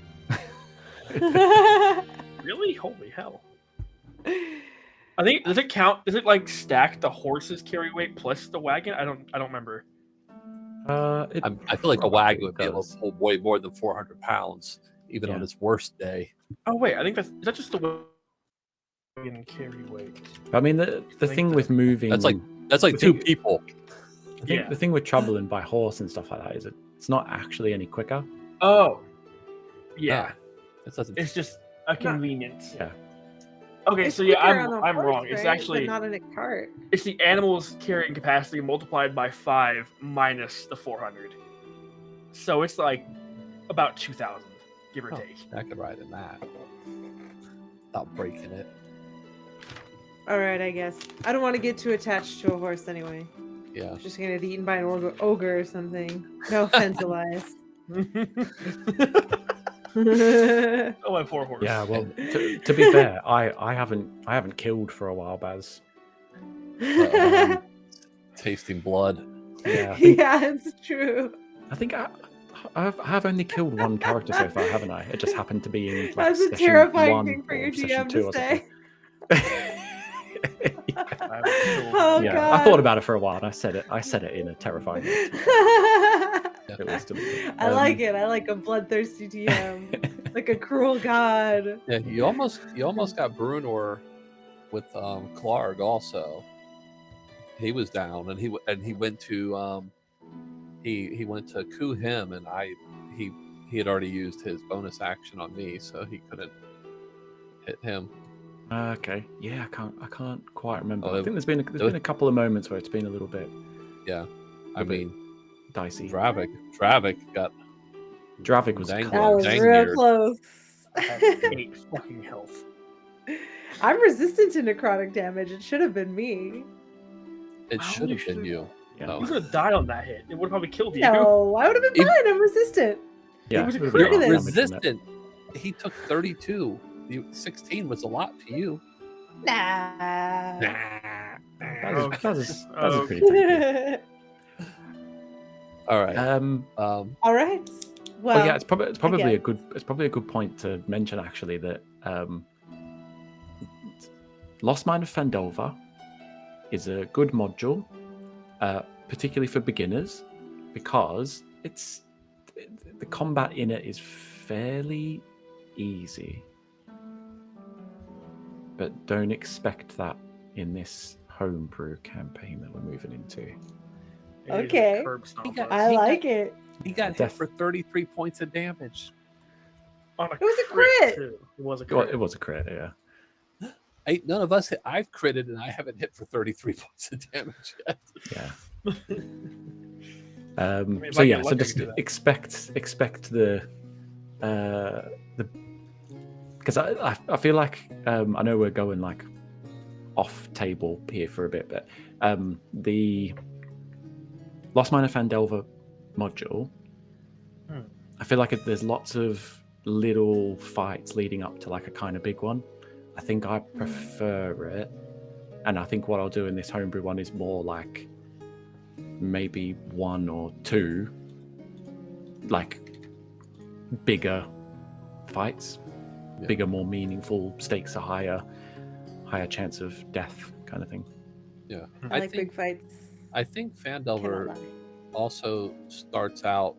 Really? Holy hell. I think does it count? Does it like stack the horse's carry weight plus the wagon? I don't remember.
I feel like a wagon would be able to hold way more than 400 pounds, even on its worst day.
Oh wait, I think is that just the wagon carry weight?
I mean, the thing with moving
that's like 2 people.
I think the thing with traveling by horse and stuff like that is it's not actually any quicker.
Oh, yeah.
It's
just a convenience.
Yeah.
Okay,
It's
so yeah,
quicker on a
I'm
horse,
wrong. It's
right?
actually
But not in a cart.
it's the animal's carrying capacity multiplied by 5 minus the 400. So it's like about 2,000, give or take.
I could ride in that without breaking it.
All right, I guess. I don't want to get too attached to a horse anyway.
Yeah.
I'm just gonna get eaten by an ogre or something. No offense, Elias.
Oh, my poor horse.
Yeah, well, to be fair, I haven't killed for a while, Baz.
Tasting blood.
Yeah,
Yeah, it's true.
I think I've only killed one character so far, haven't I? It just happened to be in like
That's a
session
terrifying
1
thing for
or
your
session
GM
2
to
or
say.
something.
Oh
Yeah,
god.
I thought about it for a while, and I said it in a terrifying way. It was deleted.
I like it. I like a bloodthirsty DM, like a cruel god.
Yeah, you almost got Brunor with Clark also. He was down, and he went to he went to coup him, and he had already used his bonus action on me, so he couldn't hit him.
Okay, yeah, I can't quite remember.
Oh,
I think there's been a couple of moments where it's been a little bit.
Yeah, I
A bit
mean,
dicey.
Dravik got
Dravik was
Dang-
That
close.
was
dang
real
weird.
close.
I have 8 fucking health.
I'm resistant to necrotic damage. It should have been me.
It
Wow,
should
you
have been
should've-
you.
Yeah.
No.
You would have died on that hit. It would have probably killed you.
No, I would have been
If-
fine. I'm resistant.
Yeah,
It was a
it would've
crit.
been
You're
half damage from it.
Resistant. He took 32. 16 was a lot to you.
Nah.
That
Oh,
was
oh.
pretty tanky.
All right.
All right. Well,
Well, yeah, it's probably
again.
a good point to mention actually that Lost Mine of Phandelver is a good module, particularly for beginners, because the combat in it is fairly easy. But don't expect that in this homebrew campaign that we're moving into.
It is a
Okay.
curb stomper.
I like it.
He got hit for 33 points of damage.
On
It was a crit.
too. It was a
Well,
crit.
it was a crit, yeah.
None of us hit. I've critted and I haven't hit for 33 points of damage yet.
Yeah.
if
So
I
yeah,
get
so
lucky, I
just
can do that.
expect the because I feel like I know we're going like off table here for a bit, but the Lost Mine of Phandelver module, I feel like there's lots of little fights leading up to like a kind of big one. I think I prefer it, and I think what I'll do in this homebrew one is more like maybe 1 or 2 like bigger fights, bigger, more meaningful, stakes are higher chance of death kind of thing.
Yeah.
I like big fights.
I think
Cannot
Phandelver
lie.
also starts out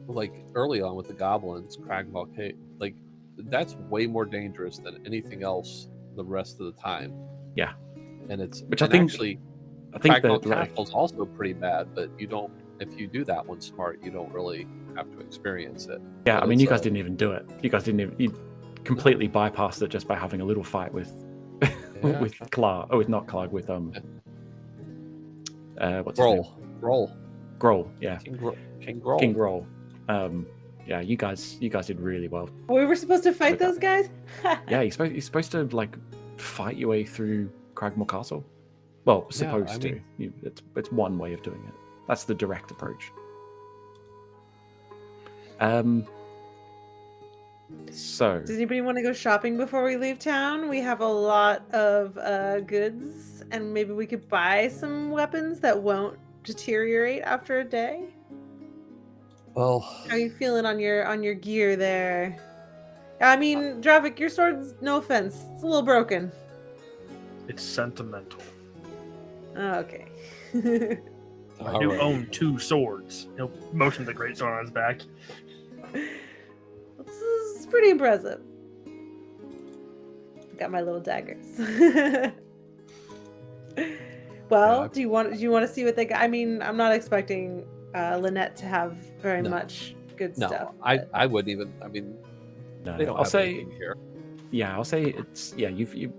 like early on with the goblins, Cragmaw Cave. Like that's way more dangerous than anything else the rest of the time.
Yeah.
And it's
Which I think
Cragmaw
that like,
Castle's also pretty bad, but you don't if you do that one smart, you don't really have to experience it.
yeah,
But
I mean, you
it's,
guys didn't even do it. You guys didn't even, you completely bypassed it just by having a little fight with
Yeah.
with Clark. Oh, with not Clark, with what's his name?
Grohl.
Grohl, yeah.
King Grohl.
King Grohl. Yeah, you guys did really well.
We were supposed to fight
Like that.
those guys?
Yeah, you're supposed to like fight your way through Cragmore Castle. Well, supposed
I mean-
to. It's one way of doing it. That's the direct approach. So
Does anybody want to go shopping before we leave town? We have a lot of goods, and maybe we could buy some weapons that won't deteriorate after a day.
Well,
How are you feeling on your gear there? I mean, Dravik, your sword's, no offense, it's a little broken.
It's sentimental.
Oh, okay.
I do
alright.
own 2 swords. He'll motion the great sword on his back.
This is pretty impressive. Got my little daggers. Well,
Yeah,
do you want to see what they got? I mean, I'm not expecting Lynette to have very
No.
much good
No,
stuff.
I wouldn't even. I mean,
no,
they don't
I'll
have
say
anything here.
yeah, I'll say it's you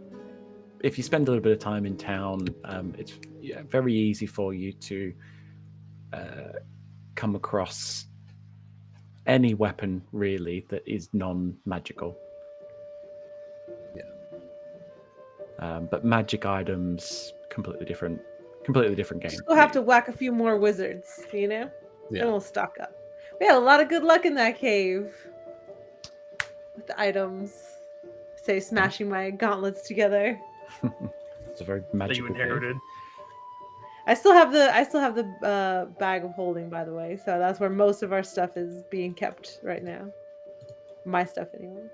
if you spend a little bit of time in town, it's very easy for you to come across any weapon really that is non-magical.
Yeah.
But magic items, completely different game.
Just we'll have to whack a few more wizards, you know?
Yeah.
Then we'll stock up. We had a lot of good luck in that cave with the items. Say, smashing my gauntlets together.
It's a very
That you
magical cave.
inherited.
I still have the bag of holding, by the way. So that's where most of our stuff is being kept right now. My stuff, anyway.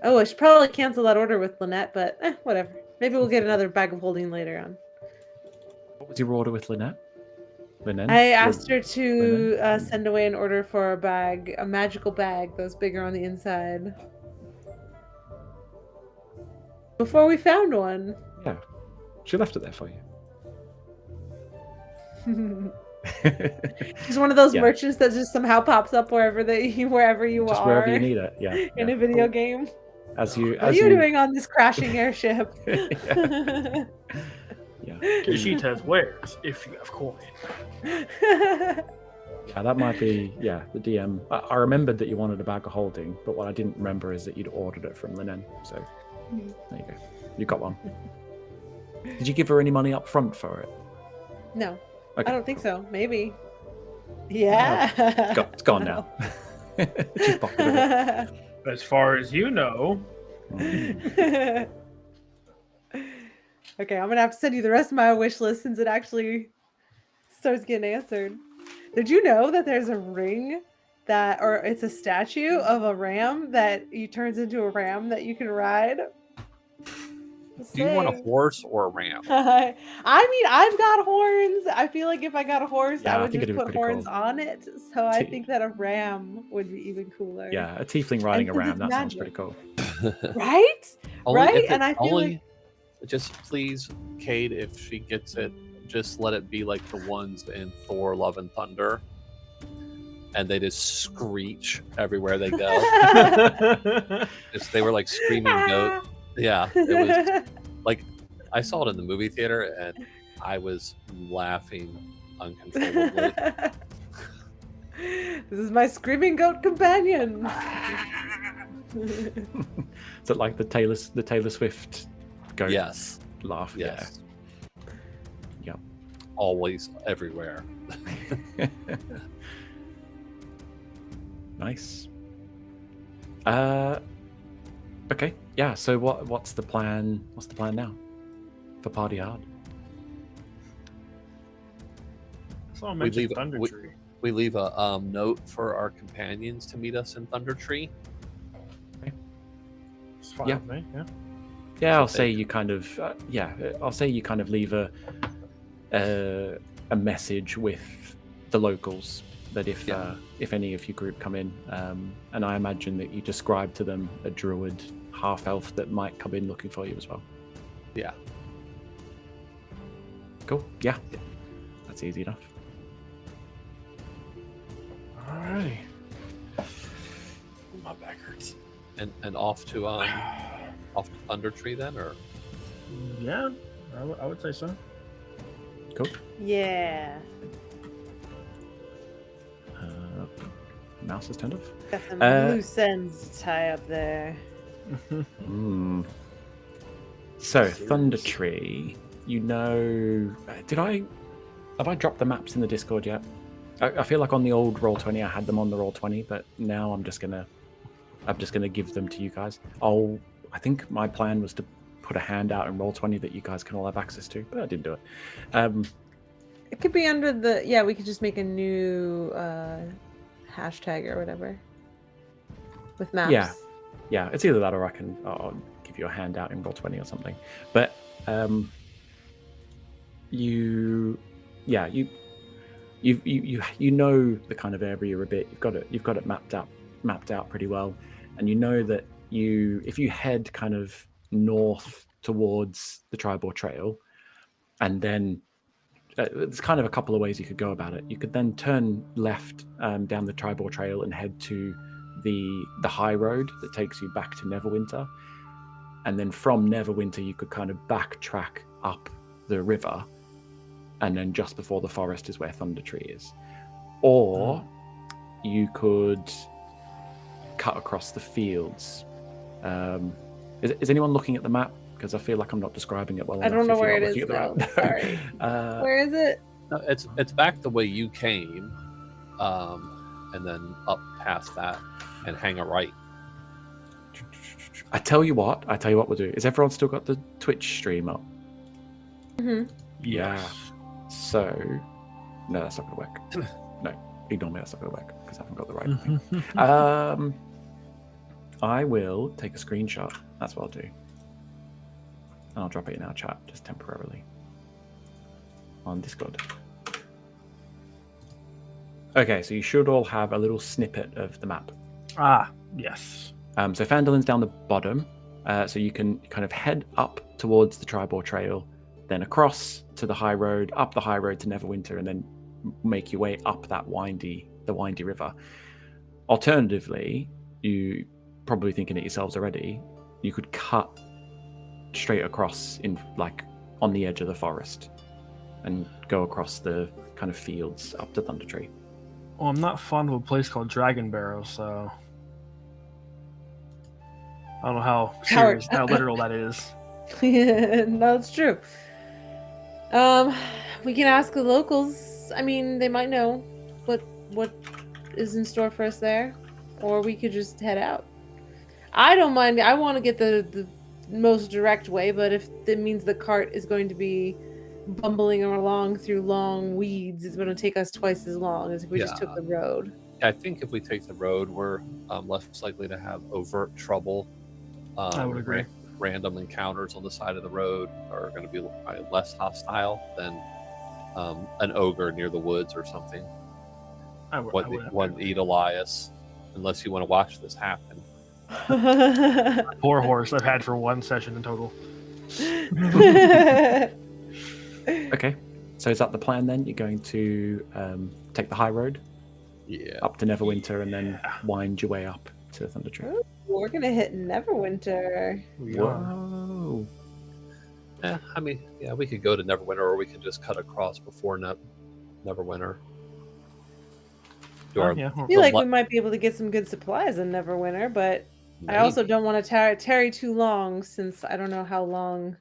Oh, I should probably cancel that order with Lynette, but whatever. Maybe we'll get another bag of holding later on.
What was your order with Lynette? Linen?
I asked her
Linen?
to send away an order for a bag, a magical bag that's bigger on the inside. Before we found one.
Yeah. She left it there for you.
She's one of those
Yeah.
merchants that just somehow pops up wherever wherever you
Just
are.
wherever you need it. Yeah.
In
yeah.
a video
Cool.
game.
As you
What are you doing on this crashing airship?
Yeah.
She says wares if you have coin.
Yeah, that might be, the DM. I remembered that you wanted a bag of holding, but what I didn't remember is that you'd ordered it from Linen. So there you go. You got one. Did you give her any money up front for it?
No,
Okay,
I don't think
cool.
so. Maybe. Yeah.
It's gone now. She's pocketed it.
As far as you know.
Mm.
Okay, I'm gonna have to send you the rest of my wish list since it actually starts getting answered. Did you know that there's a ring or it's a statue of a ram that turns into a ram that you can ride?
Do you want a horse or a ram?
I mean, I've got horns. I feel like if I got a horse,
Yeah,
I
I
would
think
just
it'd be
put
pretty
horns
cool.
on it. So I think that a ram would be even cooler.
Yeah, a tiefling riding a
since
ram.
it's
That sounds
magic.
pretty cool.
Right?
Only
Right?
if it-
And I feel
only,
like
just please, Cade, if she gets it, just let it be like the ones in Thor: Love and Thunder, and they just screech everywhere they go. They were like screaming goat. Yeah, it was like I saw it in the movie theater, and I was laughing uncontrollably.
This is my screaming goat companion.
Is it like the Taylor Swift goat
Yes,
laugh?
yes,
Yeah.
always, everywhere.
Nice. Okay. Yeah. So what's the plan? What's the plan now for Party Hard?
So I
We
mentioned
leave-
Thunder
we-
Tree.
We leave a note for our companions to meet us in Thunder Tree.
It's fine
Yeah.
with me, yeah.
Yeah, I'll
So
say
they-
you kind of I'll say you kind of leave a message with the locals that if any of your group come in, and I imagine that you describe to them a druid half elf that might come in looking for you as well.
Yeah.
Cool. Yeah. That's easy enough.
Alrighty. My back hurts.
And off to Thunder Tree then, or
Yeah, I would say so.
Cool.
Yeah.
Mouse is turned off.
Got some
Uh,
loose ends to tie up there.
So Thunder Tree, have I dropped the maps in the Discord yet? I feel like on the old Roll20 I had them on the Roll20, but now I'm just gonna give them to you guys. I think my plan was to put a handout in Roll20 that you guys can all have access to, but I didn't do it.
It could be under we could just make a new hashtag or whatever with maps.
Yeah, it's either that or I'll give you a handout in Roll20 or something. But you know the kind of area a bit. You've got it mapped out pretty well, and you know that if you head kind of north towards the Tribal Trail, and then there's kind of a couple of ways you could go about it. You could then turn left down the Tribal Trail and head to the high road that takes you back to Neverwinter, and then from Neverwinter you could kind of backtrack up the river, and then just before the forest is where Thunder Tree is. Or you could cut across the fields. Is anyone looking at the map? Because I feel like I'm not describing it well enough.
I don't know
if you're
where
not
it is
looking at the
though.
map.
Sorry. Where is it?
no, it's back the way you came, and then up past that and hang a right.
I tell you what we'll do. Is everyone still got the Twitch stream up?
Mm-hmm.
Yeah. So, no, that's not going to work. No, ignore me. That's not going to work because I haven't got the right thing. I will take a screenshot. That's what I'll do. And I'll drop it in our chat just temporarily on Discord. Okay, so you should all have a little snippet of the map.
Ah, yes.
So Phandelver's down the bottom, so you can kind of head up towards the Tribor Trail, then across to the high road, up the high road to Neverwinter, and then make your way up that windy river. Alternatively, you probably thinking it yourselves already, you could cut straight across in like on the edge of the forest and go across the kind of fields up to Thunder Tree.
Well, I'm not fond of a place called Dragon Barrow, so I don't know how serious, how literal that is.
No, it's true. We can ask the locals. I mean, they might know what is in store for us there, or we could just head out. I don't mind. I want to get the most direct way, but if it means the cart is going to be bumbling along through long weeds, it's going to take us twice as long as if we just took the road.
I think if we take the road, we're less likely to have overt trouble.
I would agree.
Random encounters on the side of the road are going to be less hostile than an ogre near the woods or something. One eat Elias, unless you want to watch this happen.
Poor horse I've had for one session in total.
Okay, so is that the plan then? You're going to take the high road?
Yeah.
Up to Neverwinter and then wind your way up to Thunder Tree.
Ooh, we're going to hit Neverwinter.
Whoa.
Yeah, I mean, yeah, we could go to Neverwinter, or we could just cut across before Neverwinter.
I feel like we might be able to get some good supplies in Neverwinter, but maybe. I also don't want to tarry too long, since I don't know how long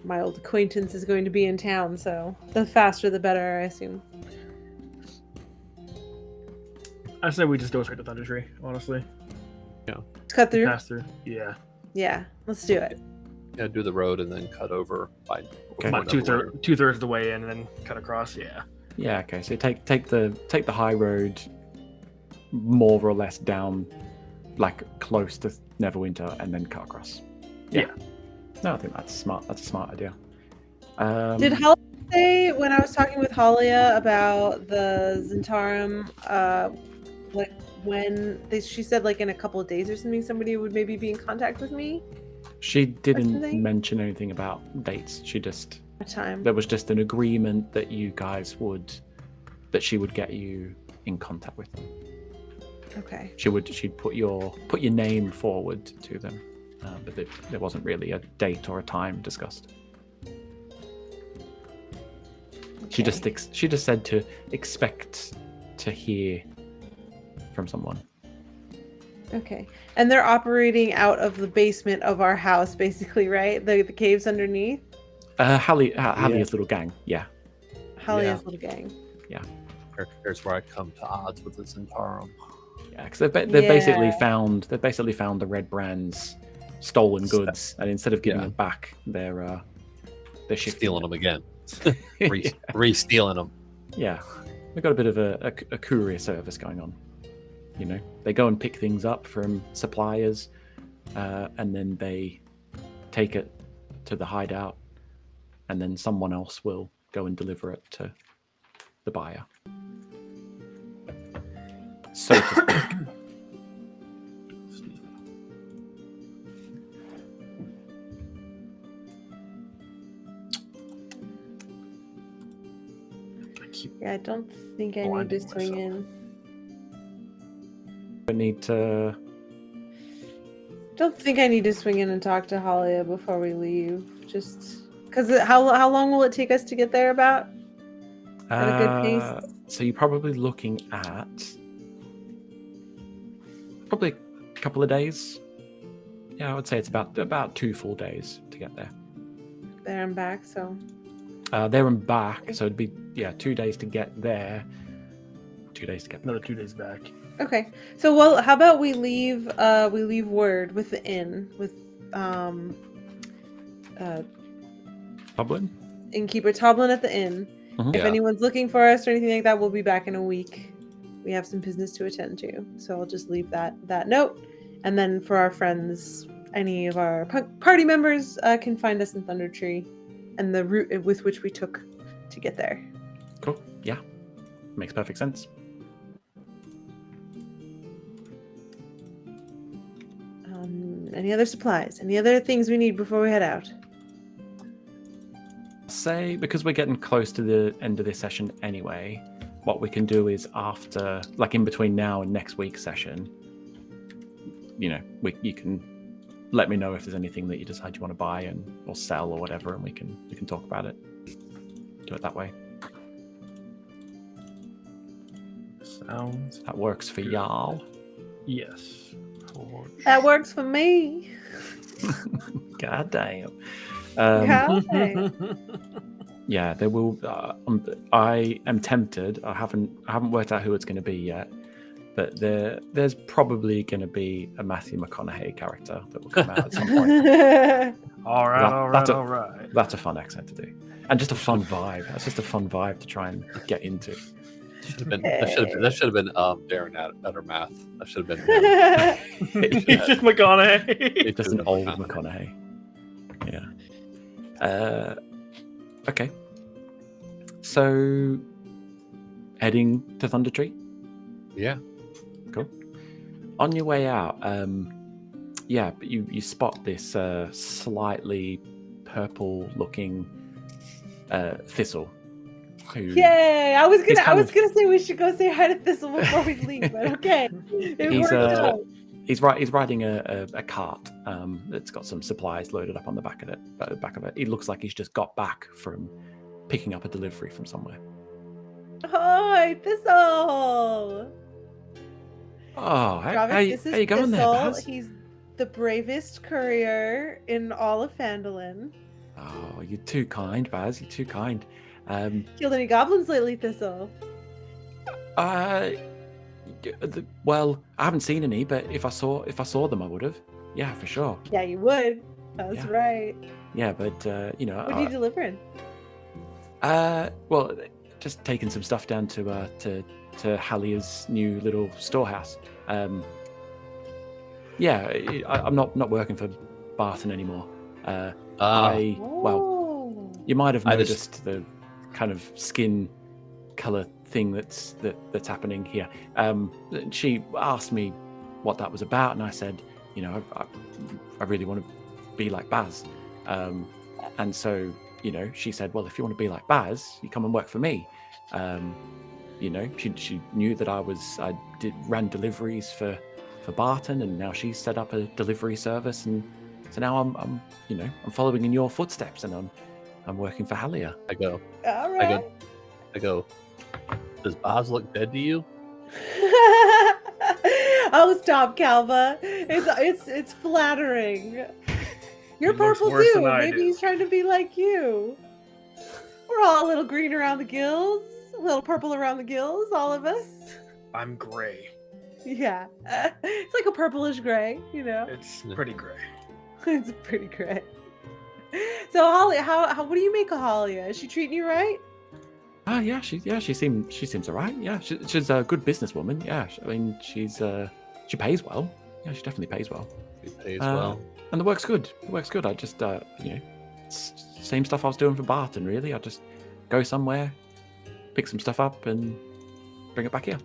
my old acquaintance is going to be in town, so the faster the better, I assume.
I say we just go straight to Thunder Tree, honestly.
Yeah.
Cut through?
Pass through. Yeah.
Yeah, let's do it.
Yeah, do the road and then cut over by
about two-thirds of the way in and then cut across, yeah.
Yeah, okay. So take the high road more or less down like close to Neverwinter and then cut across. Yeah. No, I think that's smart. That's a smart idea.
Did Halia say when I was talking with Halia about the Zentarum, like when she said like in a couple of days or something, somebody would maybe be in contact with me?
She didn't mention anything about dates. She just there was just an agreement that you guys that she would get you in contact with them.
Okay.
She'd put your name forward to them, but there wasn't really a date or a time discussed. Okay. She just said to expect to hear from someone.
Okay. And they're operating out of the basement of our house, basically, right? The caves underneath?
Hallia's little gang, yeah.
Hallia's little gang.
Yeah.
Here's where I come to odds with the Zentarum.
Yeah, because they've basically found the Red Brand's stolen goods, and instead of giving them back, they're
stealing them again, re-stealing them.
Yeah, they've got a bit of a courier service going on. You know, they go and pick things up from suppliers, and then they take it to the hideout, and then someone else will go and deliver it to the buyer. So to speak.
Yeah, I don't think I need to swing in. Don't think I need to swing in and talk to Halia before we leave. Just because how long will it take us to get there? About at a good pace.
So you're probably looking at probably a couple of days. Yeah, I would say it's about 2 full days to get there.
There and back, so.
There and back, so it'd be 2 days to get there. 2 days to get back.
Another 2 days back.
Okay, so how about we leave word with the inn with
Toblin?
Innkeeper Toblin at the inn.
Mm-hmm.
If anyone's looking for us or anything like that, we'll be back in a week. we have some business to attend to. So I'll just leave that note. And then for our friends, any of our party members can find us in Thunder Tree and the route with which we took to get there.
Cool. Yeah. Makes perfect sense.
Any other supplies? Any other things we need before we head out?
Say, because we're getting close to the end of this session anyway, what we can do is after, like in between now and next week's session, you can let me know if there's anything that you decide you want to buy or sell or whatever, and we can talk about it. Do it that way.
Sounds
That works for y'all.
yes.
That works for me.
God damn. Yeah, there will. I am tempted. I haven't worked out who it's going to be yet, but there's probably going to be a Matthew McConaughey character that will come out at some point.
all right.
That's a fun accent to do, and just a fun vibe. That's just a fun vibe to try and get into.
That should have been Darren Uttermath. That should have been.
He's just McConaughey.
Just an old McConaughey. Yeah. Okay. So, heading to Thunder Tree?
Yeah.
Cool. On your way out, but you spot this slightly purple-looking thistle.
Yay! I was gonna say we should go say hi to Thistle before we leave, but okay.
He's riding a cart that's got some supplies loaded up on the back of it. He looks like he's just got back from picking up a delivery from somewhere.
Hi, Thistle!
Oh, how you going there, Baz?
He's the bravest courier in all of Phandelver.
Oh, you're too kind, Baz. You're too kind.
Killed any goblins lately, Thistle?
Well, I haven't seen any, but if I saw them, I would have. Yeah, for sure.
Yeah, you would. That's right.
Yeah, but
What are you delivering?
Well, just taking some stuff down to Hallia's new little storehouse. I'm not working for Barton anymore. You might have noticed the kind of skin color thing that's happening here. She asked me what that was about, and I said, I really want to be like Baz. And so, she said, well, if you want to be like Baz, you come and work for me. She knew that I ran deliveries for Barton, and now she's set up a delivery service, and so now I'm following in your footsteps, and I'm working for Hallia.
I go.
All right.
I go. Does Baz look dead to you?
Oh, stop, Calva. It's flattering. You're
He looks
purple
worse
too.
than I
Maybe
do.
he's trying to be like you. We're all a little green around the gills, a little purple around the gills, all of us.
I'm gray.
Yeah. It's like a purplish gray,
It's pretty gray.
It's pretty gray. So Holly, how what do you make of Hollia? Is she treating you right?
Yeah, she seems alright. Yeah, she's a good businesswoman. Yeah, she pays well. Yeah, she definitely pays well.
He pays well.
And the work's good. I just same stuff I was doing for Barton. Really, I just go somewhere, pick some stuff up, and bring it back here.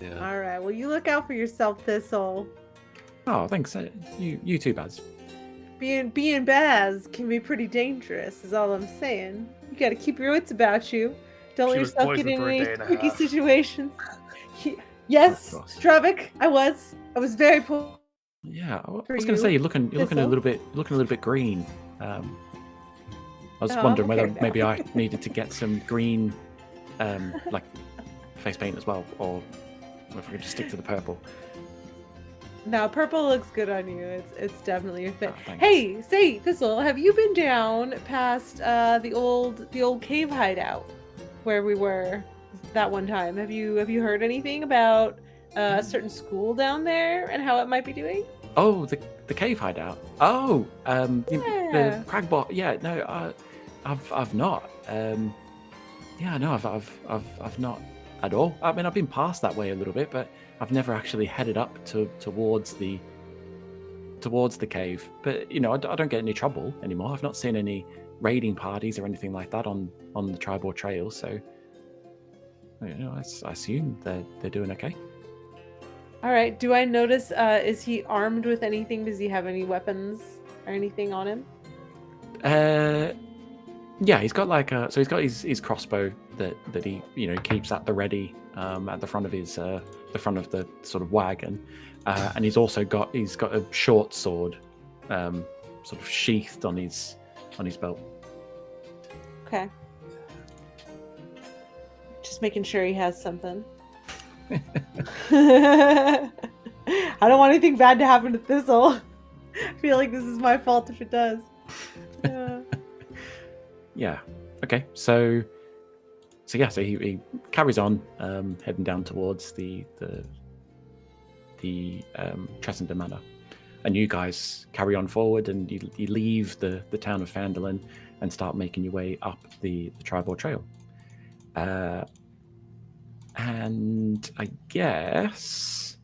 Yeah.
All right. Well, you look out for yourself, Thistle.
Oh, thanks. You too, Baz.
Being Baz can be pretty dangerous, is all I'm saying. You got to keep your wits about you. Don't let
She was
yourself get
poisoned
in
for a
any
day and a
tricky
half.
situations. Yes,
Of course.
Stravik, I was very poor.
Yeah, I was
For
going to say
you,
you're looking a
Thistle?
little bit green. I was
Oh,
wondering
I'm
whether
okay now.
maybe I needed to get some green, like face paint as well, or if I could just stick to the purple.
No, purple looks good on you. It's definitely your fit.
Oh, thanks.
Hey, say, Thistle, have you been down past the old cave hideout where we were that one time? Have you heard anything about a certain school down there and how it might be doing?
Oh, the cave hideout. Oh, the
Yeah.
Cragbot. Yeah, no, I've not. Yeah, no, I've not at all. I mean, I've been past that way a little bit, but I've never actually headed up towards the cave. But you know, I don't get any trouble anymore. I've not seen any raiding parties or anything like that on the Tribal Trail. So, you know, I assume they're doing okay.
All right. Do I notice? Is he armed with anything? Does he have any weapons or anything on him?
Yeah, he's got like he's got his crossbow that he keeps at the ready at the front of his the sort of wagon, and he's got a short sword, sort of sheathed on his belt.
Okay. Just making sure he has something. I don't want anything bad to happen to Thistle. I feel like this is my fault if it does.
Yeah. Okay. So he carries on, heading down towards the Tressender Manor, and you guys carry on forward, and you leave the town of Phandelver and start making your way up the Tribal Trail. And I guess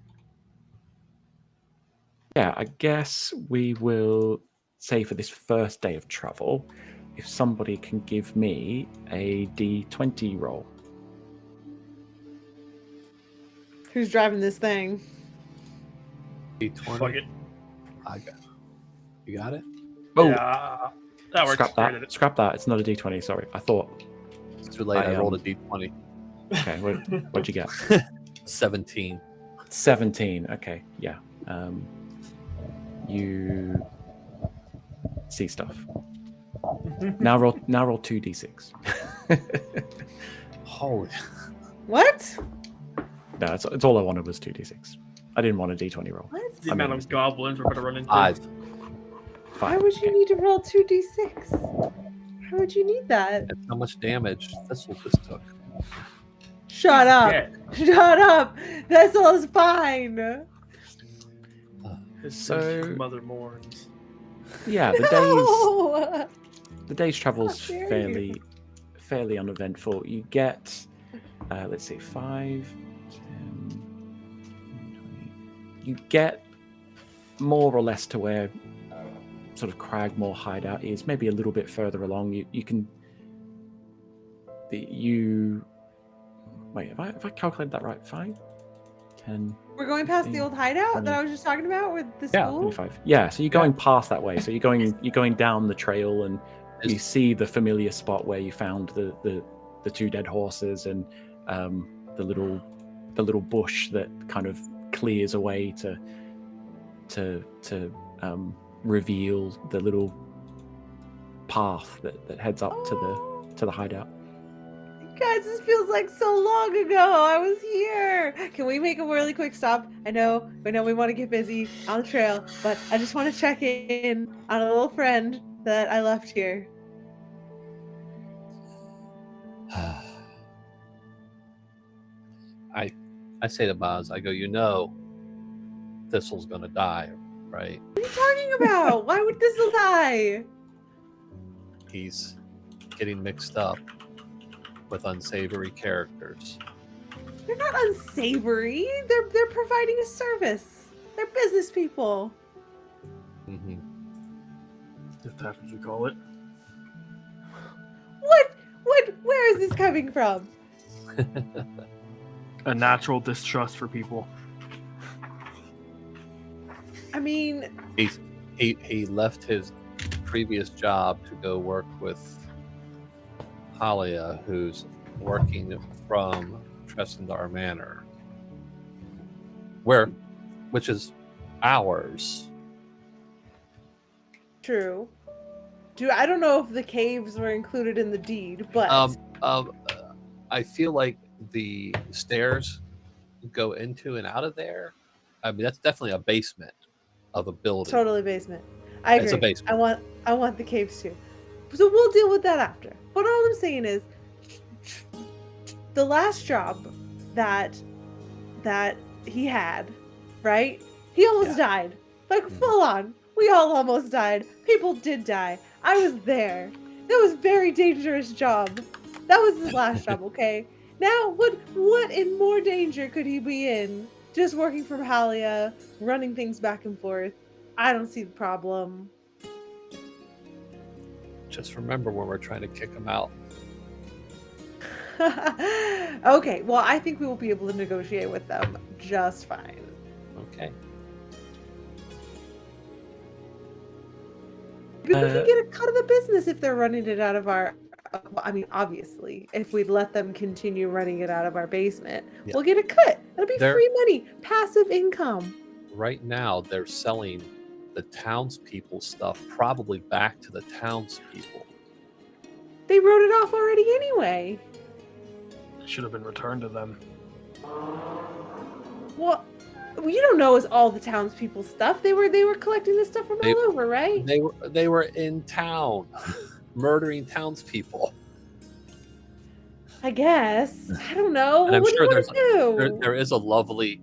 we will say for this first day of travel, if somebody can give me a D20 roll.
Who's driving this thing?
D20.
Fuck it.
I got. You got it.
Oh,
Yeah, that works.
scrap that. Scrap that. It's not a D20. Sorry, I thought.
It's too late. I rolled a D20.
Okay, what'd you get?
17.
17. Okay, yeah. You see stuff. Now roll 2d6.
Holy.
What?
No, it's all I wanted was 2d6. I didn't want a d20 roll.
What?
The amount of goblins we're going to run into.
5.
Why would you need to roll 2d6? Why would you need that?
That's how much damage Thistle just took.
Shut up!
Yeah.
Shut up! Thistle is fine!
So-
Mother mourns.
Yeah,
No!
the day's travel's
How dare
fairly uneventful. You get, let's see, 5, 10, 20. You get more or less to where sort of Cragmore hideout is, maybe a little bit further along. You can. Wait, have I calculated that right? 5, 10.
We're going past the old hideout that I was just talking about with the
Yeah,
school?
25. Yeah, so you're going past that way. So you're going down the trail, and you see the familiar spot where you found the two dead horses, and the little bush that kind of clears away to reveal the little path that heads up to the hideout.
Guys, this feels like so long ago. I was here. Can we make a really quick stop? I know we want to get busy on the trail, but I just want to check in on a little friend that I left here.
I say to Maz, I go, Thistle's gonna die, right?
What are you talking about? Why would Thistle die?
He's getting mixed up with unsavory characters.
They're not unsavory. They're providing a service. They're business people.
Mm-hmm.
If that's what you call it.
What? Where is this coming from?
A natural distrust for people.
I mean,
He left his previous job to go work with Halia, who's working from Tressender Manor, which is ours.
true. I don't know if the caves were included in the deed, but
I feel like the stairs go into and out of there. I mean, that's definitely a basement of a building.
totally basement. I agree.
It's a basement.
I want the caves too. So we'll deal with that after. But all I'm saying is, the last job that he had, right? He almost died. Like full on. We all almost died. People did die. I was there. That was a very dangerous job. That was his last job, okay? Now, what in more danger could he be in? Just working from Halia, running things back and forth. I don't see the problem.
Just remember when we're trying to kick him out.
Okay, well, I think we will be able to negotiate with them just fine.
Okay.
Maybe we can get a cut of the business if they're running it out of our... I mean, obviously, if we let them continue running it out of our basement,
Yeah.
we'll get a cut. That'll be
They're-
free money, passive income.
Right now, they're selling the townspeople stuff probably back to the townspeople.
They wrote it off already anyway.
It should have been returned to them.
Well, you don't know it's all the townspeople stuff. They were collecting this stuff from all over, right?
They were in town, murdering townspeople.
I guess. I don't know.
And I'm
What do
sure
you want to do?
there is a lovely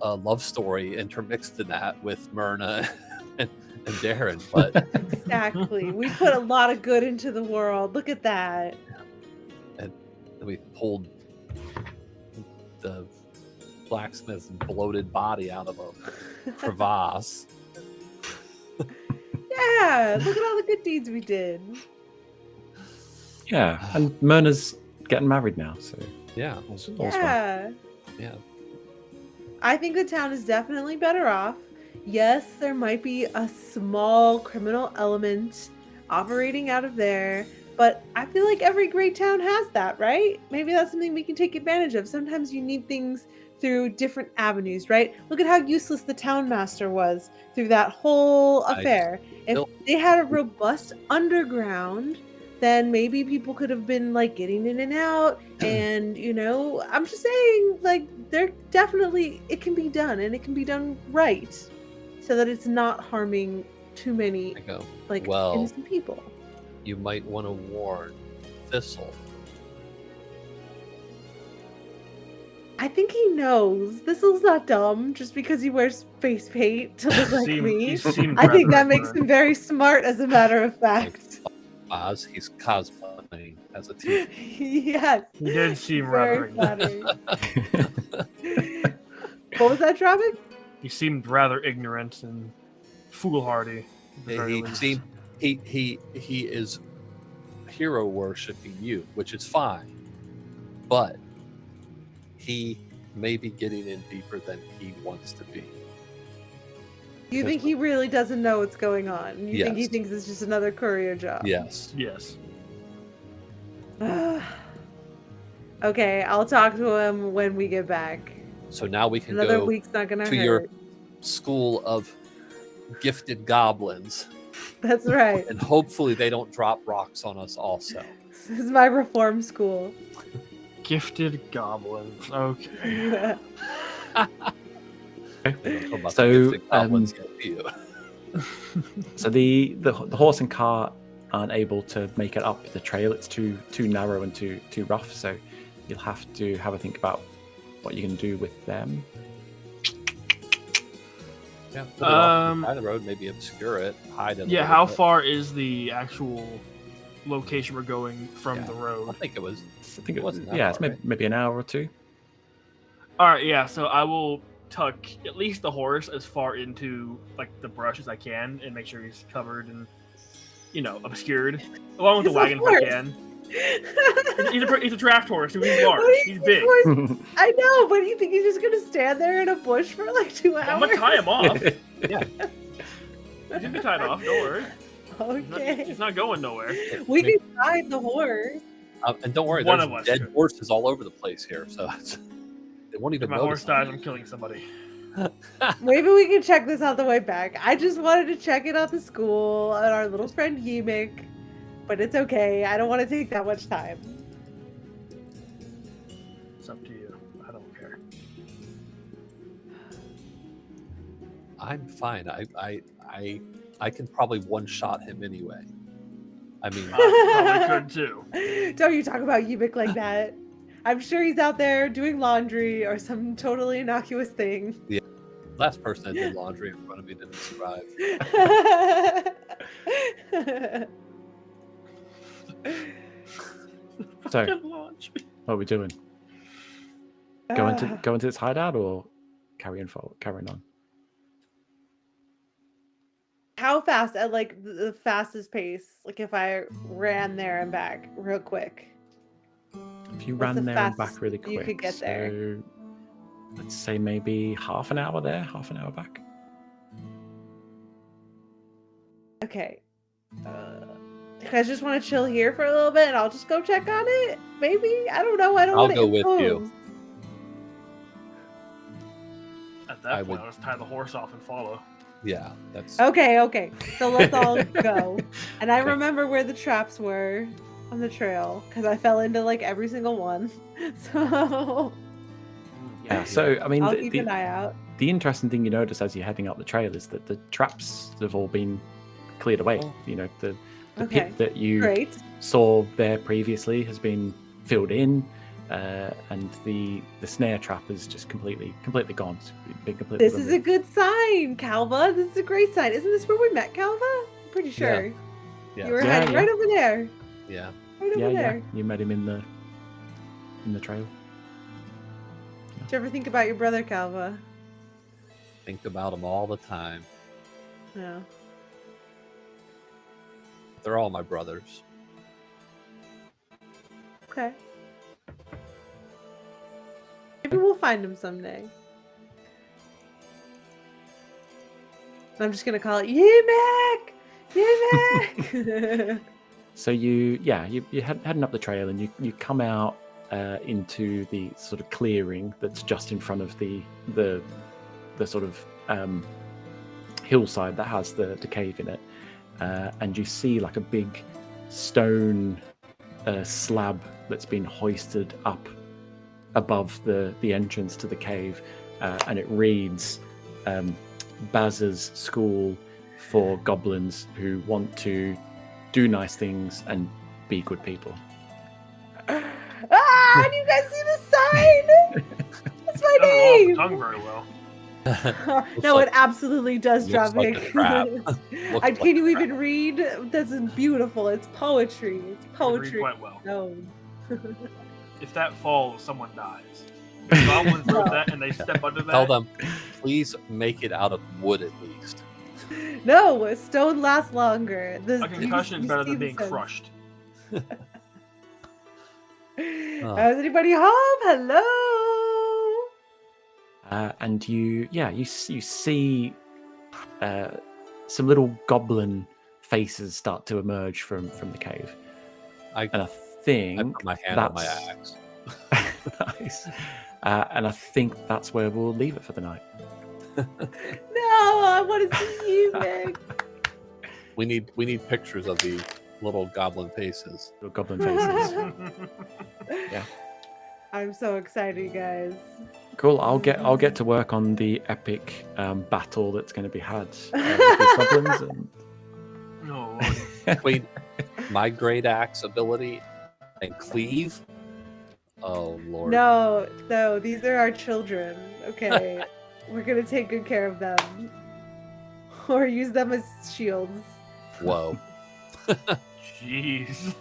love story intermixed in that with Myrna and Darren. But
Exactly. We put a lot of good into the world. Look at that.
and we pulled the blacksmith's bloated body out of a crevasse.
Yeah, look at all the good deeds we did.
Yeah, and Myrna's getting married now, so
Yeah,
all's well.
Yeah.
yeah.
I think the town is definitely better off. Yes, there might be a small criminal element operating out of there, but I feel like every great town has that, right? Maybe that's something we can take advantage of. Sometimes you need things through different avenues, right? Look at how useless the town master was through that whole affair. If they had a robust underground, then maybe people could have been like getting in and out. And, you know, I'm just saying, like, there definitely, it can be done, and it can be done right so that it's not harming too many,
I go,
like,
well,
innocent people.
you might want to warn Thistle.
I think he knows. Thistle's not dumb just because he wears face paint to look like me. I think that makes him very smart, as a matter of fact.
Oz, he's cosplaying as a teacher.
Yes.
He did seem
Very
rather
flattering. What was that, Tropic?
He seemed rather ignorant and foolhardy. at the very
He
least.
seemed he is hero worshiping you, which is fine, but he may be getting in deeper than he wants to be.
You think he really doesn't know what's going on? You think he
Yes.
thinks it's just another courier job?
Yes.
Yes.
Okay, I'll talk to him when we get back.
So now we can
Another
go
week's not gonna
to
hurt.
your school of gifted goblins,
That's right.
and hopefully they don't drop rocks on us also.
This is my reform school.
Gifted goblins. Okay.
They don't know about
So,
the gifted goblins yet, do you?
So the horse and cart aren't able to make it up the trail. It's too narrow and too rough. So you'll have to have a think about what you can do with them.
Yeah, put it off the side of the road, maybe obscure it, hide it. a
Yeah,
little
how
bit.
far is the actual location we're going from
Yeah.
the
I
road?
think it was.
I think
It wasn't that
it's
far,
maybe an hour or two.
All right, yeah. So I will tuck at least the horse as far into like the brush as I can, and make sure he's covered and obscured, along with the
He's a
wagon if I
horse.
can. He's a draft horse. So he's large.
What do you
He's
think
big.
horse- I know, but you think he's just gonna stand there in a bush for like 2 hours?
I'm gonna tie him off.
Yeah.
He's gonna be tied off. Don't worry.
Okay.
He's not going nowhere.
We can ride the horse.
And don't worry,
One
there's
of us
dead
could.
horses all over the place here, so they won't even
If my
notice.
horse dies, I'm killing somebody.
Maybe we can check this out the way back. I just wanted to check it out the school and our little friend Yimik, but it's okay. I don't want to take that much time.
It's up to you. I don't care.
I'm fine. I can probably one-shot him anyway. I mean,
I probably could too.
Don't you talk about Yimik like that. I'm sure he's out there doing laundry or some totally innocuous thing.
last person that did laundry in front of me didn't survive.
So
Fucking launch.
what are we doing? go into its hideout or carrying on?
How fast? At like the fastest pace? Like if I ran there and back real quick.
If you
What's
ran
the
there and
fastest
back really
you
quick,
could get there?
so let's say maybe half an hour there, half an hour back.
Okay. You guys just want to chill here for a little bit and I'll just go check on it? Maybe? I don't know. I don't
I'll
want to
go with you.
impose.
At that point, I'll just tie the horse off and follow.
Yeah, that's
Okay. So let's all go. And I
Okay.
remember where the traps were on the trail because I fell into like every single one. So
Yeah. So I mean,
I'll keep an eye out.
the interesting thing you notice as you're heading up the trail is that the traps have all been cleared away.
Oh.
You know, the
Okay.
pit that you
Great.
saw there previously has been filled in, and the snare trap is just completely gone. It's been completely
This is a
removed.
good sign, Calva. This is a great sign. Isn't this where we met, Calva? I'm pretty sure.
yeah,
You were
Yeah,
hiding
yeah.
right over there.
yeah.
Right over
Yeah.
there.
You met him in the trail.
Did you ever think about your brother, Calva?
Think about them all the time.
No.
They're all my brothers.
Okay. Maybe we'll find him someday. I'm just gonna call it Yemek! Yemek!
So you're heading up the trail, and you come out into the sort of clearing that's just in front of the sort of hillside that has the cave in it, and you see like a big stone slab that's been hoisted up above the entrance to the cave, and it reads Baz's School for Goblins Who Want to Do Nice Things and Be Good People.
Ah! Do you guys see the sign? That's my
Doesn't roll off the
name!
tongue very well.
No,
like-
it absolutely does,
looks like a
Dravik.
trap.
Can you even read? This is beautiful. It's poetry. It's
You read
poetry.
quite well.
No.
If that falls, someone dies. If goblins heard that and they step under that.
Tell them, please make it out of wood at least.
No, stone lasts longer.
A concussion is better than being crushed.
Is anybody home? Hello.
And you see some little goblin faces start to emerge from the cave,
I
and I think
put my hand on my
that's-
axe.
Nice. And I think that's where we'll leave it for the night.
No, I want to see you, Meg.
We need pictures of the little goblin faces.
Little goblin faces. Yeah.
I'm so excited, guys.
Cool. I'll get to work on the epic battle that's going to be had with these goblins. And...
No.
Between my great axe ability and cleave. Oh Lord.
No, these are our children. Okay, we're gonna take good care of them, or use them as shields.
Whoa.
Jeez.